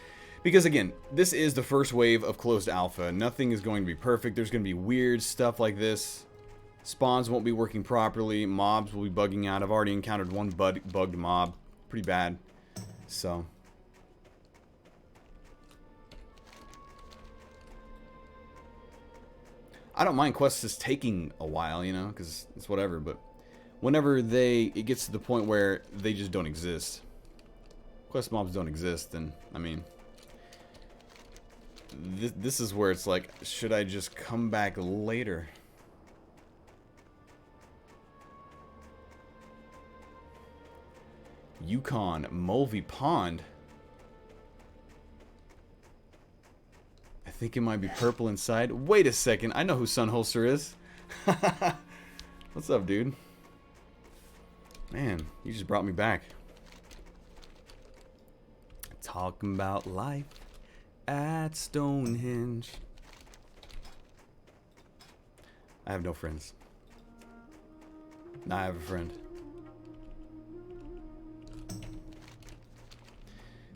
Because again, this is the first wave of closed alpha. Nothing is going to be perfect. There's going to be weird stuff like this. Spawns won't be working properly. Mobs will be bugging out. I've already encountered one bugged mob. Pretty bad. So... I don't mind quests just taking a while, you know, because it's whatever, but whenever it gets to the point where they just don't exist, quest mobs don't exist, then, I mean, this is where it's like, should I just come back later? Yukon, Mulvey Pond. I think it might be purple inside. Wait a second. I know who Sunholster is. What's up, dude? Man, you just brought me back. Talking about life at Stonehenge. I have no friends. Now I have a friend.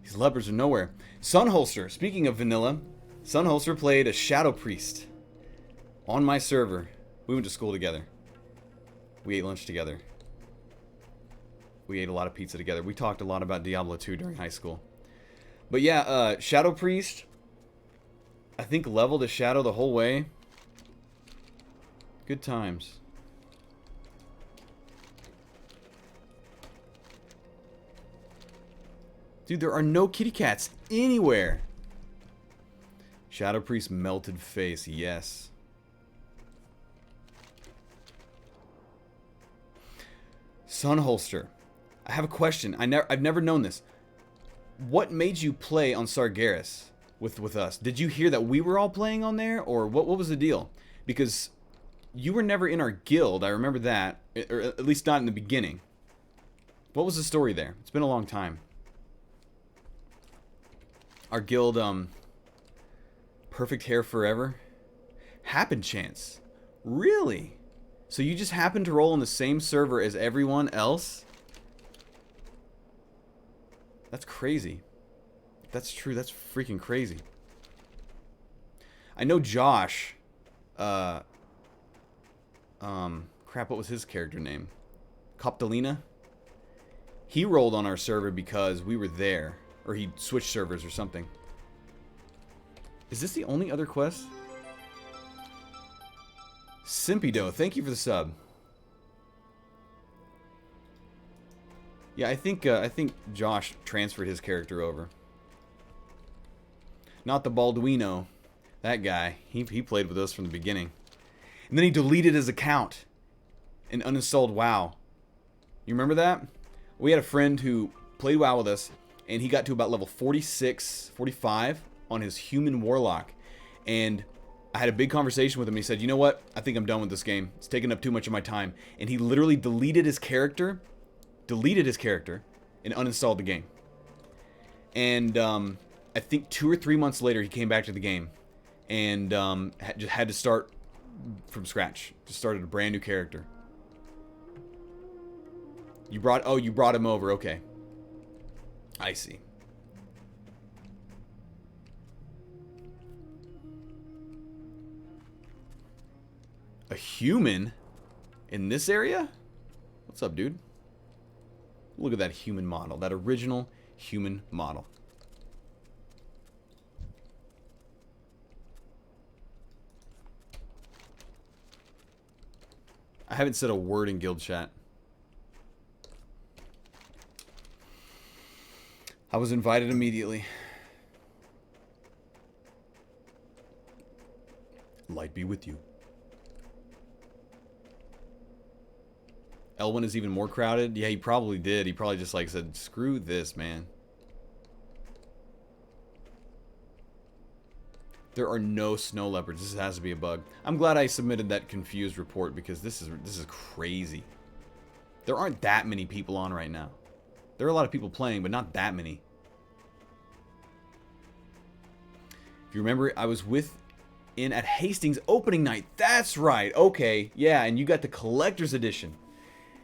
These leopards are nowhere. Sunholster. Speaking of vanilla... Sunholster played a Shadow Priest on my server. We went to school together. We ate lunch together. We ate a lot of pizza together. We talked a lot about Diablo 2 during high school. But yeah, Shadow Priest, I think leveled a Shadow the whole way. Good times. Dude, there are no kitty cats anywhere. Shadow Priest melted face, yes. Sunholster. I have a question. I've never known this. What made you play on Sargeras with us? Did you hear that we were all playing on there, or what was the deal? Because you were never in our guild, I remember that, or at least not in the beginning. What was the story there? It's been a long time. Our guild, Perfect Hair Forever? Happen Chance. Really? So you just happened to roll on the same server as everyone else? That's crazy. If that's true, that's freaking crazy. I know Josh, crap, what was his character name? Coptalina? He rolled on our server because we were there. Or he switched servers or something. Is this the only other quest? Simpido, thank you for the sub. Yeah, I think Josh transferred his character over. Not the Balduino. That guy. He played with us from the beginning. And then he deleted his account and uninstalled WoW. You remember that? We had a friend who played WoW with us, and he got to about level 46, 45 on his human warlock. And I had a big conversation with him. He said, you know what? I think I'm done with this game. It's taking up too much of my time. And he literally deleted his character, and uninstalled the game. And I think 2 or 3 months later, he came back to the game and just had to start from scratch. Just started a brand new character. You brought him over. Okay. I see. A human in this area? What's up, dude? Look at that human model. That original human model. I haven't said a word in guild chat. I was invited immediately. Light be with you. Elwyn is even more crowded? Yeah, he probably did. He probably just like said, screw this, man. There are no snow leopards. This has to be a bug. I'm glad I submitted that confused report because this is crazy. There aren't that many people on right now. There are a lot of people playing, but not that many. If you remember, I was with in at Hastings opening night. That's right. Okay, yeah, and you got the collector's edition.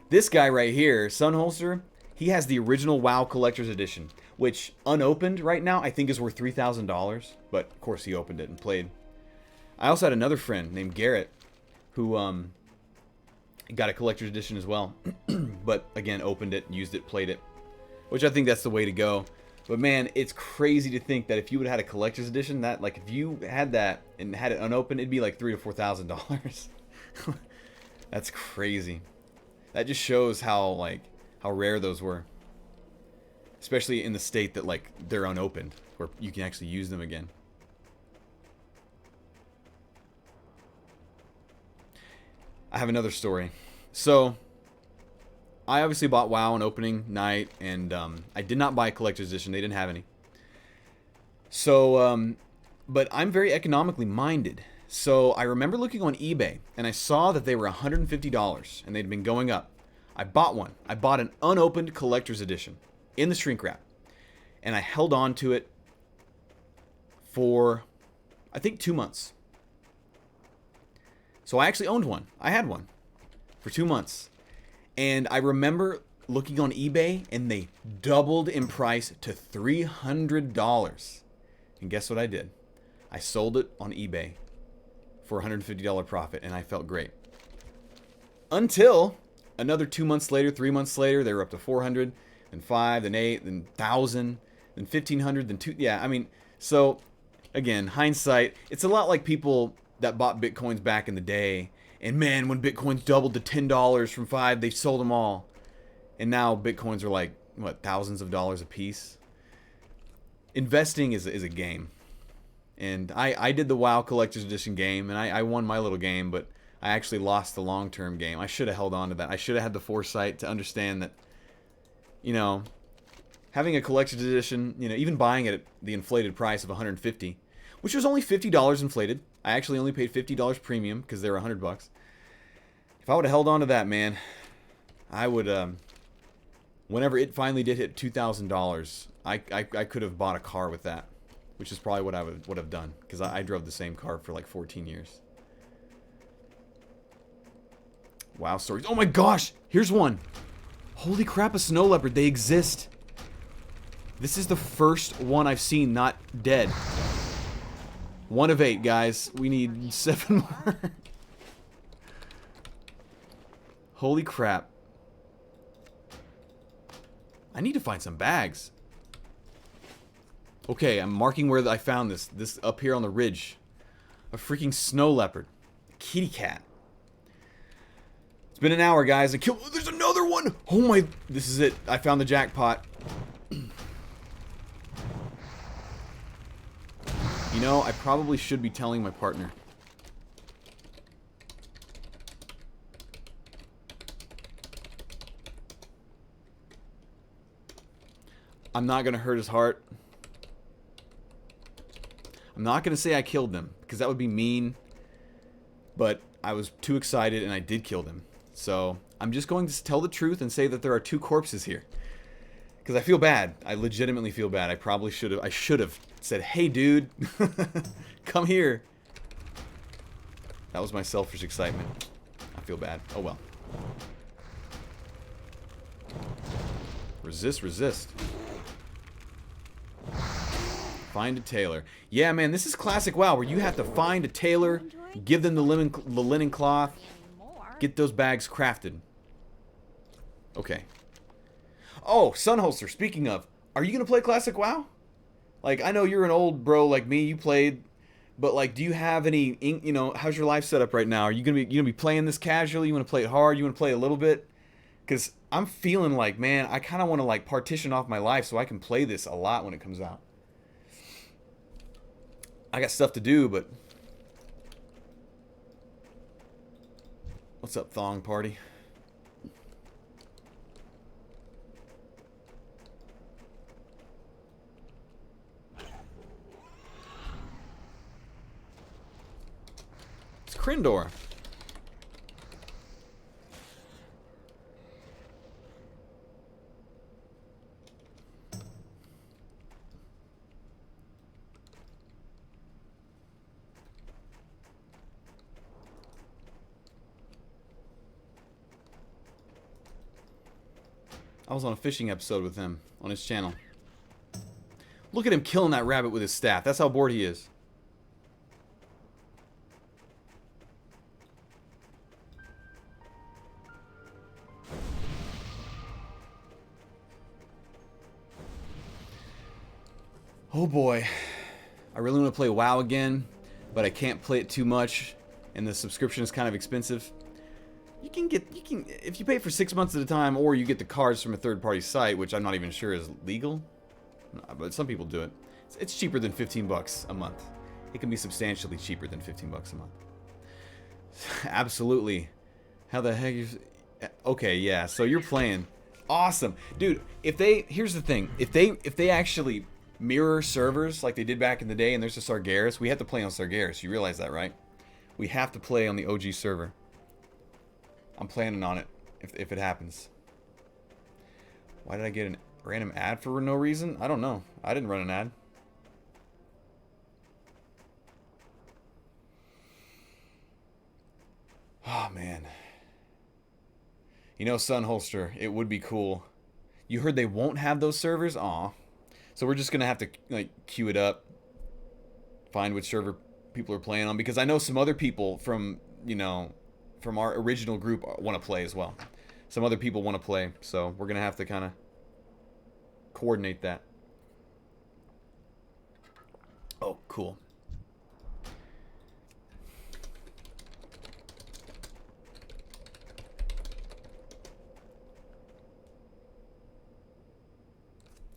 This guy right here, Sunholster, he has the original WoW collector's edition, which unopened right now I think is worth $3,000. But of course he opened it and played. I also had another friend named Garrett who got a collector's edition as well, but again opened it, used it, played it, which I think that's the way to go. But man, it's crazy to think that if you would have had a collector's edition, that like if you had that and had it unopened, it'd be like $3,000 to $4,000. That's crazy. That just shows how rare those were, especially in the state that like they're unopened, where you can actually use them again. I have another story. So I obviously bought WoW on opening night, and I did not buy a collector's edition. They didn't have any. So, but I'm very economically minded. So I remember looking on eBay, and I saw that they were $150, and they'd been going up. I bought one. I bought an unopened collector's edition in the shrink wrap, and I held on to it for, I think, 2 months. So I actually owned one. I had one for 2 months. And I remember looking on eBay, and they doubled in price to $300. And guess what I did? I sold it on eBay for a $150 profit, and I felt great. Until another 2 months later, 3 months later, they were up to 400, then 5, then 8, then 1,000, then 1,500, then 2. Yeah, I mean, so again, hindsight, it's a lot like people that bought Bitcoins back in the day. And man, when Bitcoins doubled to $10 from 5, they sold them all. And now Bitcoins are like, what, thousands of dollars a piece? Investing is a game. And I did the WoW Collector's Edition game, and I won my little game, but I actually lost the long-term game. I should have held on to that. I should have had the foresight to understand that, you know, having a Collector's Edition, you know, even buying it at the inflated price of $150, which was only $50 inflated. I actually only paid $50 premium because they were $100. If I would have held on to that, man, I would, whenever it finally did hit $2,000, I could have bought a car with that, which is probably what I would have done, because I drove the same car for like 14 years. WoW stories. Oh my gosh, here's one. Holy crap, a snow leopard. They exist. This is the first one I've seen not dead. 1 of 8, guys. We need 7 more. Holy crap. I need to find some bags. Okay, I'm marking where I found this. This up here on the ridge. A freaking snow leopard. A kitty cat. It's been an hour, guys. I killed... Oh, there's another one! Oh my... This is it. I found the jackpot. You know, I probably should be telling my partner. I'm not going to hurt his heart. I'm not going to say I killed them, because that would be mean. But I was too excited, and I did kill them. So, I'm just going to tell the truth and say that there are 2 corpses here. Because I feel bad. I legitimately feel bad. I probably should have. I should have said, "Hey, dude, come here." That was my selfish excitement. I feel bad. Oh well. Resist, resist. Find a tailor. Yeah, man, this is classic WoW, where you have to find a tailor, give them the linen cloth, get those bags crafted. Okay. Oh, Sunholster, speaking of, are you going to play Classic WoW? Like, I know you're an old bro like me, you played, but like, do you have any, you know, how's your life set up right now? Are you going to be playing this casually? You want to play it hard? You want to play a little bit? Because I'm feeling like, man, I kind of want to like partition off my life so I can play this a lot when it comes out. I got stuff to do, but... What's up, Thong Party? Krindor. I was on a fishing episode with him on his channel. Look at him killing that rabbit with his staff. That's how bored he is. Oh boy. I really want to play WoW again, but I can't play it too much, and the subscription is kind of expensive. You can if you pay for 6 months at a time, or you get the cards from a third-party site, which I'm not even sure is legal, but some people do it. It's cheaper than 15 bucks a month. It can be substantially cheaper than 15 bucks a month. Absolutely. How the heck is... Okay, yeah. So you're playing. Awesome, dude. Here's the thing. If they actually mirror servers like they did back in the day, and there's a Sargeras, we have to play on Sargeras. You realize that, right? We have to play on the OG server. I'm planning on it if it happens. Why did I get a random ad for no reason? I don't know. I didn't run an ad. Oh, man. You know, Sunholster, it would be cool. You heard they won't have those servers? Aw. So we're just going to have to, like, queue it up. Find which server people are playing on. Because I know some other people from, you know, from our original group want to play as well. Some other people want to play. So we're going to have to kind of coordinate that. Oh, cool.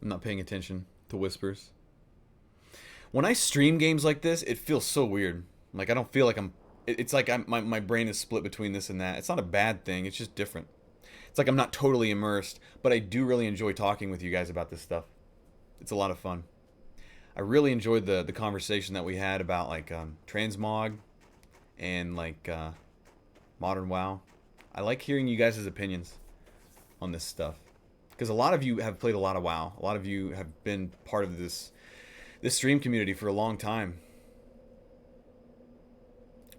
I'm not paying attention to whispers. When I stream games like this, it feels so weird. Like, I don't feel like I'm... It's like my brain is split between this and that. It's not a bad thing. It's just different. It's like I'm not totally immersed, but I do really enjoy talking with you guys about this stuff. It's a lot of fun. I really enjoyed the conversation that we had about, like, transmog and, like, modern WoW. I like hearing you guys' opinions on this stuff. Because a lot of you have played a lot of WoW. A lot of you have been part of this stream community for a long time.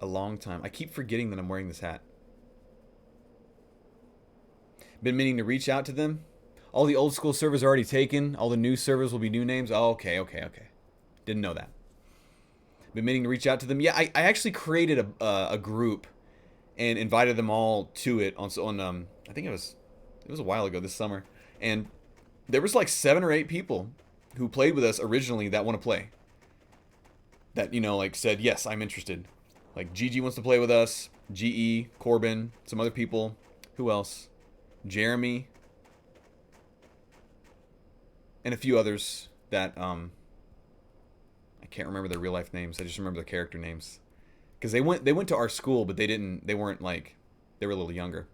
A long time. I keep forgetting that I'm wearing this hat. Been meaning to reach out to them. All the old school servers are already taken. All the new servers will be new names. Oh, okay. Didn't know that. Been meaning to reach out to them. Yeah, I actually created a group and invited them all to it on I think it was a while ago this summer. And there was like 7 or 8 people who played with us originally that want to play. That, you know, like said, yes, I'm interested. Like GG wants to play with us. GE, Corbin, some other people. Who else? Jeremy. And a few others that, I can't remember their real life names. I just remember their character names. Because they went to our school, but they weren't like, they were a little younger.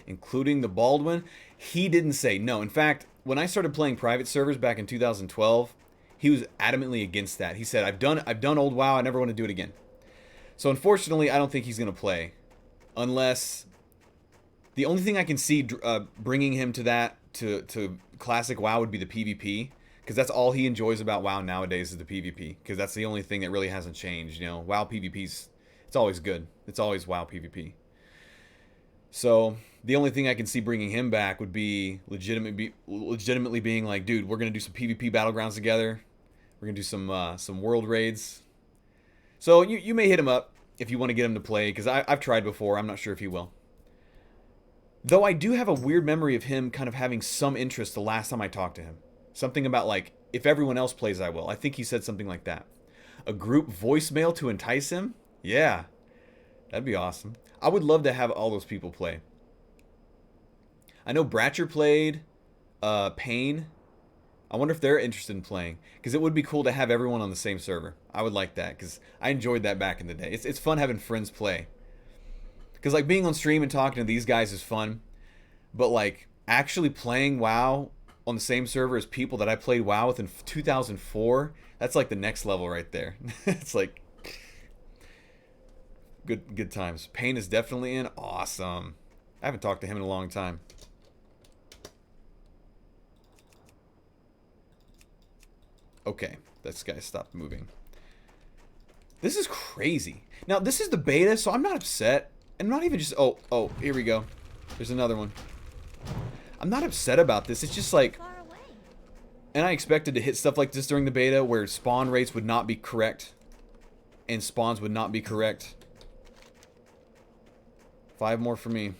Including the Baldwin, he didn't say no. In fact, when I started playing private servers back in 2012, he was adamantly against that. He said, I've done old WoW, I never want to do it again. So unfortunately, I don't think he's going to play. Unless... The only thing I can see bringing him to that, to classic WoW, would be the PvP. Because that's all he enjoys about WoW nowadays is the PvP. Because that's the only thing that really hasn't changed. You know, WoW PvP's... It's always good. It's always WoW PvP. So, the only thing I can see bringing him back would be legitimately being like, dude, we're going to do some PvP battlegrounds together. We're going to do some world raids. So, you may hit him up if you want to get him to play, because I've tried before. I'm not sure if he will. Though I do have a weird memory of him kind of having some interest the last time I talked to him. Something about, like, if everyone else plays, I will. I think he said something like that. A group voicemail to entice him? Yeah. That'd be awesome. I would love to have all those people play. I know Bratcher played, Payne. I wonder if they're interested in playing. Because it would be cool to have everyone on the same server. I would like that, because I enjoyed that back in the day. It's fun having friends play. Because, like, being on stream and talking to these guys is fun. But, like, actually playing WoW on the same server as people that I played WoW with in 2004, that's, like, the next level right there. It's like... Good times. Payne is definitely in. Awesome. I haven't talked to him in a long time. Okay, this guy stopped moving. This is crazy. Now, this is the beta, so I'm not upset. I'm not even just... Oh, here we go. There's another one. I'm not upset about this. It's just like... Far away. And I expected to hit stuff like this during the beta where spawn rates would not be correct. And spawns would not be correct. 5 more for me.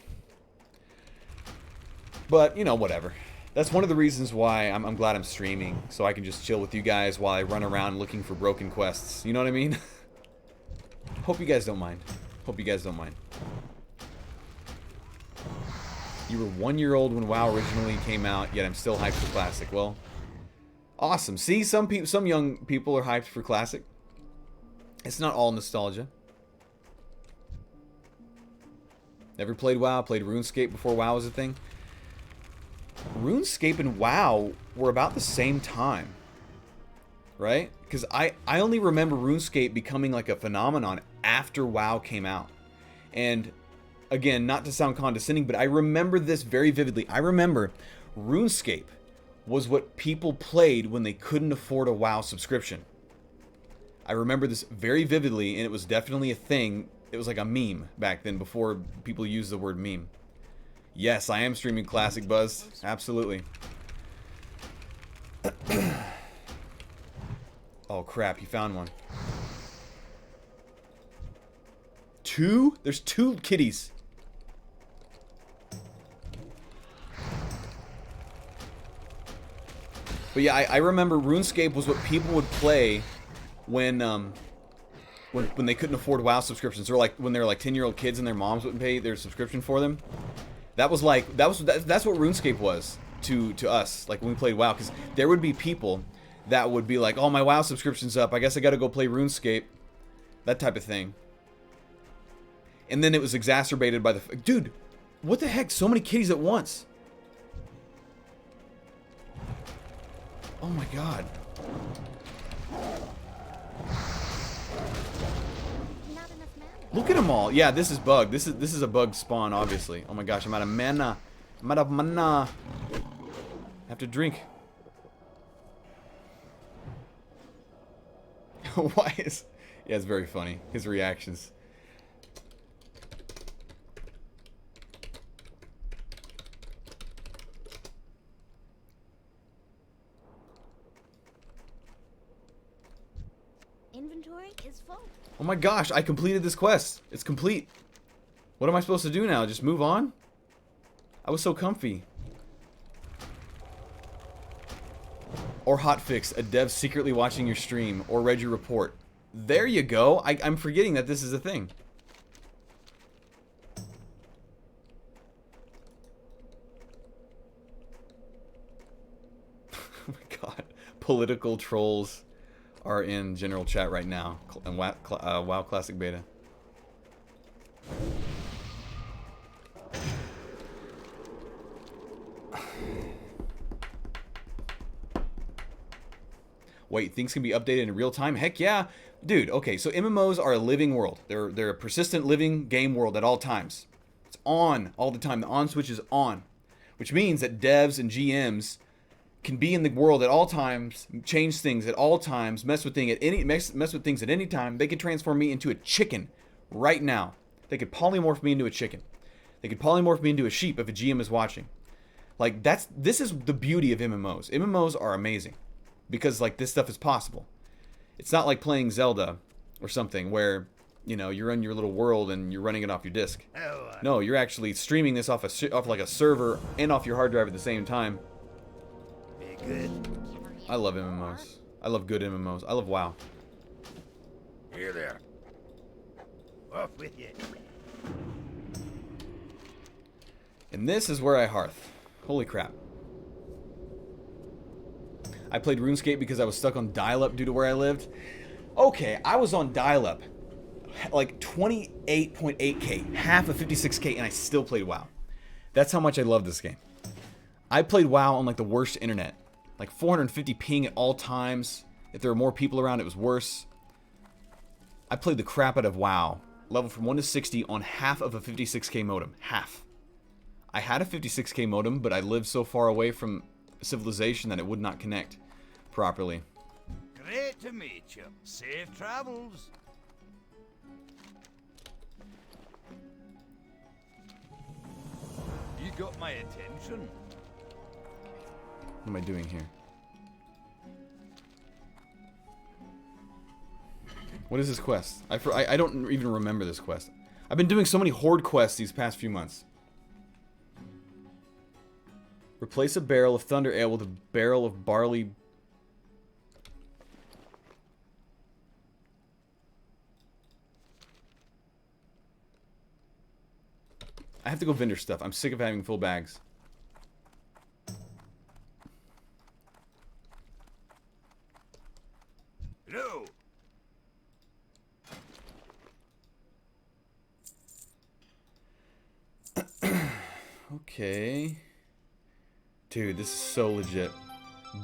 But, you know, whatever. That's one of the reasons why I'm glad I'm streaming. So I can just chill with you guys while I run around looking for broken quests. You know what I mean? Hope you guys don't mind. Hope you guys don't mind. You were 1 year old when WoW originally came out, yet I'm still hyped for Classic. Well, awesome. See, some young people are hyped for Classic. It's not all nostalgia. Never played WoW, played RuneScape before WoW was a thing. RuneScape and WoW were about the same time. Right? Because I only remember RuneScape becoming like a phenomenon after WoW came out. And again, not to sound condescending, but I remember this very vividly. I remember RuneScape was what people played when they couldn't afford a WoW subscription. I remember this very vividly, and it was definitely a thing. It was like a meme back then before people used the word meme. Yes, I am streaming Classic, Buzz. Absolutely. Oh crap, he found one. 2? There's 2 kitties. But yeah, I remember RuneScape was what people would play when they couldn't afford WoW subscriptions, or like when they were like 10-year-old kids and their moms wouldn't pay their subscription for them. That was like that's what RuneScape was to us, like when we played WoW, because there would be people that would be like, "Oh, my WoW subscription's up. I guess I got to go play RuneScape," that type of thing. And then it was exacerbated by the dude. What the heck? So many kitties at once. Oh my god. Not enough mana. Look at them all. Yeah, this is bug. This is a bug spawn, obviously. Oh my gosh, I'm out of mana. I'm out of mana. I have to drink. Why is... Yeah, it's very funny. His reactions. Inventory is full. Oh my gosh, I completed this quest. It's complete. What am I supposed to do now? Just move on? I was so comfy. Or hotfix, a dev secretly watching your stream, or read your report. There you go. I'm forgetting that this is a thing. Oh my god. Political trolls are in general chat right now. And WoW Classic Beta. Wait, things can be updated in real time? Heck yeah. Dude, okay, so MMOs are a living world. They're a persistent living game world at all times. It's on all the time. The on switch is on. Which means that devs and GMs can be in the world at all times, change things at all times, mess with things at any time. They could transform me into a chicken right now. They could polymorph me into a chicken. They could polymorph me into a sheep if a GM is watching. Like this is the beauty of MMOs. MMOs are amazing because like this stuff is possible. It's not like playing Zelda or something where, you know, you're in your little world and you're running it off your disc. No, you're actually streaming this off like a server and off your hard drive at the same time. Good. I love MMOs. I love good MMOs. I love WoW. Here there. Off with you. And this is where I hearth. Holy crap. I played RuneScape because I was stuck on dial-up due to where I lived. Okay, I was on dial-up. Like 28.8k, half of 56k, and I still played WoW. That's how much I love this game. I played WoW on like the worst internet. Like 450 ping at all times. If there were more people around, it was worse. I played the crap out of WoW level from 1 to 60 on half of a 56k modem. Half. I had a 56k modem, but I lived so far away from civilization that it would not connect properly. Great to meet you. Safe travels. You got my attention. What am I doing here? What is this quest? I don't even remember this quest. I've been doing so many horde quests these past few months. Replace a barrel of thunder ale with a barrel of barley. I have to go vendor stuff. I'm sick of having full bags. No. Okay. Dude, this is so legit.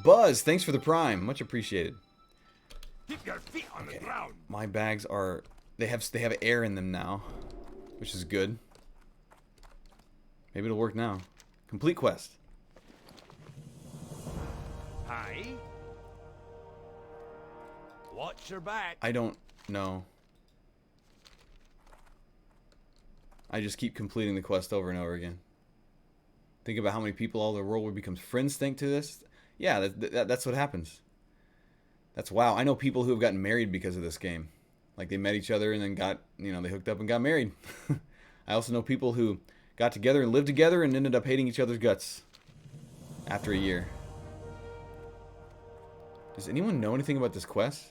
Buzz, thanks for the prime. Much appreciated. Keep your feet on the ground. My bags are they have air in them now, which is good. Maybe it'll work now. Complete quest. Hi. Watch your back. I don't know. I just keep completing the quest over and over again. Think about how many people all the world becomes friends thanks to this. Yeah, that's what happens. That's wow. I know people who have gotten married because of this game. Like they met each other and then got, you know, they hooked up and got married. I also know people who got together and lived together and ended up hating each other's guts after a year. Does anyone know anything about this quest?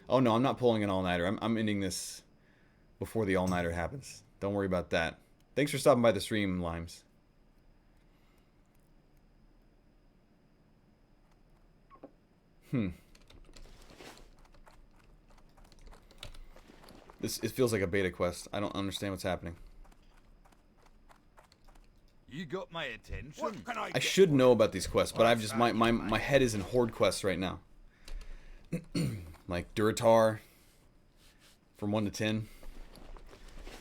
Oh no, I'm not pulling an all-nighter. I'm ending this before the all-nighter happens. Don't worry about that. Thanks for stopping by the stream, Limes. It feels like a beta quest. I don't understand what's happening. You got my attention. What can I should know about these quests, but I've just my head is in horde quests right now. Like Duratar from 1 to 10.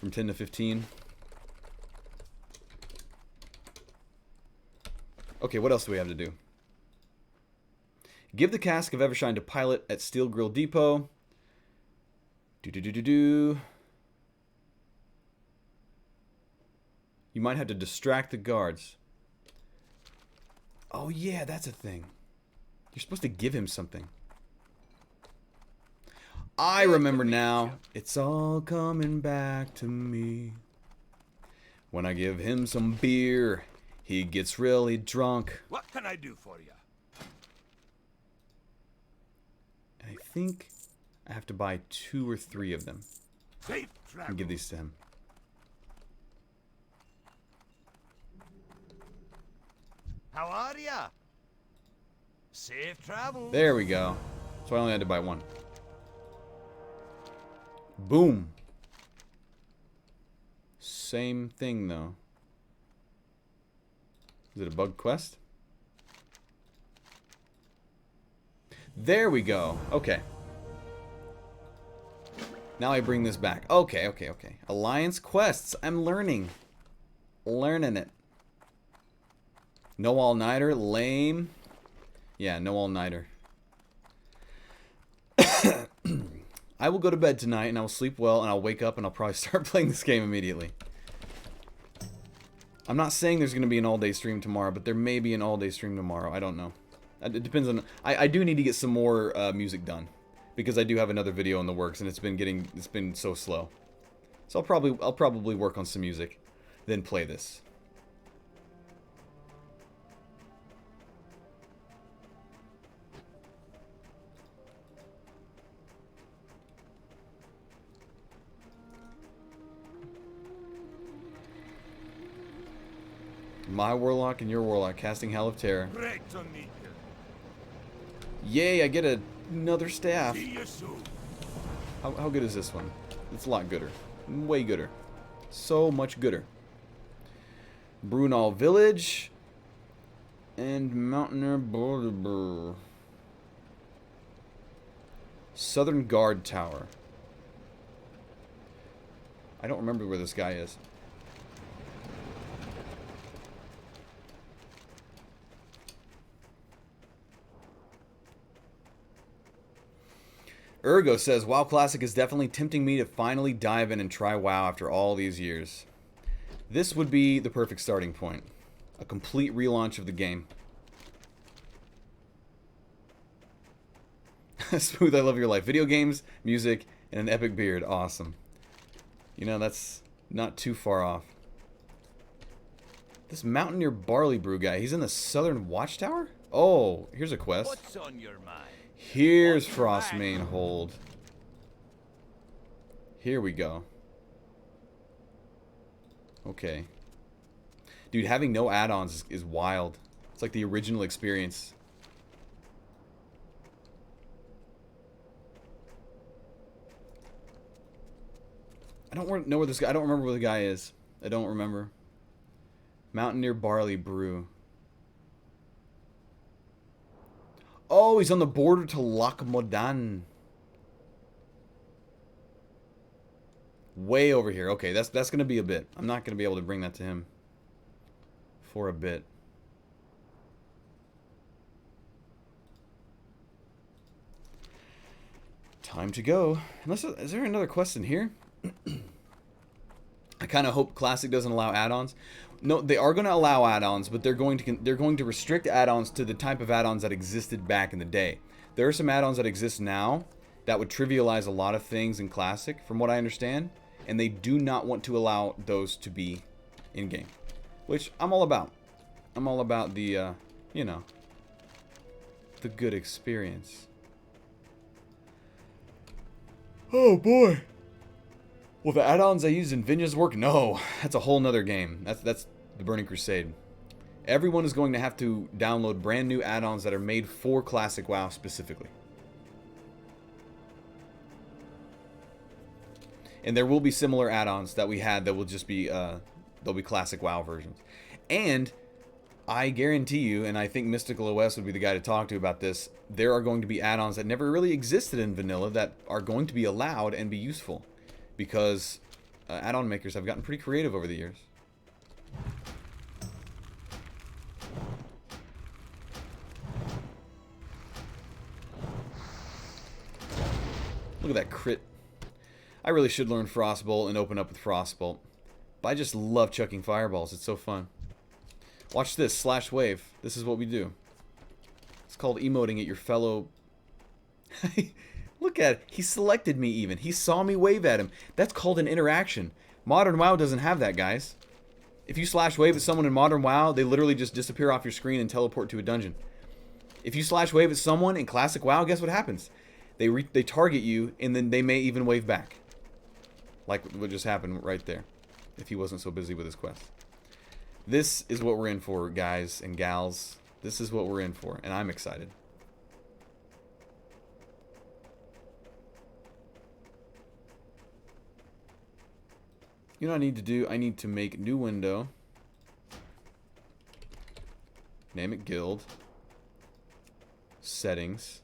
From 10 to 15. Okay, what else do we have to do? Give the cask of Evershine to pilot at Steel Grill Depot. You might have to distract the guards. Oh yeah, that's a thing. You're supposed to give him something. I remember now. It's all coming back to me. When I give him some beer, he gets really drunk. What can I do for you? I think I have to buy 2 or 3 of them Safe travel. and give these to him. How are ya? Safe travels. There we go. So I only had to buy 1. Boom. Same thing though. Is it a bug quest? There we go. Okay. Now I bring this back. Okay. Alliance quests. I'm learning. Learning it. No all-nighter. Lame. Yeah, no all-nighter. I will go to bed tonight and I will sleep well and I'll wake up and I'll probably start playing this game immediately. I'm not saying there's going to be an all-day stream tomorrow, but there may be an all-day stream tomorrow. I don't know. It depends on... I do need to get some more music done because I do have another video in the works and it's been so slow. So I'll probably work on some music, then play this. My warlock and your warlock casting Hell of Terror. Great to meet you. Yay, I get another staff. See you soon. How good is this one? It's a lot gooder. Way gooder. So much gooder. Brunel Village. And Mountaineer Border. Southern Guard Tower. I don't remember where this guy is. Ergo says, WoW Classic is definitely tempting me to finally dive in and try WoW after all these years. This would be the perfect starting point. A complete relaunch of the game. Smooth, I love your life. Video games, music, and an epic beard. Awesome. You know, that's not too far off. This Mountaineer Barley Brew guy, he's in the Southern Watchtower? Oh, here's a quest. What's on your mind? Here's Frostmane Hold. Here we go. Okay. Dude, having no add-ons is wild. It's like the original experience. I don't know where this guy... I don't remember where the guy is. I don't remember. Mountaineer Barley Brew. Oh, he's on the border to Lochmodan. Way over here. Okay, that's going to be a bit. I'm not going to be able to bring that to him for a bit. Time to go. Unless, is there another quest in here? I kind of hope Classic doesn't allow add-ons. No, they are going to allow add-ons, but they're going to restrict add-ons to the type of add-ons that existed back in the day. There are some add-ons that exist now that would trivialize a lot of things in Classic, from what I understand, and they do not want to allow those to be in-game, which I'm all about. I'm all about the, you know, the good experience. Oh boy. Well, the add-ons I used in Vinya's work? No, that's a whole nother game. That's the Burning Crusade. Everyone is going to have to download brand new add-ons that are made for Classic WoW specifically. And there will be similar add-ons that we had that will just be, they'll be Classic WoW versions. And I guarantee you, and I think Mystical OS would be the guy to talk to about this, there are going to be add-ons that never really existed in vanilla that are going to be allowed and be useful. Because add-on makers have gotten pretty creative over the years. Look at that crit. I really should learn Frostbolt and open up with Frostbolt. But I just love chucking fireballs. It's so fun. Watch this. /wave. This is what we do. It's called emoting at your fellow... Look at it. He selected me even. He saw me wave at him. That's called an interaction. Modern WoW doesn't have that, guys. If you /wave at someone in Modern WoW, they literally just disappear off your screen and teleport to a dungeon. If you /wave at someone in Classic WoW, guess what happens? They target you, and then they may even wave back. Like what just happened right there. If he wasn't so busy with his quest. This is what we're in for, guys and gals. This is what we're in for, and I'm excited. You know what I need to do? I need to make new window. Name it guild. Settings.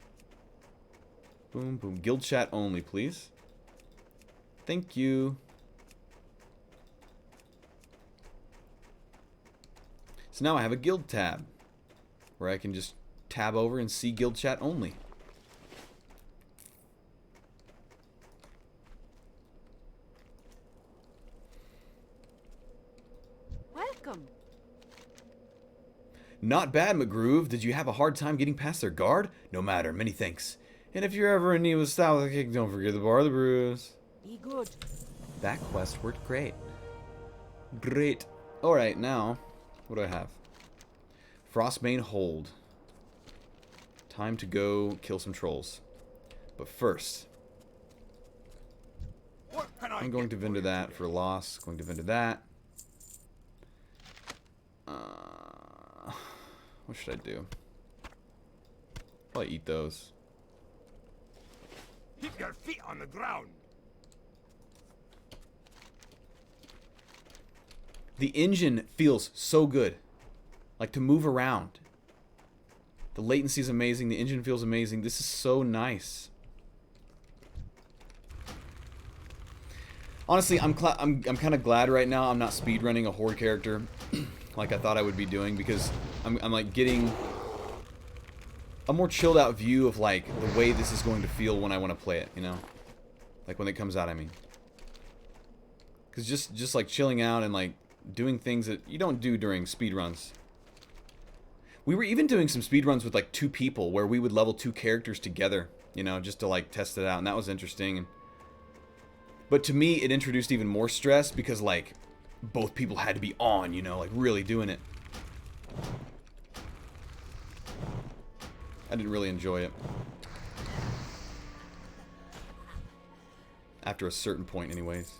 Boom, boom. Guild chat only, please. Thank you. So now I have a guild tab where I can just tab over and see guild chat only. Welcome. Not bad, McGroove. Did you have a hard time getting past their guard? No matter. Many thanks. And if you're ever in need of a style of kick, don't forget the bar of the brews. Be good. That quest worked great. Great. Alright, now, what do I have? Frostmane Hold. Time to go kill some trolls. But first, I'm going to vendor that for loss. Going to vendor that. What should I do? Probably eat those. Keep your feet on the ground. The engine feels so good. Like to move around. The latency is amazing. The engine feels amazing. This is so nice. Honestly, I'm kind of glad right now I'm not speedrunning a horde character like I thought I would be doing, because I'm like getting a more chilled out view of like the way this is going to feel when I want to play it, you know? Like when it comes out, I mean. Cuz just like chilling out and like doing things that you don't do during speedruns. We were even doing some speedruns with like 2 people where we would level 2 characters together, you know, just to like test it out, and that was interesting. But to me, it introduced even more stress because like both people had to be on, you know, like really doing it. I didn't really enjoy it. After a certain point anyways.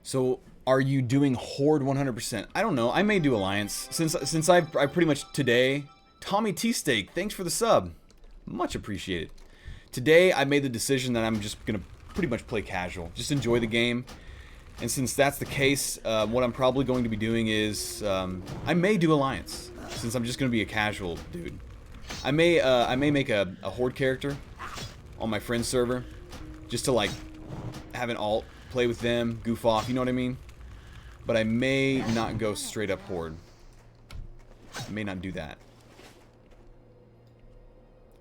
So, are you doing Horde 100%? I don't know. I may do Alliance. Since I pretty much today... Tommy T Steak, thanks for the sub. Much appreciated. Today, I made the decision that I'm just going to pretty much play casual. Just enjoy the game. And since that's the case, what I'm probably going to be doing is... I may do Alliance. Since I'm just going to be a casual dude. I may make a Horde character on my friend's server. Just to, like, have an alt, play with them, goof off, you know what I mean? But I may not go straight up Horde. I may not do that.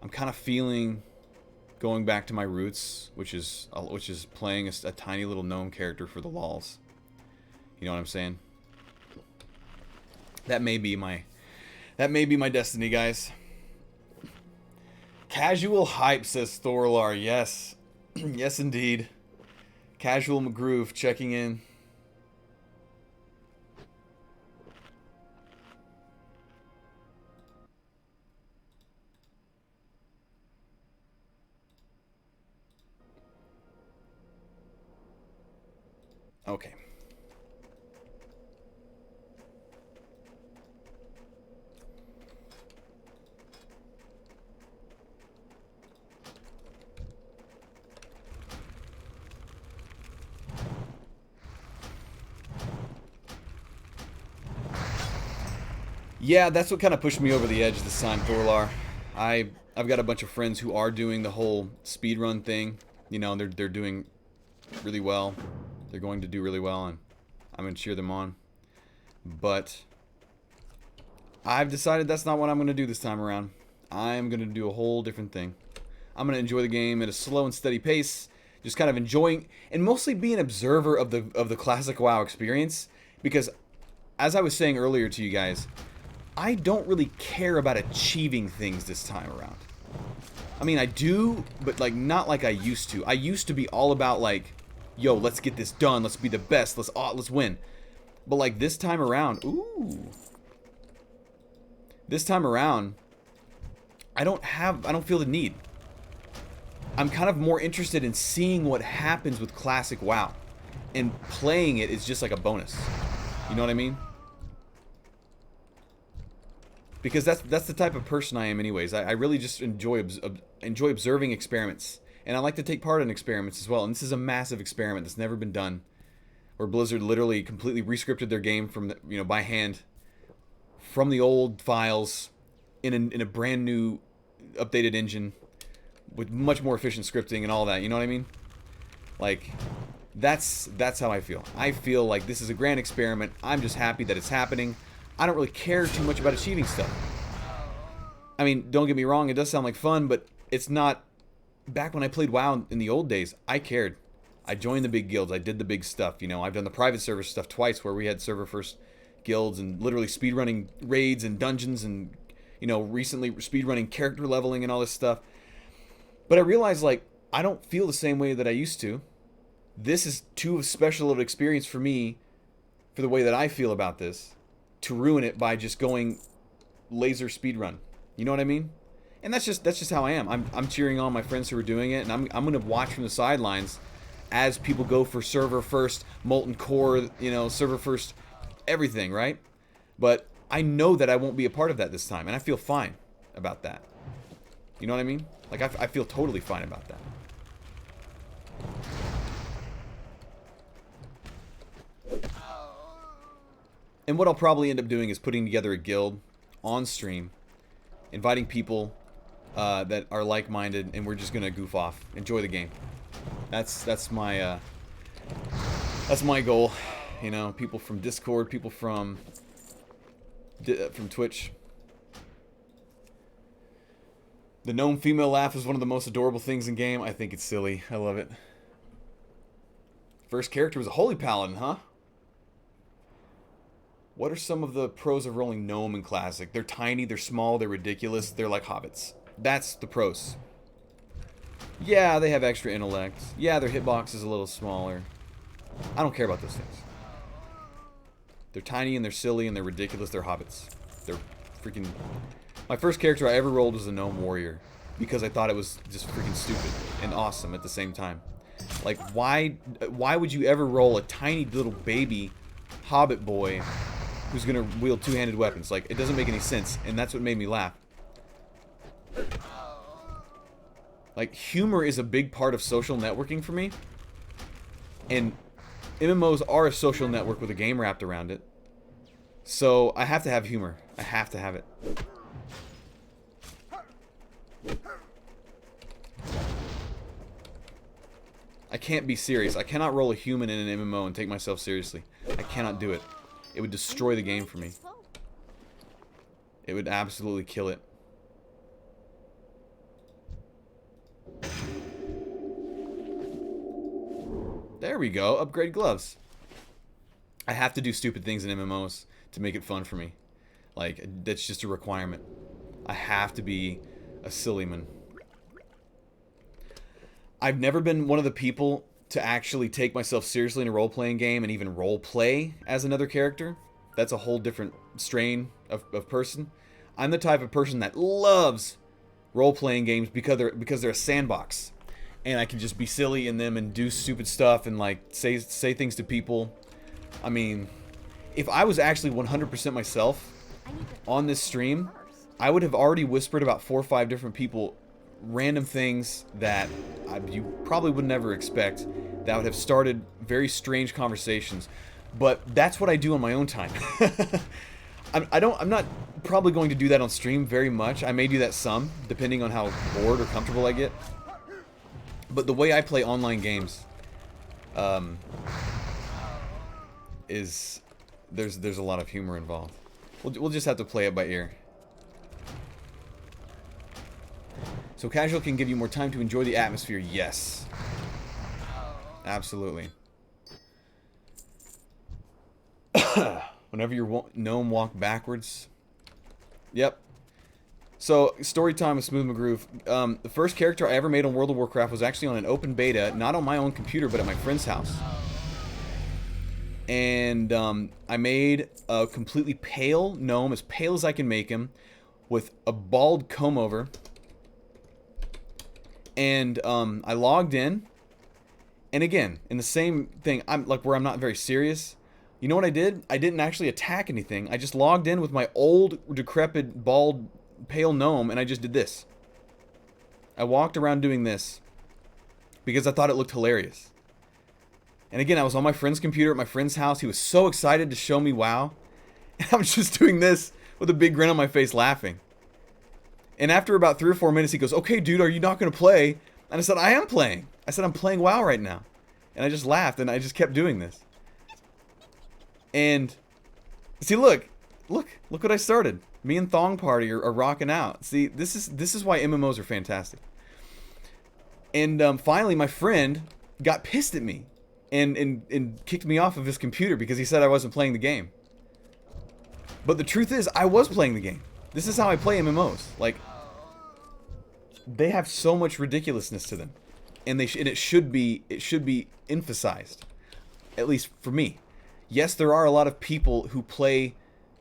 I'm kind of feeling going back to my roots, which is playing a tiny little gnome character for the lols. You know what I'm saying? That may be my destiny, guys. Casual hype, says Thorlar. Yes. Yes, indeed. Casual McGroove checking in. Okay. Yeah, that's what kind of pushed me over the edge this time, Thorlar. I've got a bunch of friends who are doing the whole speedrun thing. You know, they're doing really well. They're going to do really well, and I'm going to cheer them on. But I've decided that's not what I'm going to do this time around. I'm going to do a whole different thing. I'm going to enjoy the game at a slow and steady pace, just kind of enjoying and mostly be an observer of the classic WoW experience, because as I was saying earlier to you guys, I don't really care about achieving things this time around. I mean, I do, but like not like I used to. I used to be all about like, yo, let's get this done, let's be the best, let's win. But like this time around, this time around, I don't feel the need. I'm kind of more interested in seeing what happens with classic WoW, and playing it is just like a bonus. You know what I mean? Because that's the type of person I am anyways. I really just enjoy observing experiments. And I like to take part in experiments as well. And this is a massive experiment that's never been done. Where Blizzard literally completely rescripted their game from, by hand. From the old files. In a brand new updated engine. With much more efficient scripting and all that. You know what I mean? Like, that's how I feel. I feel like this is a grand experiment. I'm just happy that it's happening. I don't really care too much about achieving stuff. I mean, don't get me wrong, it does sound like fun, but it's not... Back when I played WoW in the old days, I cared. I joined the big guilds, I did the big stuff, I've done the private server stuff twice where we had server first guilds and literally speedrunning raids and dungeons and, recently speedrunning character leveling and all this stuff. But I realized, like, I don't feel the same way that I used to. This is too special of an experience for me, for the way that I feel about this, to ruin it by just going laser speedrun. You know what I mean? And that's just how I am. I'm cheering on my friends who are doing it, and I'm gonna watch from the sidelines as people go for server first, Molten Core, server first, everything, right? But I know that I won't be a part of that this time, and I feel fine about that. You know what I mean? Like, I feel totally fine about that. And what I'll probably end up doing is putting together a guild on stream, inviting people that are like-minded, and we're just gonna goof off, enjoy the game. That's my That's my goal. You know, people from Discord, people from Twitch. The gnome female laugh is one of the most adorable things in game. I think it's silly. I love it. First character was a holy paladin, huh? What are some of the pros of rolling gnome in classic? They're tiny, they're small, they're ridiculous, they're like hobbits. That's the pros. Yeah, they have extra intellect. Yeah, their hitbox is a little smaller. I don't care about those things. They're tiny and they're silly and they're ridiculous. They're hobbits. They're freaking... My first character I ever rolled was a gnome warrior because I thought it was just freaking stupid and awesome at the same time. Like, why would you ever roll a tiny little baby hobbit boy who's gonna wield two-handed weapons? Like, it doesn't make any sense, and that's what made me laugh. Like, humor is a big part of social networking for me, and MMOs are a social network with a game wrapped around it. So I have to have humor. I have to have it. I can't be serious. I cannot roll a human in an MMO and take myself seriously. I cannot do it. It would destroy the game for me. It would absolutely kill it. There we go. Upgrade gloves. I have to do stupid things in MMOs to make it fun for me. Like, that's just a requirement. I have to be a silly man. I've never been one of the people to actually take myself seriously in a role-playing game and even role-play as another character. That's a whole different strain of person. I'm the type of person that loves role-playing games because they're a sandbox. And I can just be silly in them and do stupid stuff and like say things to people. I mean, if I was actually 100% myself on this stream, I would have already whispered about 4 or 5 different people random things that you probably would never expect that would have started very strange conversations. But that's what I do on my own time. I'm not probably going to do that on stream very much. I may do that some, depending on how bored or comfortable I get. But the way I play online games, is there's a lot of humor involved. We'll just have to play it by ear. So casual can give you more time to enjoy the atmosphere. Yes, absolutely. Whenever your gnome walk backwards. Yep. So, story time with Smooth McGroove. The first character I ever made on World of Warcraft was actually on an open beta, not on my own computer, but at my friend's house. And I made a completely pale gnome, as pale as I can make him, with a bald comb over. And I logged in, and again, in the same thing, I'm like where I'm not very serious. You know what I did? I didn't actually attack anything. I just logged in with my old, decrepit, bald, pale gnome, and I just did this. I walked around doing this because I thought it looked hilarious. And again, I was on my friend's computer at my friend's house. He was so excited to show me WoW, and I was just doing this with a big grin on my face, laughing. And after about 3 or 4 minutes, he goes, "Okay, dude, are you not going to play?" And I said, "I am playing." I said, "I'm playing WoW right now." And I just laughed, and I just kept doing this. And see, look what I started. Me and Thong Party are rocking out. See, this is why MMOs are fantastic. And finally, my friend got pissed at me and kicked me off of his computer because he said I wasn't playing the game. But the truth is, I was playing the game. This is how I play MMOs. Like, they have so much ridiculousness to them, and it should be emphasized, at least for me. Yes, there are a lot of people who play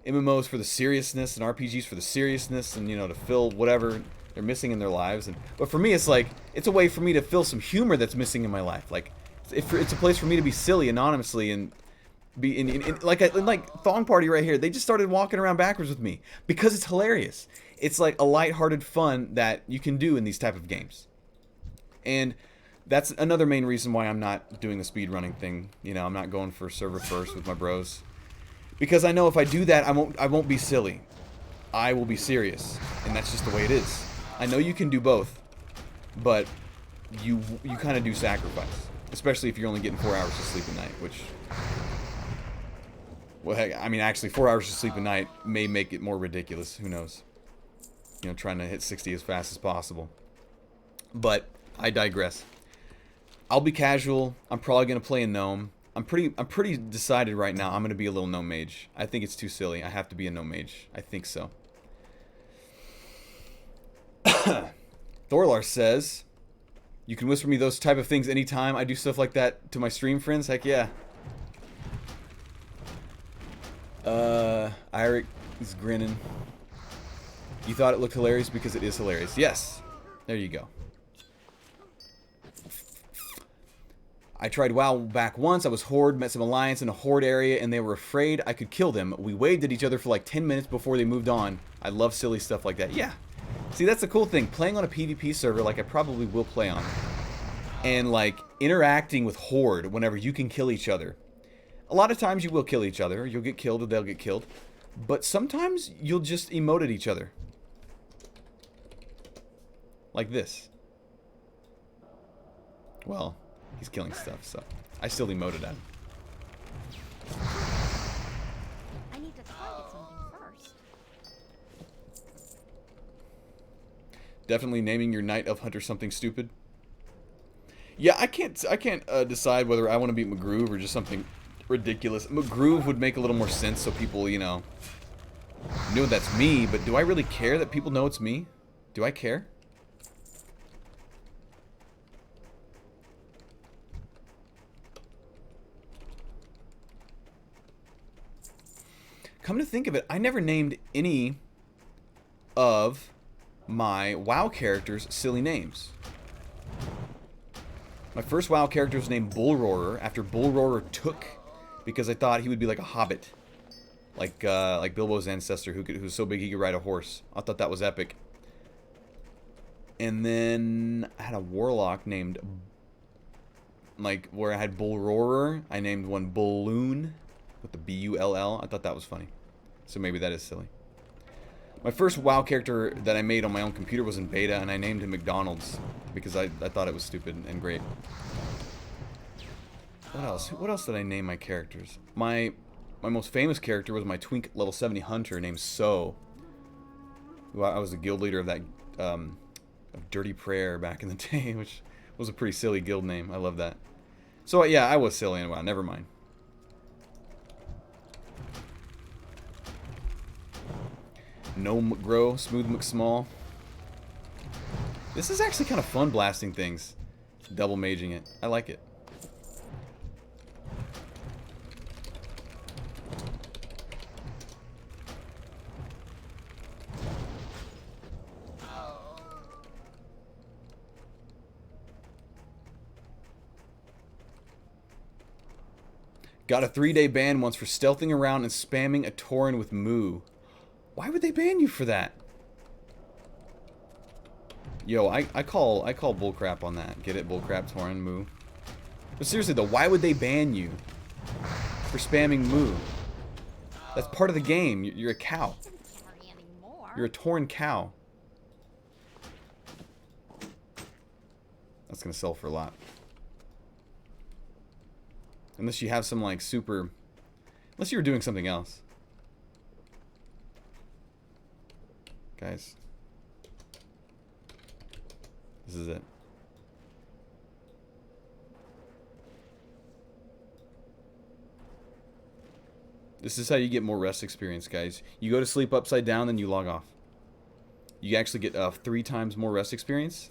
MMOs for the seriousness and RPGs for the seriousness and, you know, to fill whatever they're missing in their lives. But for me, it's like, it's a way for me to fill some humor that's missing in my life. Like, it's a place for me to be silly anonymously and be like Thong Party right here. They just started walking around backwards with me because it's hilarious. It's like a lighthearted fun that you can do in these type of games. And that's another main reason why I'm not doing the speedrunning thing. You know, I'm not going for server first with my bros. Because I know if I do that, I won't be silly. I will be serious. And that's just the way it is. I know you can do both, but you kind of do sacrifice. Especially if you're only getting 4 hours of sleep a night, which... Well, heck, I mean, actually, 4 hours of sleep a night may make it more ridiculous. Who knows? You know, trying to hit 60 as fast as possible. But I digress. I'll be casual. I'm probably gonna play a gnome. I'm pretty decided right now. I'm gonna be a little gnome mage. I think it's too silly. I have to be a gnome mage. I think so. Thorlar says, "You can whisper me those type of things anytime. I do stuff like that to my stream friends. Heck yeah." Eric is grinning. You thought it looked hilarious because it is hilarious. Yes. There you go. I tried WoW back once. I was Horde, met some Alliance in a Horde area, and they were afraid I could kill them. We waved at each other for like 10 minutes before they moved on. I love silly stuff like that. Yeah. See, that's the cool thing. Playing on a PvP server, like I probably will play on, and like interacting with Horde whenever you can kill each other. A lot of times you will kill each other. You'll get killed or they'll get killed. But sometimes you'll just emote at each other. Like this. Well, he's killing stuff, so I still emoted at him. I need to target something first. Definitely naming your Night Elf Hunter something stupid. Yeah, I can't decide whether I want to be McGroove or just something ridiculous. McGroove would make a little more sense so people, you know that's me, but do I really care that people know it's me? Do I care? Come to think of it, I never named any of my WoW characters silly names. My first WoW character was named Bullroarer after Bullroarer took, because I thought he would be like a hobbit, like Bilbo's ancestor who was so big he could ride a horse. I thought that was epic. And then I had a warlock named, like, where I had Bullroarer. I named one Balloon with the B-U-L-L. I thought that was funny. So maybe that is silly. My first WoW character that I made on my own computer was in beta, and I named him McDonald's because I thought it was stupid and great. What else? What else did I name my characters? My most famous character was my twink level 70 hunter named So. Who I was the guild leader of that of Dirty Prayer back in the day, which was a pretty silly guild name. I love that. So yeah, I was silly in WoW. Never mind. No McGrow, Smooth McSmall. This is actually kind of fun blasting things. Double maging it. I like it. Got a 3-day ban once for stealthing around and spamming a Tauren with Moo. Why would they ban you for that? Yo, I call bullcrap on that. Get it? Bullcrap, Tauren, Moo. But seriously though, why would they ban you for spamming Moo? That's part of the game. You're a cow. You're a Tauren cow. That's gonna sell for a lot. Unless you have some like super... Unless you were doing something else. Guys. This is it. This is how you get more rest experience, guys. You go to sleep upside down, then you log off. You actually get 3 times more rest experience.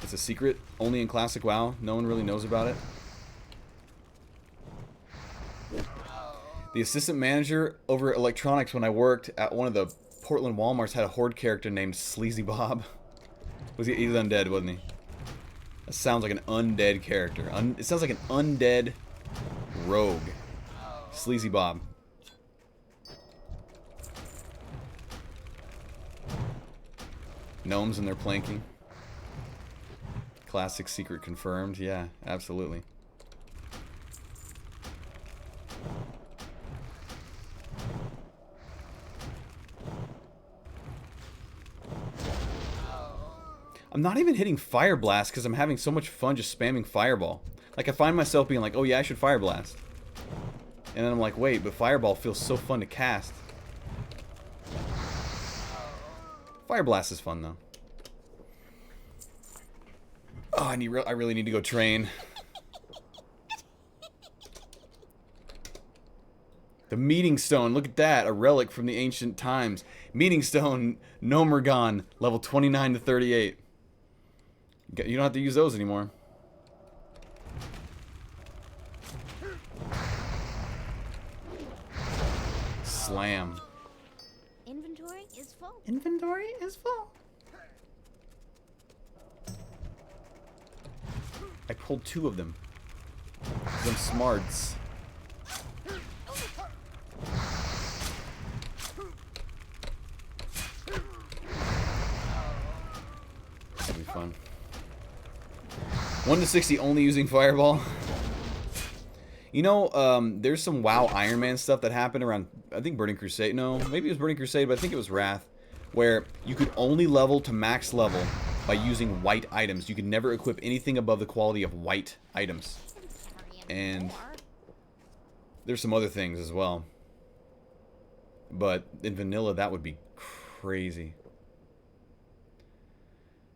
It's a secret, only in Classic WoW. No one really knows about it. The assistant manager over at electronics when I worked at one of the Portland Walmarts had a Horde character named Sleazy Bob. He was undead, wasn't he? That sounds like an undead character. It sounds like an undead rogue. Sleazy Bob. Gnomes and their planking. Classic secret confirmed. Yeah, absolutely. I'm not even hitting Fire Blast because I'm having so much fun just spamming Fireball. Like, I find myself being like, oh yeah, I should Fire Blast. And then I'm like, wait, but Fireball feels so fun to cast. Fire Blast is fun, though. Oh, I really need to go train. The Meeting Stone, look at that, a relic from the ancient times. Meeting Stone, Nomergon, level 29 to 38. You don't have to use those anymore. Slam. Inventory is full. Inventory is full. I pulled 2 of them. Them smarts. That'll be fun. 1 to 60 only using Fireball. You know, there's some WoW Iron Man stuff that happened around, I think, Burning Crusade. No, maybe it was Burning Crusade, but I think it was Wrath, where you could only level to max level by using white items. You could never equip anything above the quality of white items. And there's some other things as well. But in vanilla, that would be crazy.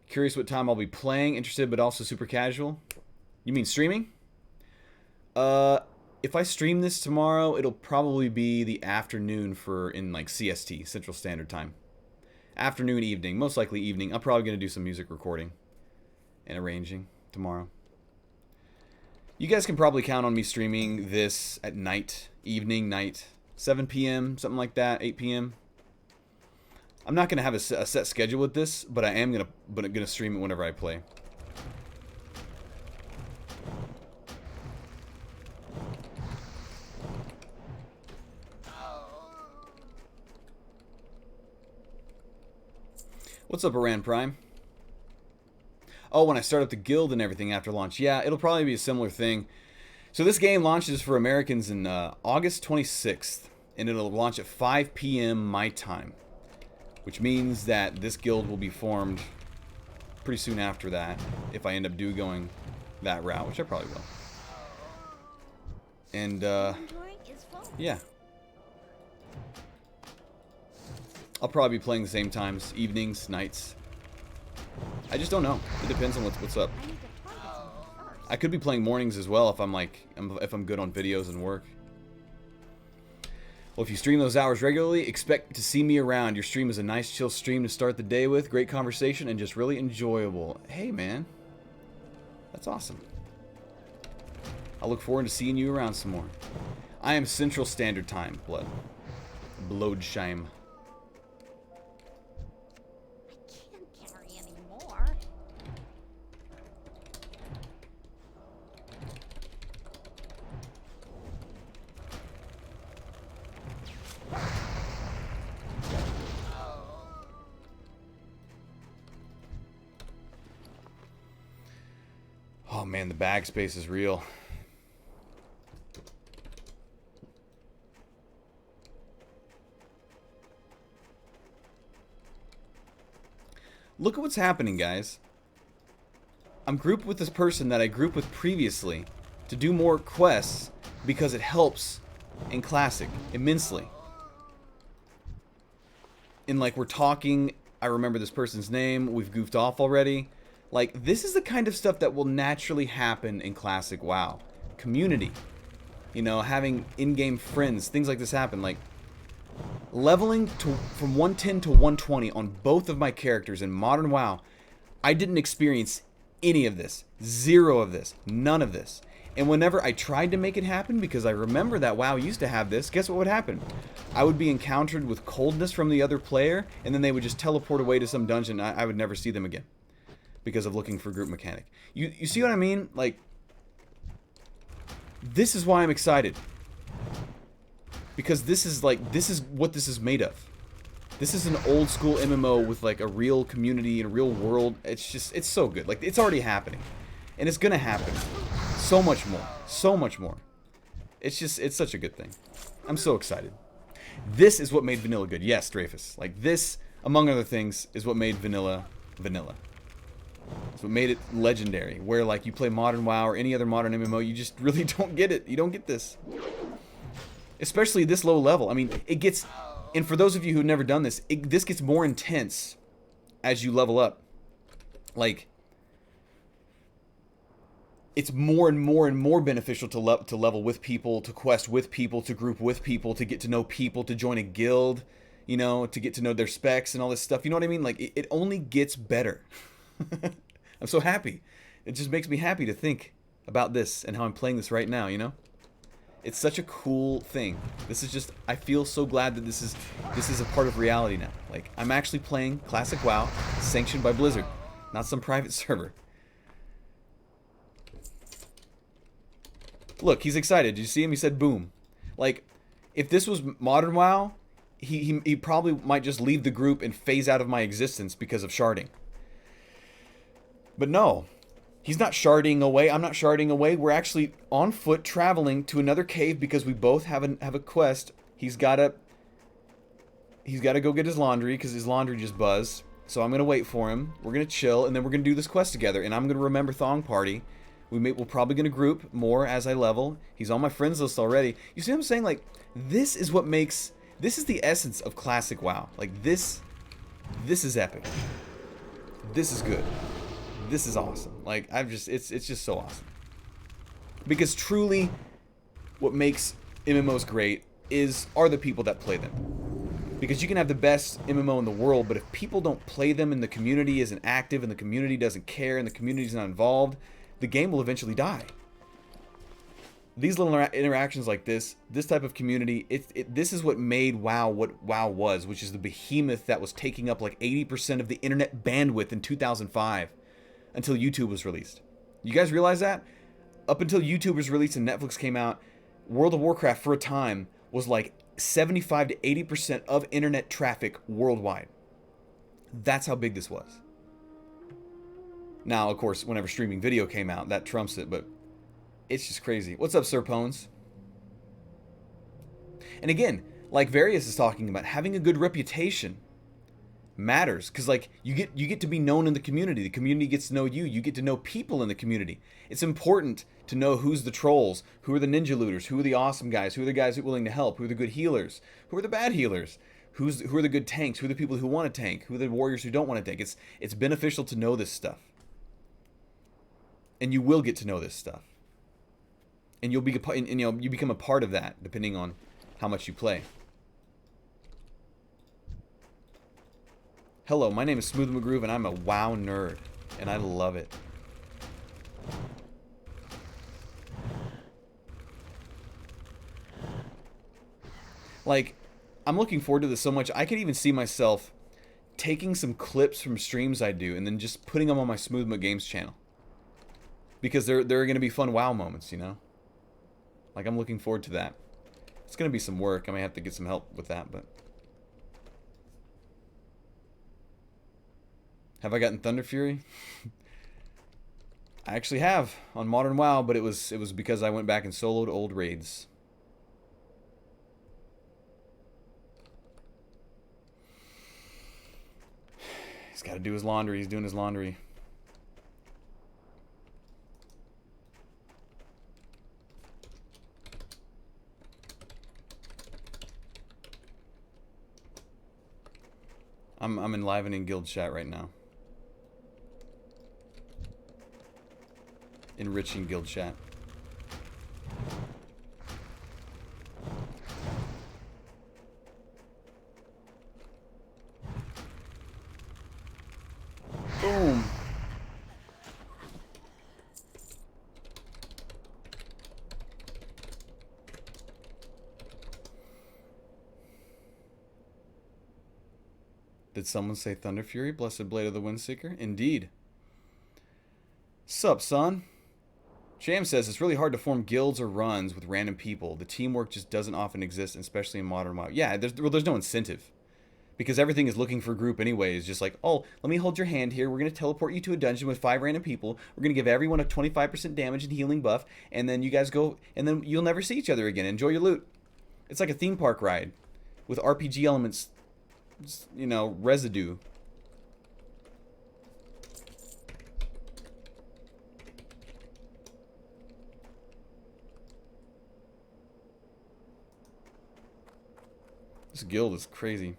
Curious what time I'll be playing. Interested, but also super casual. You mean streaming? If I stream this tomorrow, it'll probably be the afternoon in like CST, Central Standard Time. Afternoon, evening, most likely evening. I'm probably going to do some music recording and arranging tomorrow. You guys can probably count on me streaming this at night, evening, night, 7 p.m., something like that, 8 p.m. I'm not going to have a set schedule with this, but I am going to stream it whenever I play. What's up, Iran Prime? Oh, when I start up the guild and everything after launch. Yeah, it'll probably be a similar thing. So this game launches for Americans in August 26th, and it'll launch at 5 p.m. my time, which means that this guild will be formed pretty soon after that, if I end up going that route, which I probably will. And, yeah. I'll probably be playing the same times, evenings, nights. I just don't know. It depends on what's up. I could be playing mornings as well if I'm good on videos and work. Well, if you stream those hours regularly, expect to see me around. Your stream is a nice, chill stream to start the day with. Great conversation and just really enjoyable. Hey, man. That's awesome. I look forward to seeing you around some more. I am Central Standard Time, Blood. Bloodsheim. Oh man, the bag space is real. Look at what's happening, guys. I'm grouped with this person that I grouped with previously to do more quests because it helps in Classic immensely. And like we're talking, I remember this person's name, we've goofed off already. Like, this is the kind of stuff that will naturally happen in Classic WoW. Community. You know, having in-game friends. Things like this happen. Like, leveling from 110 to 120 on both of my characters in Modern WoW, I didn't experience any of this. Zero of this. None of this. And whenever I tried to make it happen, because I remember that WoW used to have this, guess what would happen? I would be encountered with coldness from the other player, and then they would just teleport away to some dungeon. I would never see them again. Because of looking for group mechanic. You see what I mean? Like, this is why I'm excited. Because this is what this is made of. This is an old school MMO with like a real community and a real world. It's so good. Like, it's already happening. And it's gonna happen. So much more. So much more. It's such a good thing. I'm so excited. This is what made vanilla good. Yes, Dreyfus. Like, this, among other things, is what made vanilla vanilla. That's what made it legendary. Where like you play modern WoW or any other modern MMO, you just really don't get it. You don't get this. Especially this low level. I mean, it gets... And for those of you who've never done this, this gets more intense as you level up. Like, it's more and more and more beneficial to level with people, to quest with people, to group with people, to get to know people, to join a guild, you know, to get to know their specs and all this stuff. You know what I mean? Like, it only gets better. I'm so happy. It just makes me happy to think about this and how I'm playing this right now, you know? It's such a cool thing. This is just, I feel so glad that this is a part of reality now. Like, I'm actually playing classic WoW, sanctioned by Blizzard, not some private server. Look, he's excited. Did you see him? He said boom. Like, if this was modern WoW, he probably might just leave the group and phase out of my existence because of sharding. But no. He's not sharding away. I'm not sharding away. We're actually on foot traveling to another cave because we both have a quest. He's got to go get his laundry because his laundry just buzzed. So I'm going to wait for him. We're going to chill and then we're going to do this quest together. And I'm going to remember Thong Party. We're probably going to group more as I level. He's on my friends list already. You see what I'm saying? Like, this is what makes... This is the essence of classic WoW. Like, this is epic. This is good. This is awesome. Like, it's just so awesome. Because truly, what makes MMOs great are the people that play them. Because you can have the best MMO in the world, but if people don't play them and the community isn't active and the community doesn't care and the community's not involved, the game will eventually die. These little interactions like this type of community, this is what made WoW what WoW was, which is the behemoth that was taking up like 80% of the internet bandwidth in 2005. Until YouTube was released. You guys realize that? Up until YouTube was released and Netflix came out, World of Warcraft for a time was like 75 to 80% of internet traffic worldwide. That's how big this was. Now, of course, whenever streaming video came out, that trumps it, but it's just crazy. What's up, Sir Pones? And again, like Various is talking about, having a good reputation matters, because like you get to be known in the community gets to know you get to know people in the community. It's important to know who's the trolls, who are the ninja looters, who are the awesome guys, who are the guys who are willing to help, who are the good healers, who are the bad healers, who are the good tanks, who are the people who want to tank, who are the warriors who don't want to tank. It's beneficial to know this stuff, and you will get to know this stuff, and you become a part of that depending on how much you play. Hello, my name is Smooth McGroove, and I'm a WoW nerd, and I love it. Like, I'm looking forward to this so much, I could even see myself taking some clips from streams I do and then just putting them on my Smooth McGames channel. Because there are going to be fun WoW moments, you know? Like, I'm looking forward to that. It's going to be some work. I might have to get some help with that, but... Have I gotten Thunder Fury? I actually have on Modern WoW, but it was because I went back and soloed old raids. He's got to do his laundry. He's doing his laundry. I'm enlivening guild chat right now. Enriching guild chat. Boom. Did someone say Thunder Fury? Blessed Blade of the Windseeker? Indeed. Sup, son? Sham says it's really hard to form guilds or runs with random people. The teamwork just doesn't often exist, especially in modern WoW. Yeah, there's no incentive. Because everything is looking for a group anyways. Just like, oh, let me hold your hand here. We're going to teleport you to a dungeon with 5 random people. We're going to give everyone a 25% damage and healing buff. And then you guys go, and then you'll never see each other again. Enjoy your loot. It's like a theme park ride with RPG elements, you know, residue. This guild is crazy.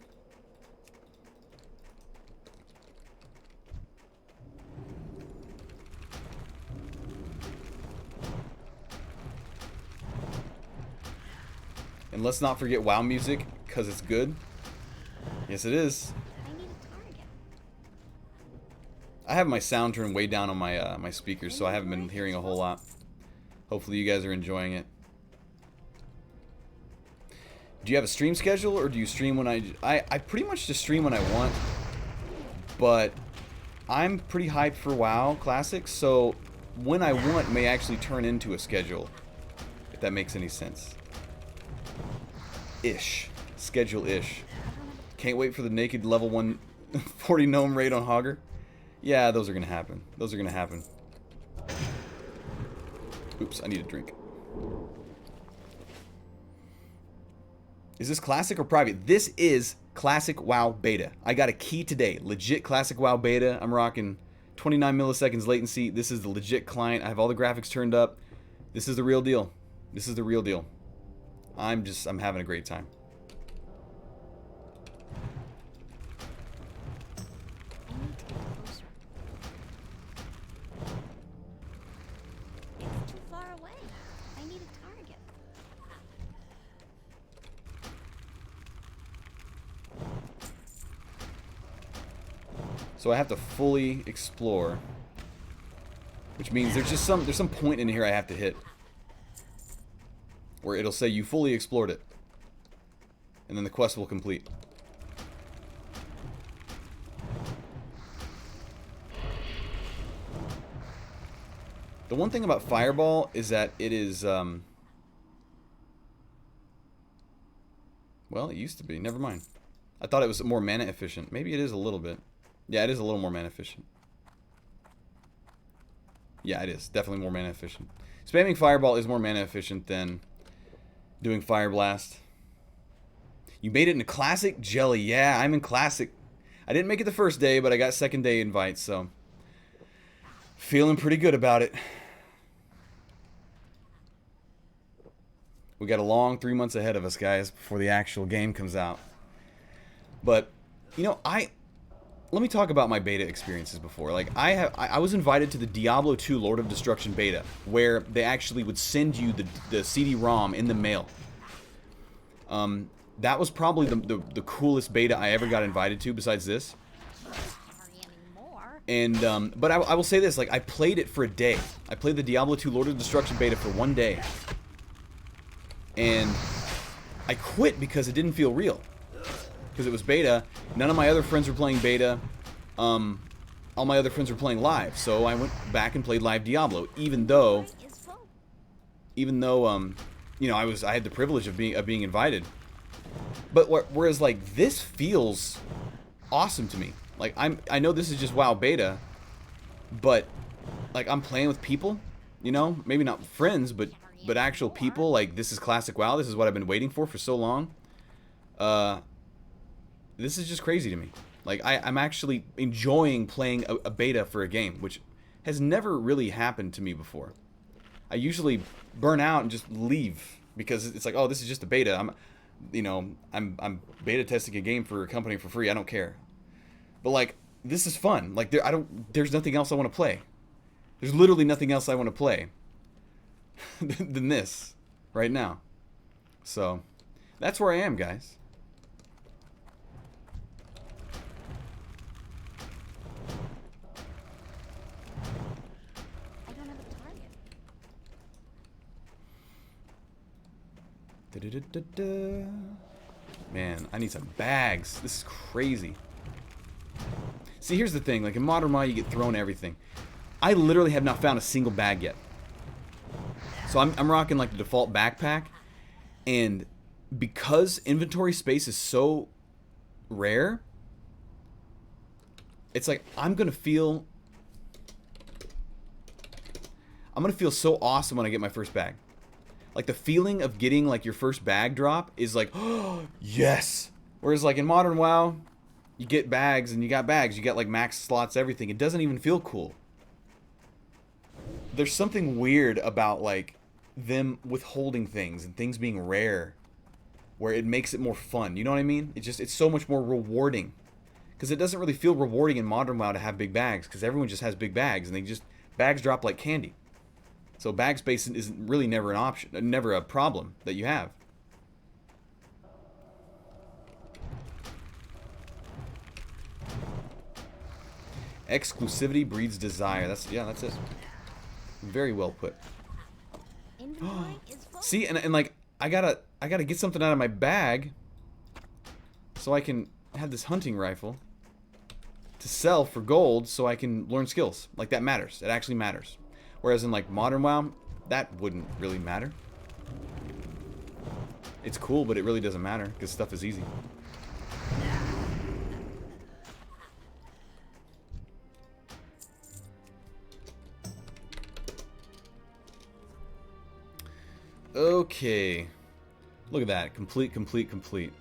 And let's not forget WoW music, because it's good. Yes, it is. I need a target. I have my sound turned way down on my my speakers, so I haven't been hearing a whole lot. Hopefully you guys are enjoying it. Do you have a stream schedule, or do you stream when I pretty much just stream when I want, but I'm pretty hyped for WoW Classic, so when I want may actually turn into a schedule, if that makes any sense. Ish. Schedule-ish. Can't wait for the naked level 140 gnome raid on Hogger. Yeah, those are gonna happen. Those are gonna happen. Oops, I need a drink. Is this classic or private? This is classic WoW beta. I got a key today. Legit classic WoW beta. I'm rocking 29 milliseconds latency. This is the legit client. I have all the graphics turned up. This is the real deal. This is the real deal. I'm having a great time. I need to get closer. It's too far away. I need a target. So I have to fully explore, which means there's some point in here I have to hit where it'll say you fully explored it, and then the quest will complete. The one thing about Fireball is that it is well, it used to be. Never mind. I thought it was more mana efficient. Maybe it is a little bit. Yeah, it is a little more mana efficient. Yeah, it is. Definitely more mana efficient. Spamming Fireball is more mana efficient than doing Fire Blast. You made it into Classic? Jelly. Yeah, I'm in Classic. I didn't make it the first day, but I got second day invites, so feeling pretty good about it. We got a long 3 months ahead of us, guys, before the actual game comes out. But, you know, let me talk about my beta experiences before. Like, I was invited to the Diablo 2 Lord of Destruction beta, where they actually would send you the CD-ROM in the mail. That was probably the coolest beta I ever got invited to, besides this. And but I will say this: like, I played it for a day. I played the Diablo 2 Lord of Destruction beta for one day, and I quit because it didn't feel real. Because it was beta. None of my other friends were playing beta. All my other friends were playing live, so I went back and played live Diablo. Even though, you know, I had the privilege of being invited. But whereas, like, this feels awesome to me. Like, I know this is just WoW beta, but like, I'm playing with people. You know, maybe not friends, but actual people. Like, this is classic WoW. This is what I've been waiting for so long. This is just crazy to me. Like, I'm actually enjoying playing a beta for a game, which has never really happened to me before. I usually burn out and just leave because it's like, oh, this is just a beta. I'm beta testing a game for a company for free. I don't care. But like, this is fun. Like, there's nothing else I want to play. There's literally nothing else I want to play than this right now. So that's where I am, guys. Man, I need some bags. This is crazy. See, here's the thing. Like, in Modern WoW, you get thrown everything. I literally have not found a single bag yet. So I'm rocking, like, the default backpack. And because inventory space is so rare, it's like, I'm going to feel so awesome when I get my first bag. Like, the feeling of getting, like, your first bag drop is like, oh, yes! Whereas, like, in Modern WoW, you get bags, and you got bags. You got, like, max slots, everything. It doesn't even feel cool. There's something weird about, like, them withholding things and things being rare. where it makes it more fun. You know what I mean? It's so much more rewarding. Because it doesn't really feel rewarding in Modern WoW to have big bags, because everyone just has big bags, and bags drop like candy. So bag space isn't really never an option, never a problem that you have. Exclusivity breeds desire. That's it. Very well put. Inventory is full. See, and like I gotta get something out of my bag so I can have this hunting rifle to sell for gold so I can learn skills. Like, that matters. It actually matters. Whereas in like Modern WoW, that wouldn't really matter. It's cool, but it really doesn't matter because stuff is easy. Okay. Look at that. Complete.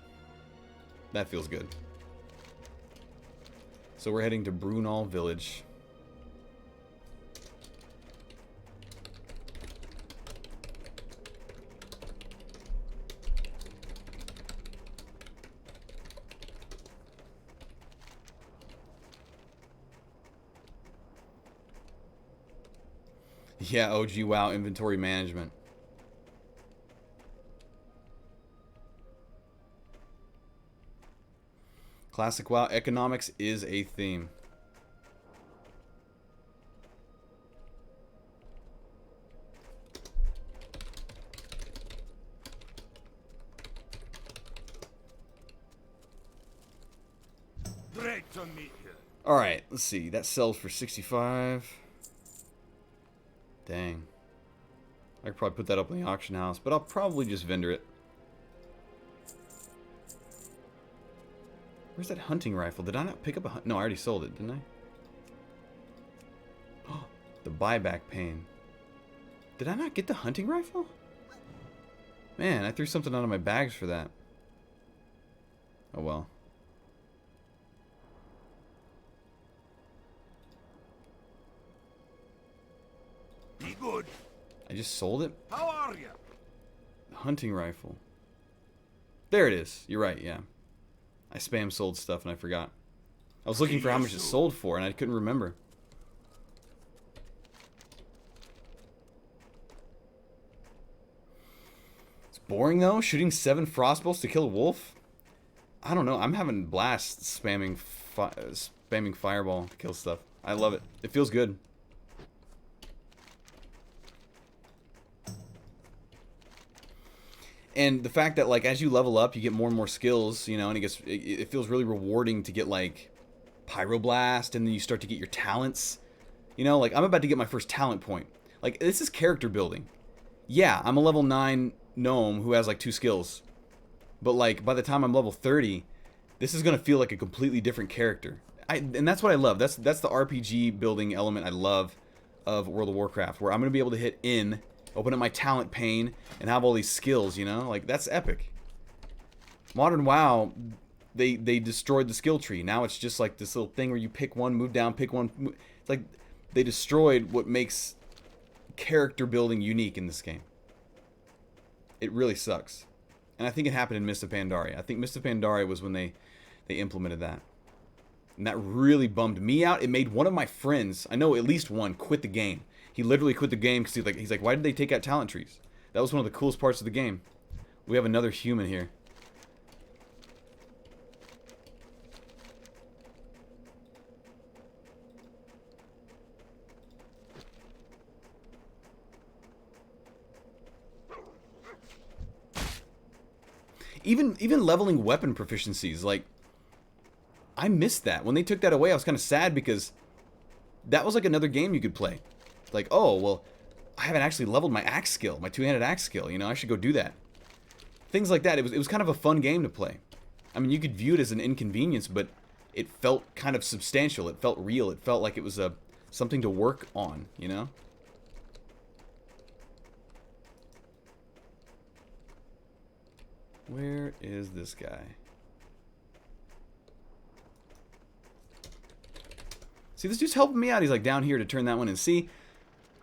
That feels good. So we're heading to Brunel Village. Yeah, OG WoW inventory management. Classic WoW economics is a theme. Great to meet you. Alright, let's see. That sells for 65. Dang. I could probably put that up in the auction house, but I'll probably just vendor it. Where's that hunting rifle? Did I not pick up a no, I already sold it, didn't I? Oh, the buyback pain. Did I not get the hunting rifle? Man, I threw something out of my bags for that. Oh well. Be good. I just sold it? How are you? The hunting rifle. There it is. You're right, yeah. I spam sold stuff and I forgot. I was looking for how much it sold for and I couldn't remember. It's boring though, shooting 7 frostbolts to kill a wolf. I don't know. I'm having blasts spamming fireball to kill stuff. I love it. It feels good. And the fact that, like, as you level up, you get more and more skills, you know, and it feels really rewarding to get, like, Pyroblast, and then you start to get your talents. You know, like, I'm about to get my first talent point. Like, this is character building. Yeah, I'm a level 9 gnome who has, like, 2 skills. But, like, by the time I'm level 30, this is going to feel like a completely different character. And that's what I love. That's the RPG building element I love of World of Warcraft, where I'm going to be able to hit in, open up my talent pane, and have all these skills, you know? Like, that's epic. Modern WoW, they destroyed the skill tree. Now it's just like this little thing where you pick one, move down, pick one. It's like they destroyed what makes character building unique in this game. It really sucks. And I think it happened in Mist of Pandaria. I think Mist of Pandaria was when they implemented that. And that really bummed me out. It made one of my friends, I know at least one, quit the game. He literally quit the game because he's like, why did they take out talent trees? That was one of the coolest parts of the game. We have another human here. Even leveling weapon proficiencies, like, I missed that. When they took that away, I was kind of sad because that was like another game you could play. Like, oh, well, I haven't actually leveled my axe skill, my two-handed axe skill, you know, I should go do that. Things like that. It was kind of a fun game to play. I mean, you could view it as an inconvenience, but it felt kind of substantial. It felt real. It felt like it was something to work on, you know? Where is this guy? See, this dude's helping me out. He's like down here to turn that one in. See,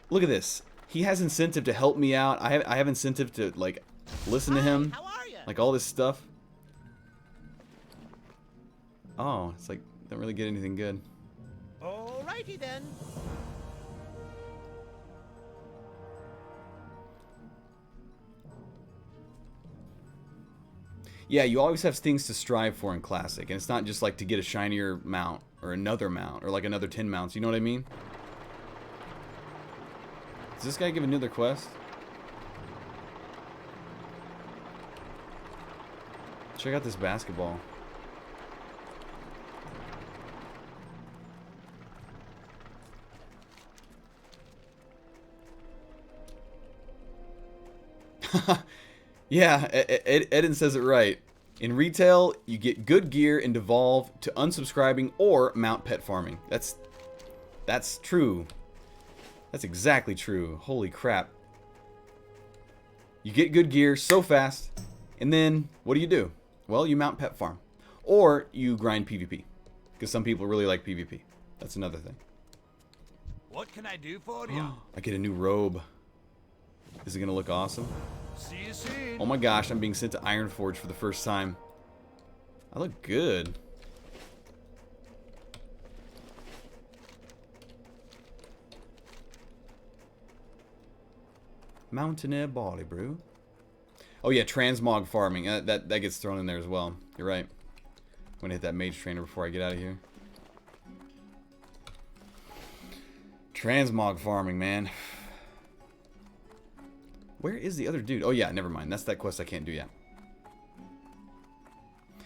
look at this. He has incentive to help me out. I have incentive to, like, listen to him, How are you? like all this stuff. Oh, it's like, don't really get anything good. Alrighty then. Yeah, you always have things to strive for in Classic, and it's not just like to get a shinier mount, or another mount, or like another 10 mounts, you know what I mean? Does this guy give another quest? Check out this basketball. Yeah, Eden says it right. In retail, you get good gear and devolve to unsubscribing or mount pet farming. That's true. That's exactly true. Holy crap. You get good gear so fast, and then what do? Well, you mount pet farm. Or you grind PvP. Because some people really like PvP. That's another thing. What can I do for you? I get a new robe. Is it going to look awesome? See you soon. Oh my gosh, I'm being sent to Ironforge for the first time. I look good. Mountaineer barley brew. Oh yeah, transmog farming. That gets thrown in there as well. You're right. I'm gonna hit that mage trainer before I get out of here. Transmog farming, man. Where is the other dude? Oh yeah, never mind. That's that quest I can't do yet.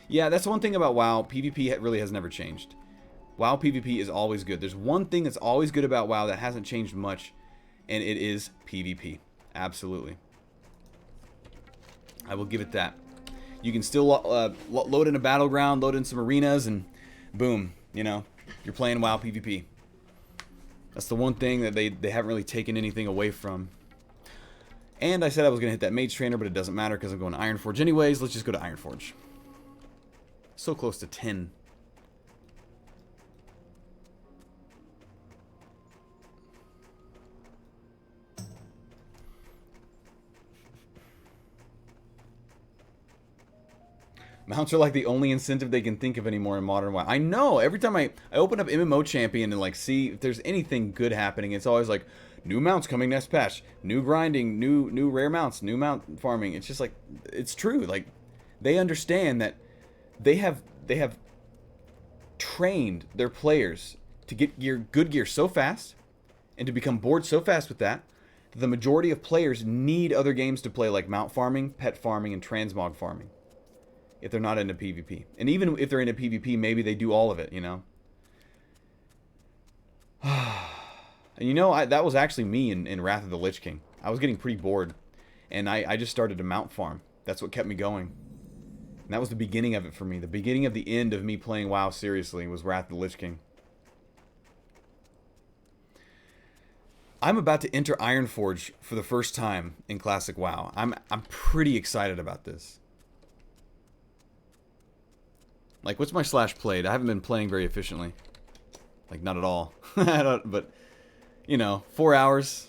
Yeah, that's one thing about WoW. PvP really has never changed. WoW PvP is always good. There's one thing that's always good about WoW that hasn't changed much, and it is PvP. Absolutely. I will give it that. You can still load in a battleground, load in some arenas, and boom, you know, you're playing WoW PvP. That's the one thing that they haven't really taken anything away from. And I said I was going to hit that mage trainer, but it doesn't matter because I'm going to Ironforge anyways. Let's just go to Ironforge. So close to 10. Mounts are like the only incentive they can think of anymore in modern WoW. I know. Every time I open up MMO Champion and like see if there's anything good happening, it's always like new mounts coming next patch, new grinding, new rare mounts, new mount farming. It's just like it's true. Like they understand that they have trained their players to get good gear so fast and to become bored so fast with that the majority of players need other games to play like mount farming, pet farming, and transmog farming. If they're not into PvP. And even if they're into PvP, maybe they do all of it, you know? And you know, that was actually me in Wrath of the Lich King. I was getting pretty bored. And I just started to mount farm. That's what kept me going. And that was the beginning of it for me. The beginning of the end of me playing WoW seriously was Wrath of the Lich King. I'm about to enter Ironforge for the first time in Classic WoW. I'm pretty excited about this. Like, what's my slash played? I haven't been playing very efficiently. Like, not at all. But, you know, 4 hours.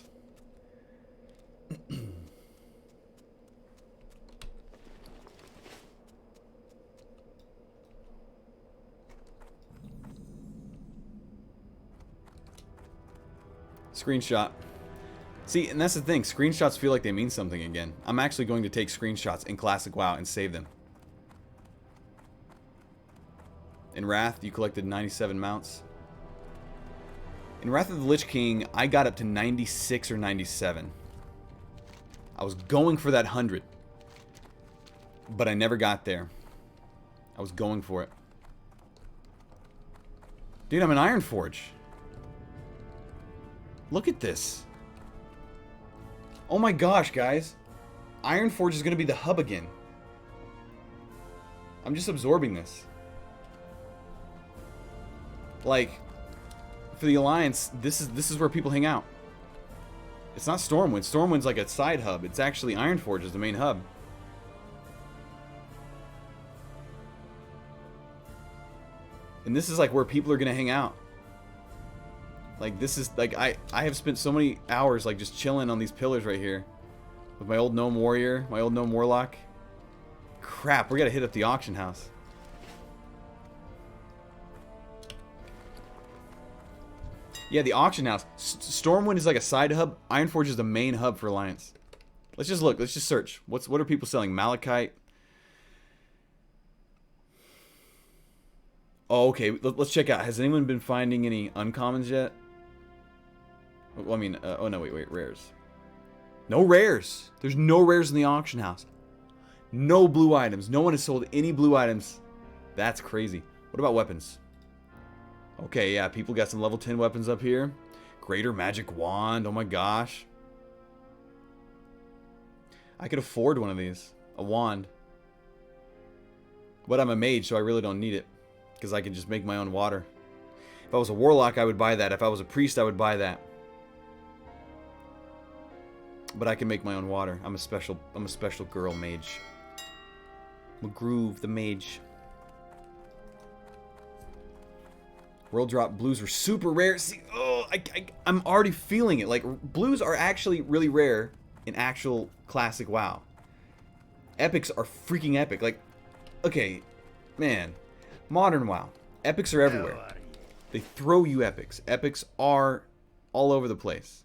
Screenshot. See, and that's the thing. Screenshots feel like they mean something again. I'm actually going to take screenshots in Classic WoW and save them. In Wrath, you collected 97 mounts. In Wrath of the Lich King, I got up to 96 or 97. I was going for that 100. But I never got there. I was going for it. Dude, I'm in Ironforge. Look at this. Oh my gosh, guys. Ironforge is going to be the hub again. I'm just absorbing this. Like, for the Alliance, this is where people hang out. It's not Stormwind. Stormwind's like a side hub. It's actually Ironforge is the main hub. And this is like where people are gonna hang out. Like this is like I have spent so many hours like just chilling on these pillars right here. With my old gnome warrior, my old gnome warlock. Crap, we gotta hit up the auction house. Yeah, the auction house. Stormwind is like a side hub. Ironforge is the main hub for Alliance. Let's just look. Let's just search. What are people selling? Malachite. Oh, okay. Let's check out. Has anyone been finding any uncommons yet? Well, I mean, oh no, wait, rares. No rares. There's no rares in the auction house. No blue items. No one has sold any blue items. That's crazy. What about weapons? Okay, yeah, people got some level 10 weapons up here. Greater magic wand. Oh my gosh. I could afford one of these. A wand. But I'm a mage, so I really don't need it. Because I can just make my own water. If I was a warlock, I would buy that. If I was a priest, I would buy that. But I can make my own water. I'm a special girl mage. McGroove the mage. World drop blues are super rare. See, oh, I'm already feeling it. Like, blues are actually really rare in actual classic WoW. Epics are freaking epic. Like, okay, man. Modern WoW. Epics are everywhere. They throw you epics. Epics are all over the place.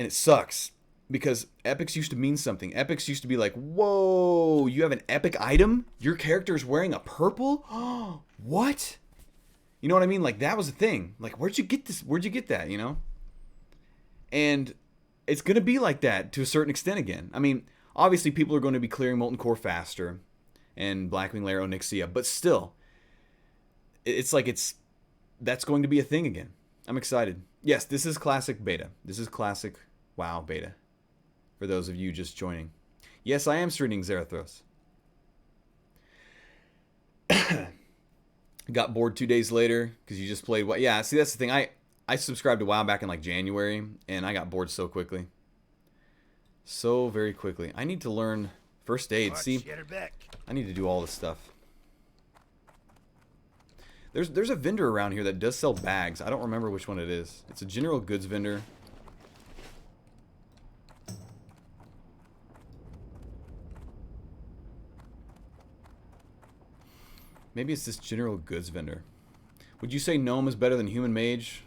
And it sucks. Because epics used to mean something. Epics used to be like, whoa, you have an epic item? Your character is wearing a purple? Oh, what? You know what I mean? Like, that was a thing. Like, where'd you get this? Where'd you get that, you know? And it's going to be like that to a certain extent again. I mean, obviously people are going to be clearing Molten Core faster and Blackwing Lair Onyxia, but still, it's like that's going to be a thing again. I'm excited. Yes, this is classic beta. This is classic WoW beta. For those of you just joining. Yes, I am streaming Zarathos. Got bored 2 days later because you just played WoW. Yeah, see, that's the thing. I subscribed to WoW back in like January, and I got bored so quickly. So very quickly. I need to learn first aid. See, I need to do all this stuff. There's a vendor around here that does sell bags. I don't remember which one it is. It's a general goods vendor. Maybe it's this general goods vendor. Would you say gnome is better than human mage?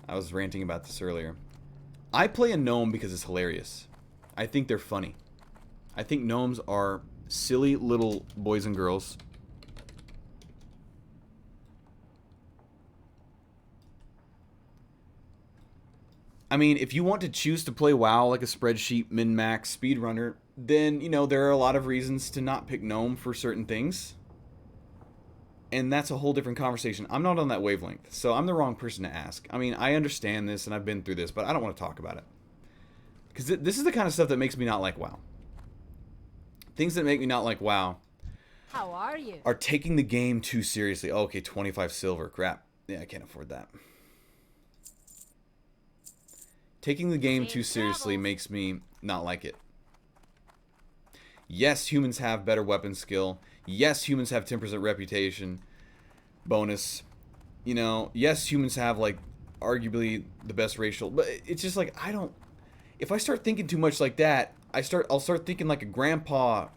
I was ranting about this earlier. I play a gnome because it's hilarious. I think they're funny. I think gnomes are silly little boys and girls. I mean, if you want to choose to play WoW like a spreadsheet, min-max, speedrunner, then, you know, there are a lot of reasons to not pick gnome for certain things. And that's a whole different conversation. I'm not on that wavelength, so I'm the wrong person to ask. I mean, I understand this, and I've been through this, but I don't want to talk about it. Because this is the kind of stuff that makes me not like WoW. Things that make me not like WoW How are you? are taking the game too seriously. Oh, okay, 25 silver. Crap. Yeah, I can't afford that. Taking the game too seriously makes me not like it. Yes, humans have better weapon skill. Yes, humans have 10% reputation bonus. You know, yes, humans have, like, arguably the best racial. But it's just like, I don't... If I start thinking too much like that, I'll start thinking like a grandpa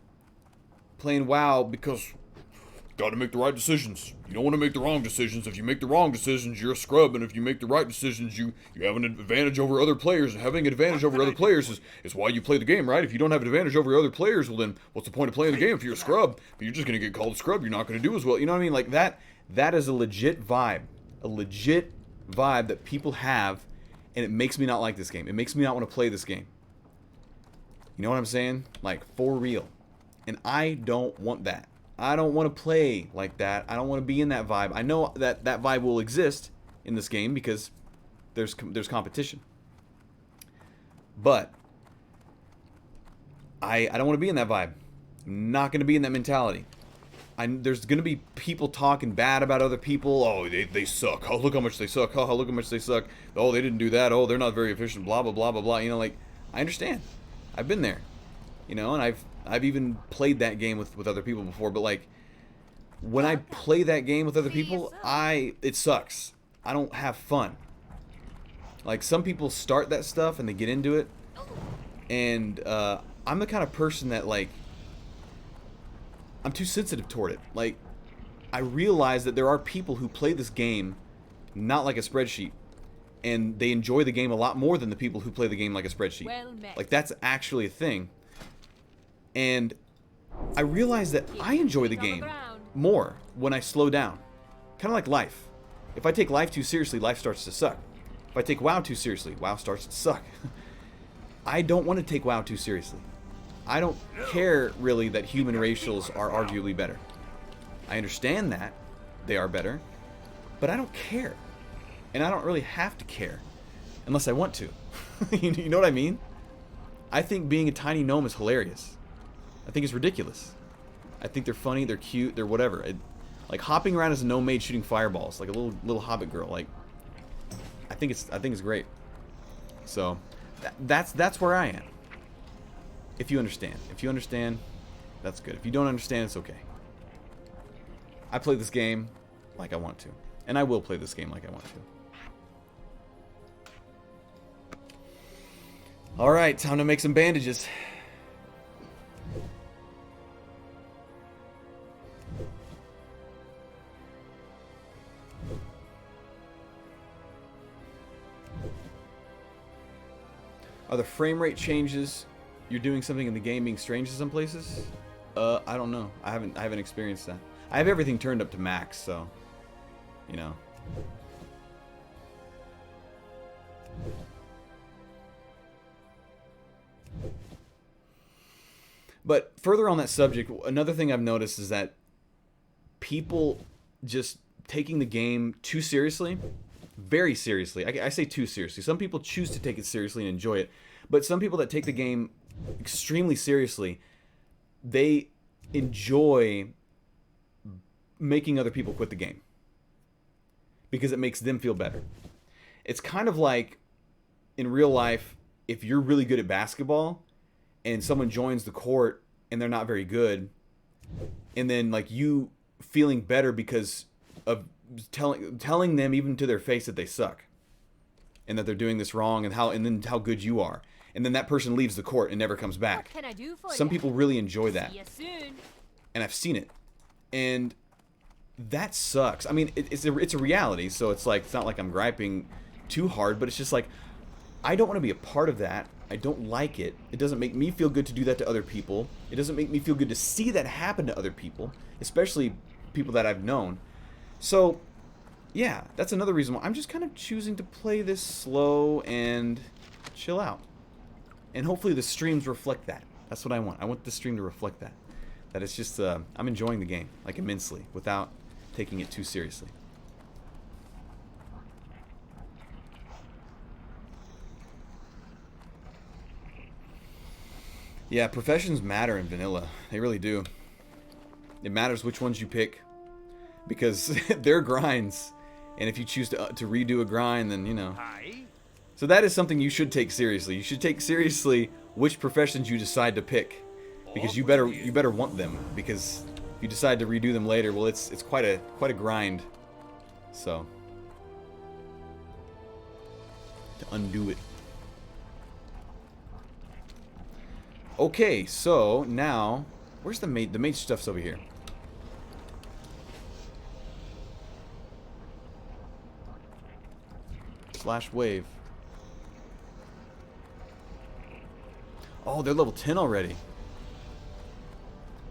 playing WoW because... Gotta make the right decisions. You don't want to make the wrong decisions. If you make the wrong decisions, you're a scrub. And if you make the right decisions, you have an advantage over other players. And having an advantage over other players is why you play the game, right? If you don't have an advantage over other players, well then, what's the point of playing the game if you're a scrub? But you're just going to get called a scrub. You're not going to do as well. You know what I mean? Like, that is a legit vibe. A legit vibe that people have. And it makes me not like this game. It makes me not want to play this game. You know what I'm saying? Like, for real. And I don't want that. I don't want to play like that. I don't want to be in that vibe. I know that that vibe will exist in this game because there's competition. But I don't want to be in that vibe. I'm not going to be in that mentality. There's going to be people talking bad about other people. Oh, they suck. Oh, look how much they suck. Oh, look how much they suck. Oh, they didn't do that. Oh, they're not very efficient. Blah, blah, blah, blah, blah. You know, like, I understand. I've been there. You know, and I've even played that game with other people before, but like when I play that game with other people, it sucks. I don't have fun. Like some people start that stuff and they get into it And I'm the kind of person that, like, I'm too sensitive toward it. Like, I realize that there are people who play this game not like a spreadsheet, and they enjoy the game a lot more than the people who play the game like a spreadsheet. Well met. Like, that's actually a thing. And I realize that I enjoy the game more when I slow down. Kind of like life. If I take life too seriously, life starts to suck. If I take WoW too seriously, WoW starts to suck. I don't want to take WoW too seriously. I don't care, really, that human racials are arguably better. I understand that they are better, but I don't care. And I don't really have to care unless I want to. You know what I mean? I think being a tiny gnome is hilarious. I think it's ridiculous. I think they're funny, they're cute, they're whatever. Like hopping around as a gnome mage shooting fireballs, like a little hobbit girl. Like, I think it's great. So that's where I am. If you understand, that's good. If you don't understand, it's okay. I play this game like I want to, and I will play this game like I want to. All right, time to make some bandages. Are the frame rate changes you're doing something in the game being strange in some places? I don't know. I haven't experienced that. I have everything turned up to max, so you know. But further on that subject, another thing I've noticed is that people just taking the game too seriously, very seriously. I say too seriously. Some people choose to take it seriously and enjoy it, but some people that take the game extremely seriously, they enjoy making other people quit the game because it makes them feel better. It's kind of like in real life, if you're really good at basketball and someone joins the court and they're not very good, and then like you feeling better because of telling them even to their face that they suck and that they're doing this wrong and then how good you are, and then that person leaves the court and never comes back. What can I do for Some you? people really enjoy that. See you soon. And I've seen it, and that sucks. I mean, it's a reality, so it's like, it's not like I'm griping too hard, but it's just like, I don't want to be a part of that. I don't like it. It doesn't make me feel good to do that to other people. It doesn't make me feel good to see that happen to other people, especially people that I've known. So yeah, that's another reason why I'm just kind of choosing to play this slow and chill out, and hopefully the streams reflect that. That's what I want. I want the stream to reflect that. That it's just I'm enjoying the game like immensely without taking it too seriously. Yeah, professions matter in vanilla. They really do. It matters which ones you pick, because they're grinds, and if you choose to redo a grind, then you know. Hi. So that is something you should take seriously. You should take seriously which professions you decide to pick, because you better want them, because if you decide to redo them later, well, it's quite a grind. So to undo it. Okay, so now where's the mage? The mage stuff's over here. Slash wave. Oh, they're level 10 already.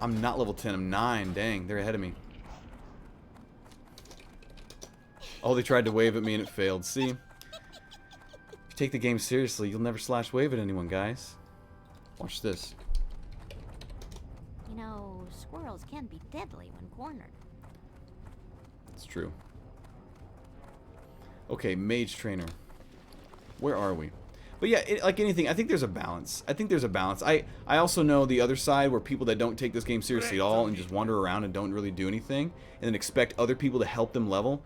I'm not level 10, I'm 9. Dang, they're ahead of me. Oh, they tried to wave at me and it failed. See? If you take the game seriously, you'll never slash wave at anyone, guys. Watch this. You know, squirrels can be deadly when cornered. It's true. Okay, mage trainer. Where are we? But yeah, like anything, I think there's a balance. I also know the other side, where people that don't take this game seriously at all and just wander around and don't really do anything and then expect other people to help them level.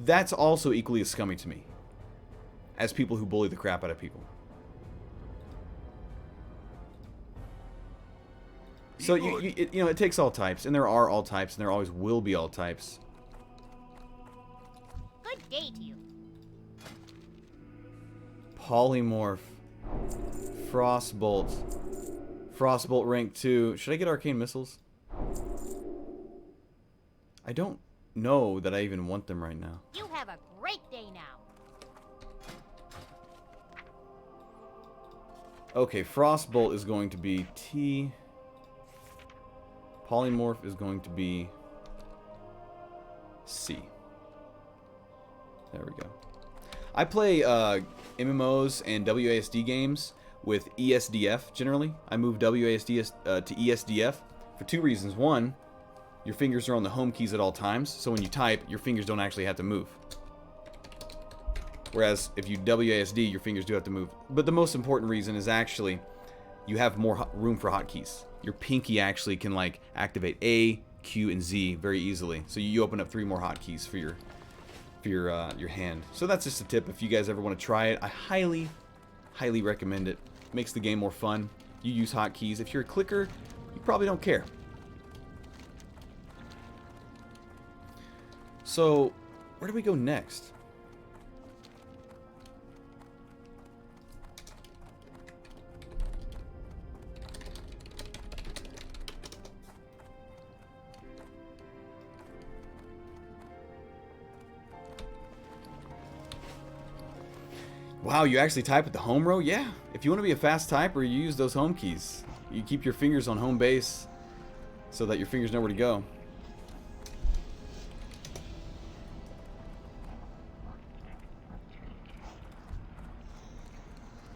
That's also equally as scummy to me as people who bully the crap out of people. So you know, it takes all types, and there are all types, and there always will be all types. Good day to you. Polymorph. Frostbolt. Frostbolt rank 2. Should I get arcane missiles? I don't know that I even want them right now. You have a great day now. Okay, Frostbolt is going to be T. Polymorph is going to be C. There we go. I play MMOs and WASD games with ESDF generally. I move WASD to ESDF for two reasons. One, your fingers are on the home keys at all times, so when you type, your fingers don't actually have to move. Whereas if you WASD, your fingers do have to move. But the most important reason is actually you have more room for hotkeys. Your pinky actually can like activate A, Q, and Z very easily. So you open up 3 more hotkeys for your hand. So that's just a tip. If you guys ever want to try it, I highly recommend it. Makes the game more fun. You use hotkeys. If you're a clicker, you probably don't care. So where do we go next? Wow, you actually type with the home row? Yeah. If you want to be a fast typer, you use those home keys. You keep your fingers on home base so that your fingers know where to go.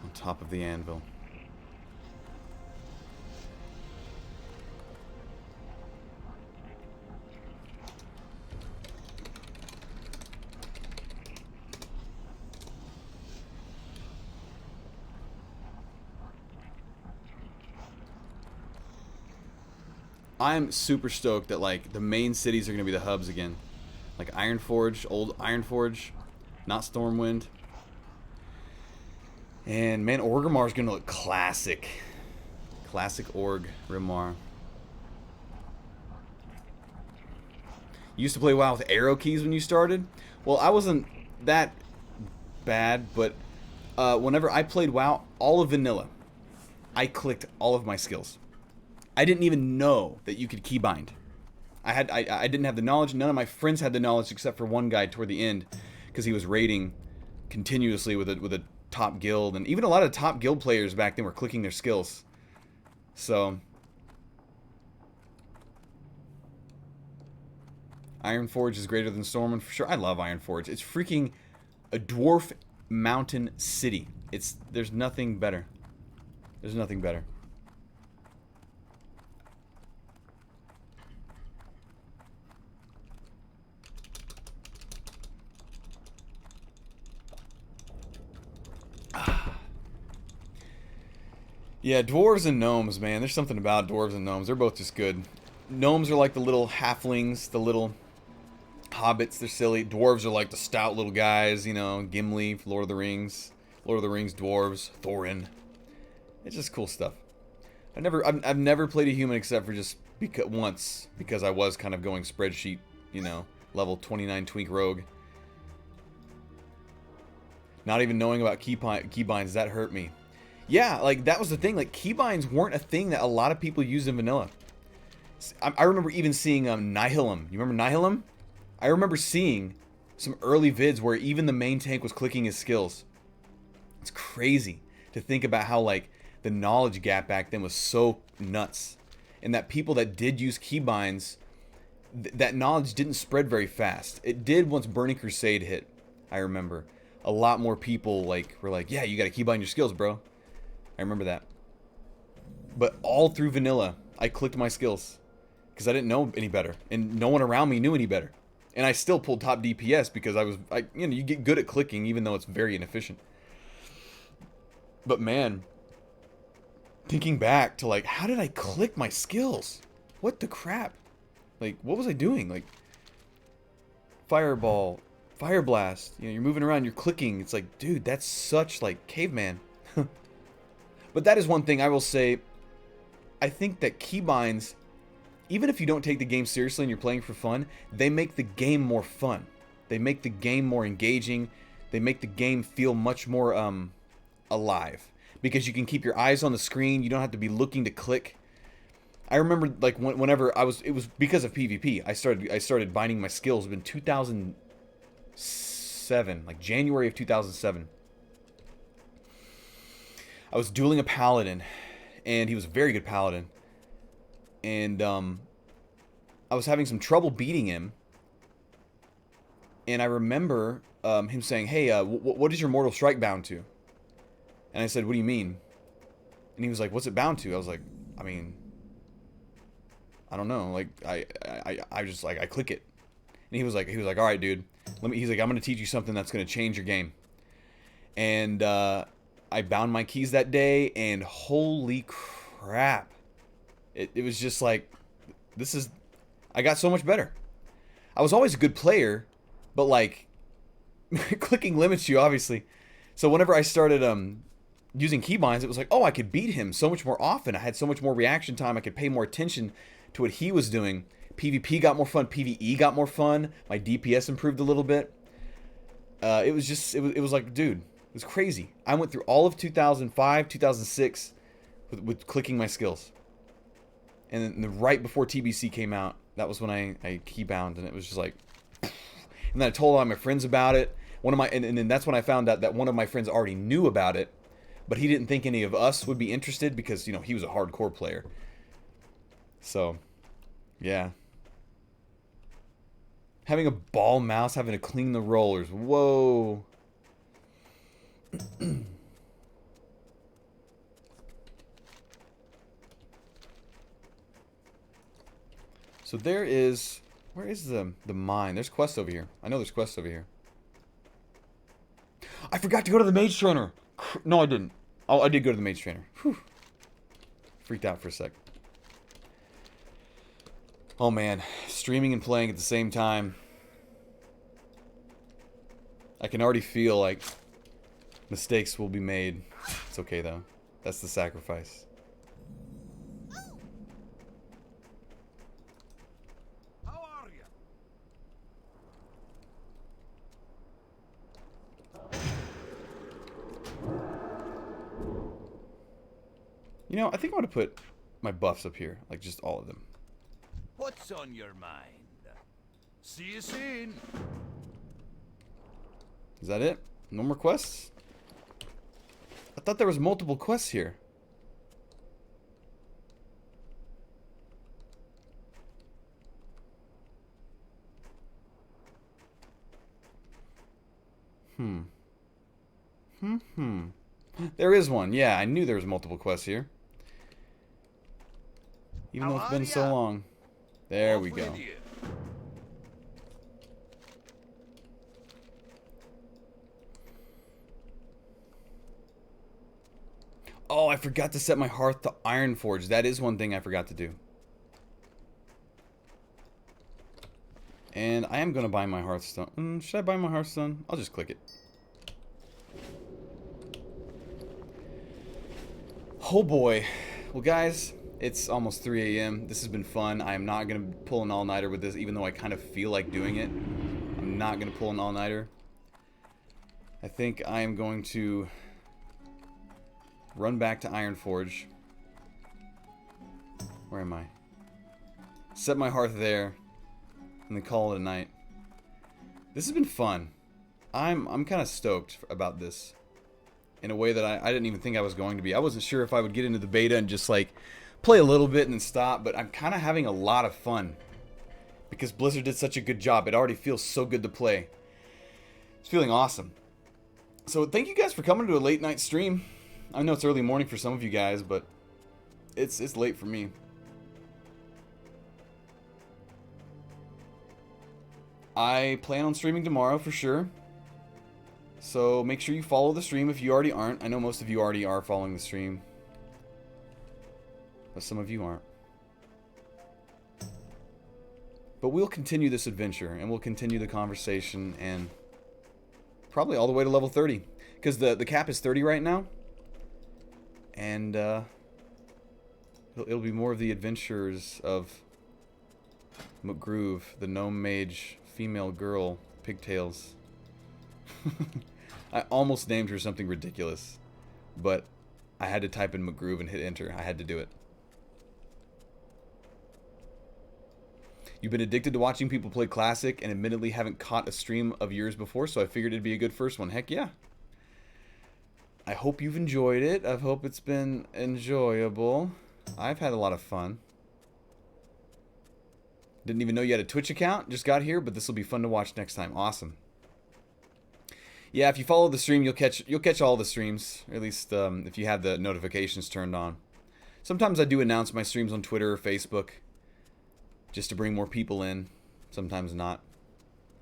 On top of the anvil. I'm super stoked that like the main cities are going to be the hubs again. Like Ironforge, old Ironforge, not Stormwind. And man, Orgrimmar is going to look classic. Classic Orgrimmar. You used to play WoW with arrow keys when you started? Well, I wasn't that bad, but whenever I played WoW, all of vanilla, I clicked all of my skills. I didn't even know that you could keybind. I didn't have the knowledge. None of my friends had the knowledge except for one guy toward the end, because he was raiding continuously with a top guild, and even a lot of top guild players back then were clicking their skills. So Ironforge is greater than Stormwind for sure. I love Ironforge. It's freaking a dwarf mountain city. There's nothing better. There's nothing better. Yeah, dwarves and gnomes, man. There's something about dwarves and gnomes. They're both just good. Gnomes are like the little halflings, the little hobbits. They're silly. Dwarves are like the stout little guys, you know, Gimli, Lord of the Rings. Lord of the Rings, dwarves, Thorin. It's just cool stuff. I've never played a human except for just once, because I was kind of going spreadsheet, you know, level 29 twink rogue. Not even knowing about keybinds, that hurt me. Yeah, like, that was the thing. Like, keybinds weren't a thing that a lot of people used in vanilla. I remember even seeing Nihilum. You remember Nihilum? I remember seeing some early vids where even the main tank was clicking his skills. It's crazy to think about how, like, the knowledge gap back then was so nuts. And that people that did use keybinds, that knowledge didn't spread very fast. It did once Burning Crusade hit, I remember. A lot more people, like, were like, yeah, you gotta keybind your skills, bro. I remember that. But all through vanilla, I clicked my skills because I didn't know any better, and no one around me knew any better. And I still pulled top DPS because you know, you get good at clicking even though it's very inefficient. But man, thinking back to like, how did I click my skills? What the crap? Like, what was I doing? Like, fireball, fire blast. You know, you're moving around, you're clicking. It's like, dude, that's such like caveman. But that is one thing I will say. I think that keybinds, even if you don't take the game seriously and you're playing for fun, they make the game more fun. They make the game more engaging. They make the game feel much more alive. because you can keep your eyes on the screen. You don't have to be looking to click. I remember like whenever it was because of PvP. I started binding my skills in 2007, like January of 2007. I was dueling a paladin, and he was a very good paladin. And I was having some trouble beating him. And I remember him saying, "Hey, what is your Mortal Strike bound to?" And I said, "What do you mean?" And he was like, "What's it bound to?" I was like, "I mean, I don't know. Like, I just like I click it." And he was like, "All right, dude. He's like, I'm gonna teach you something that's gonna change your game." And I bound my keys that day, and holy crap, it was just like, I got so much better. I was always a good player, but like, clicking limits you, obviously. So whenever I started using keybinds, it was like, oh, I could beat him so much more often. I had so much more reaction time. I could pay more attention to what he was doing. PvP got more fun. PvE got more fun. My DPS improved a little bit. It was like, dude, it was crazy. I went through all of 2005, 2006 with clicking my skills. And then right before TBC came out, that was when I keybound, and it was just like, and then I told all my friends about it. And then that's when I found out that one of my friends already knew about it, but he didn't think any of us would be interested because, you know, he was a hardcore player. So, yeah. Having a ball mouse, having to clean the rollers. Whoa. So there is... Where is the mine? There's quests over here. I know there's quests over here. I forgot to go to the mage trainer. No, I didn't. Oh, I did go to the mage trainer. Whew. Freaked out for a sec. Oh man, streaming and playing at the same time. I can already feel like mistakes will be made. It's okay though. That's the sacrifice. How are you? You know, I think I want to put my buffs up here, like just all of them. What's on your mind? See you soon. Is that it? No more quests? I thought there was multiple quests here. There is one. Yeah, I knew there was multiple quests here. Even though it's been so long. There we go. Oh, I forgot to set my hearth to Ironforge. That is one thing I forgot to do. And I am going to buy my hearthstone. Should I buy my hearthstone? I'll just click it. Oh boy. Well guys, it's almost 3 a.m. This has been fun. I am not going to pull an all-nighter with this, even though I kind of feel like doing it. I'm not going to pull an all-nighter. I think I am going to run back to Ironforge. Where am I? Set my hearth there, and then call it a night. This has been fun. I'm kind of stoked about this in a way that I didn't even think I was going to be. I wasn't sure if I would get into the beta and just like play a little bit and then stop, but I'm kind of having a lot of fun because Blizzard did such a good job. It already feels so good to play. It's feeling awesome. So thank you guys for coming to a late night stream. I know it's early morning for some of you guys, but it's late for me. I plan on streaming tomorrow for sure. So make sure you follow the stream if you already aren't. I know most of you already are following the stream, but some of you aren't. But we'll continue this adventure, and we'll continue the conversation, and probably all the way to level 30. Because the cap is 30 right now. And it'll be more of the adventures of McGroove, the gnome mage, female girl, pigtails. I almost named her something ridiculous, but I had to type in McGroove and hit enter. I had to do it. You've been addicted to watching people play Classic and admittedly haven't caught a stream of yours before, so I figured it'd be a good first one. Heck yeah. I hope you've enjoyed it. I hope it's been enjoyable. I've had a lot of fun. Didn't even know you had a Twitch account. Just got here, but this will be fun to watch next time. Awesome. Yeah, if you follow the stream, you'll catch all the streams. Or at least if you have the notifications turned on. Sometimes I do announce my streams on Twitter or Facebook, just to bring more people in. Sometimes not.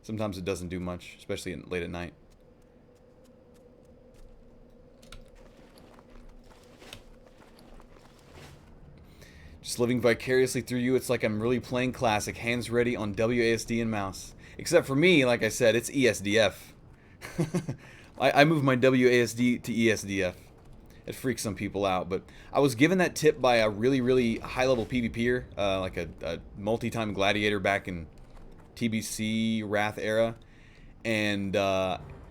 Sometimes it doesn't do much, especially late at night. Just living vicariously through you, it's like I'm really playing Classic, hands ready on WASD and mouse. Except for me, like I said, it's ESDF. I moved my WASD to ESDF. It freaks some people out, but I was given that tip by a really high-level PvPer, like a multi-time gladiator back in TBC Wrath era, and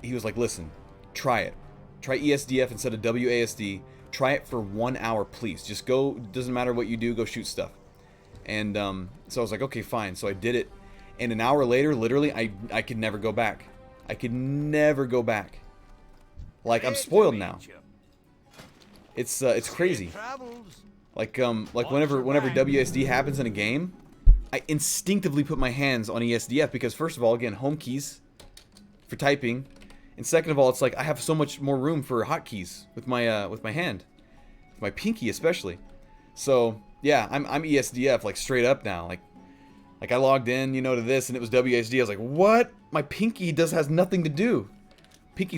he was like, listen, try it. Try ESDF instead of WASD. Try it for 1 hour, please. Just go, doesn't matter what you do, go shoot stuff. And so I was like, okay, fine. So I did it, and an hour later, literally, I could never go back. I could never go back. Like, I'm spoiled now. It's crazy. Like whenever WSD happens in a game, I instinctively put my hands on ESDF because first of all, again, home keys for typing, and second of all, it's like I have so much more room for hotkeys with my hand, my pinky especially. So yeah, I'm ESDF like straight up now. Like I logged in, you know, to this, and it was WSD. I was like, what? My pinky has nothing to do.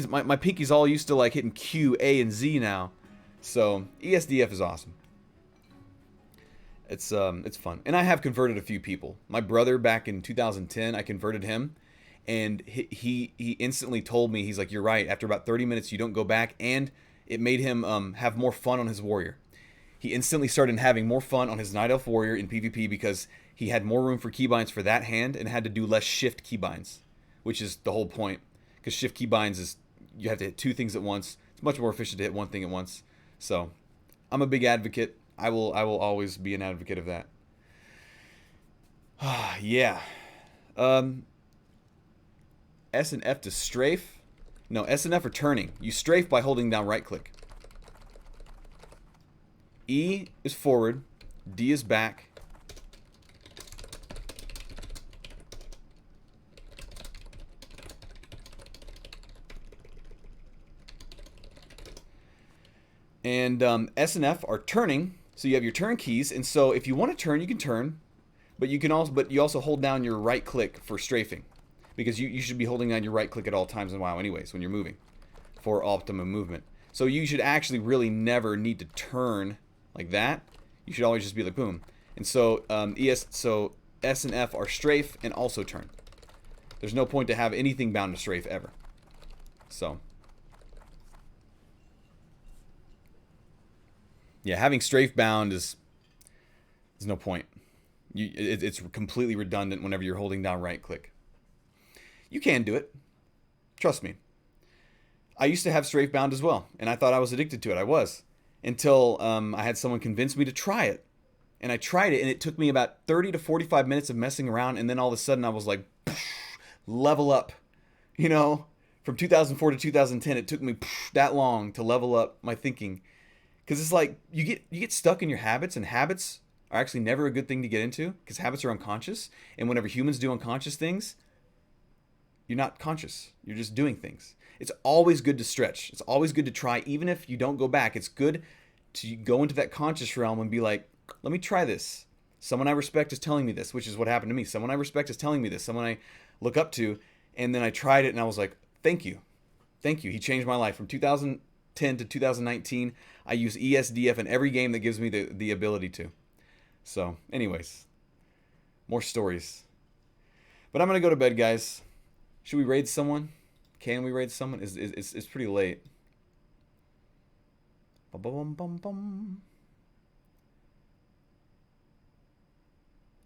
My pinky's all used to like hitting Q, A, and Z now. So ESDF is awesome. It's fun, and I have converted a few people. My brother back in 2010, I converted him, and he instantly told me, he's like, you're right. After about 30 minutes, you don't go back, and it made him have more fun on his warrior. He instantly started having more fun on his Night Elf warrior in PvP because he had more room for keybinds for that hand and had to do less shift keybinds, which is the whole point. Because shift keybinds is you have to hit two things at once. It's much more efficient to hit one thing at once. So I'm a big advocate. I will always be an advocate of that. Yeah. S and F to strafe. No, S and F are turning. You strafe by holding down right click. E is forward. D is back. And S and F are turning, so you have your turn keys. And so if you want to turn, you can turn, but you also hold down your right click for strafing, because you should be holding down your right click at all times in WoW, anyways, when you're moving, for optimum movement. So you should actually really never need to turn like that. You should always just be like boom. And so S and F are strafe and also turn. There's no point to have anything bound to strafe ever. So. Yeah, having strafe bound there's no point. It's completely redundant whenever you're holding down right click. You can do it. Trust me. I used to have strafe bound as well, and I thought I was addicted to it. I was. Until I had someone convince me to try it. And I tried it, and it took me about 30 to 45 minutes of messing around, and then all of a sudden I was like, level up. You know, from 2004 to 2010, it took me that long to level up my thinking. Because it's like, you get stuck in your habits, and habits are actually never a good thing to get into, because habits are unconscious, and whenever humans do unconscious things, you're not conscious. You're just doing things. It's always good to stretch. It's always good to try, even if you don't go back. It's good to go into that conscious realm and be like, let me try this. Someone I respect is telling me this, which is what happened to me. Someone I respect is telling me this. Someone I look up to, and then I tried it, and I was like, thank you. Thank you. He changed my life. From 2010 to 2019, I use ESDF in every game that gives me the ability to. So, anyways, more stories. But I'm going to go to bed, guys. Should we raid someone? Can we raid someone? It's pretty late. Bum.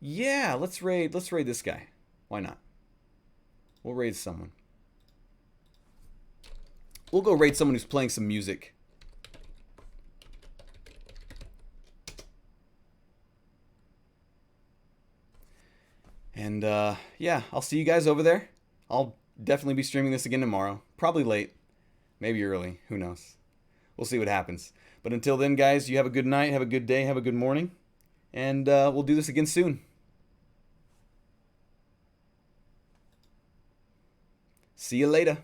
Yeah, let's raid this guy. Why not? We'll raid someone. We'll go raid someone who's playing some music. And yeah, I'll see you guys over there. I'll definitely be streaming this again tomorrow. Probably late, maybe early, who knows. We'll see what happens. But until then, guys, you have a good night, have a good day, have a good morning, and we'll do this again soon. See you later.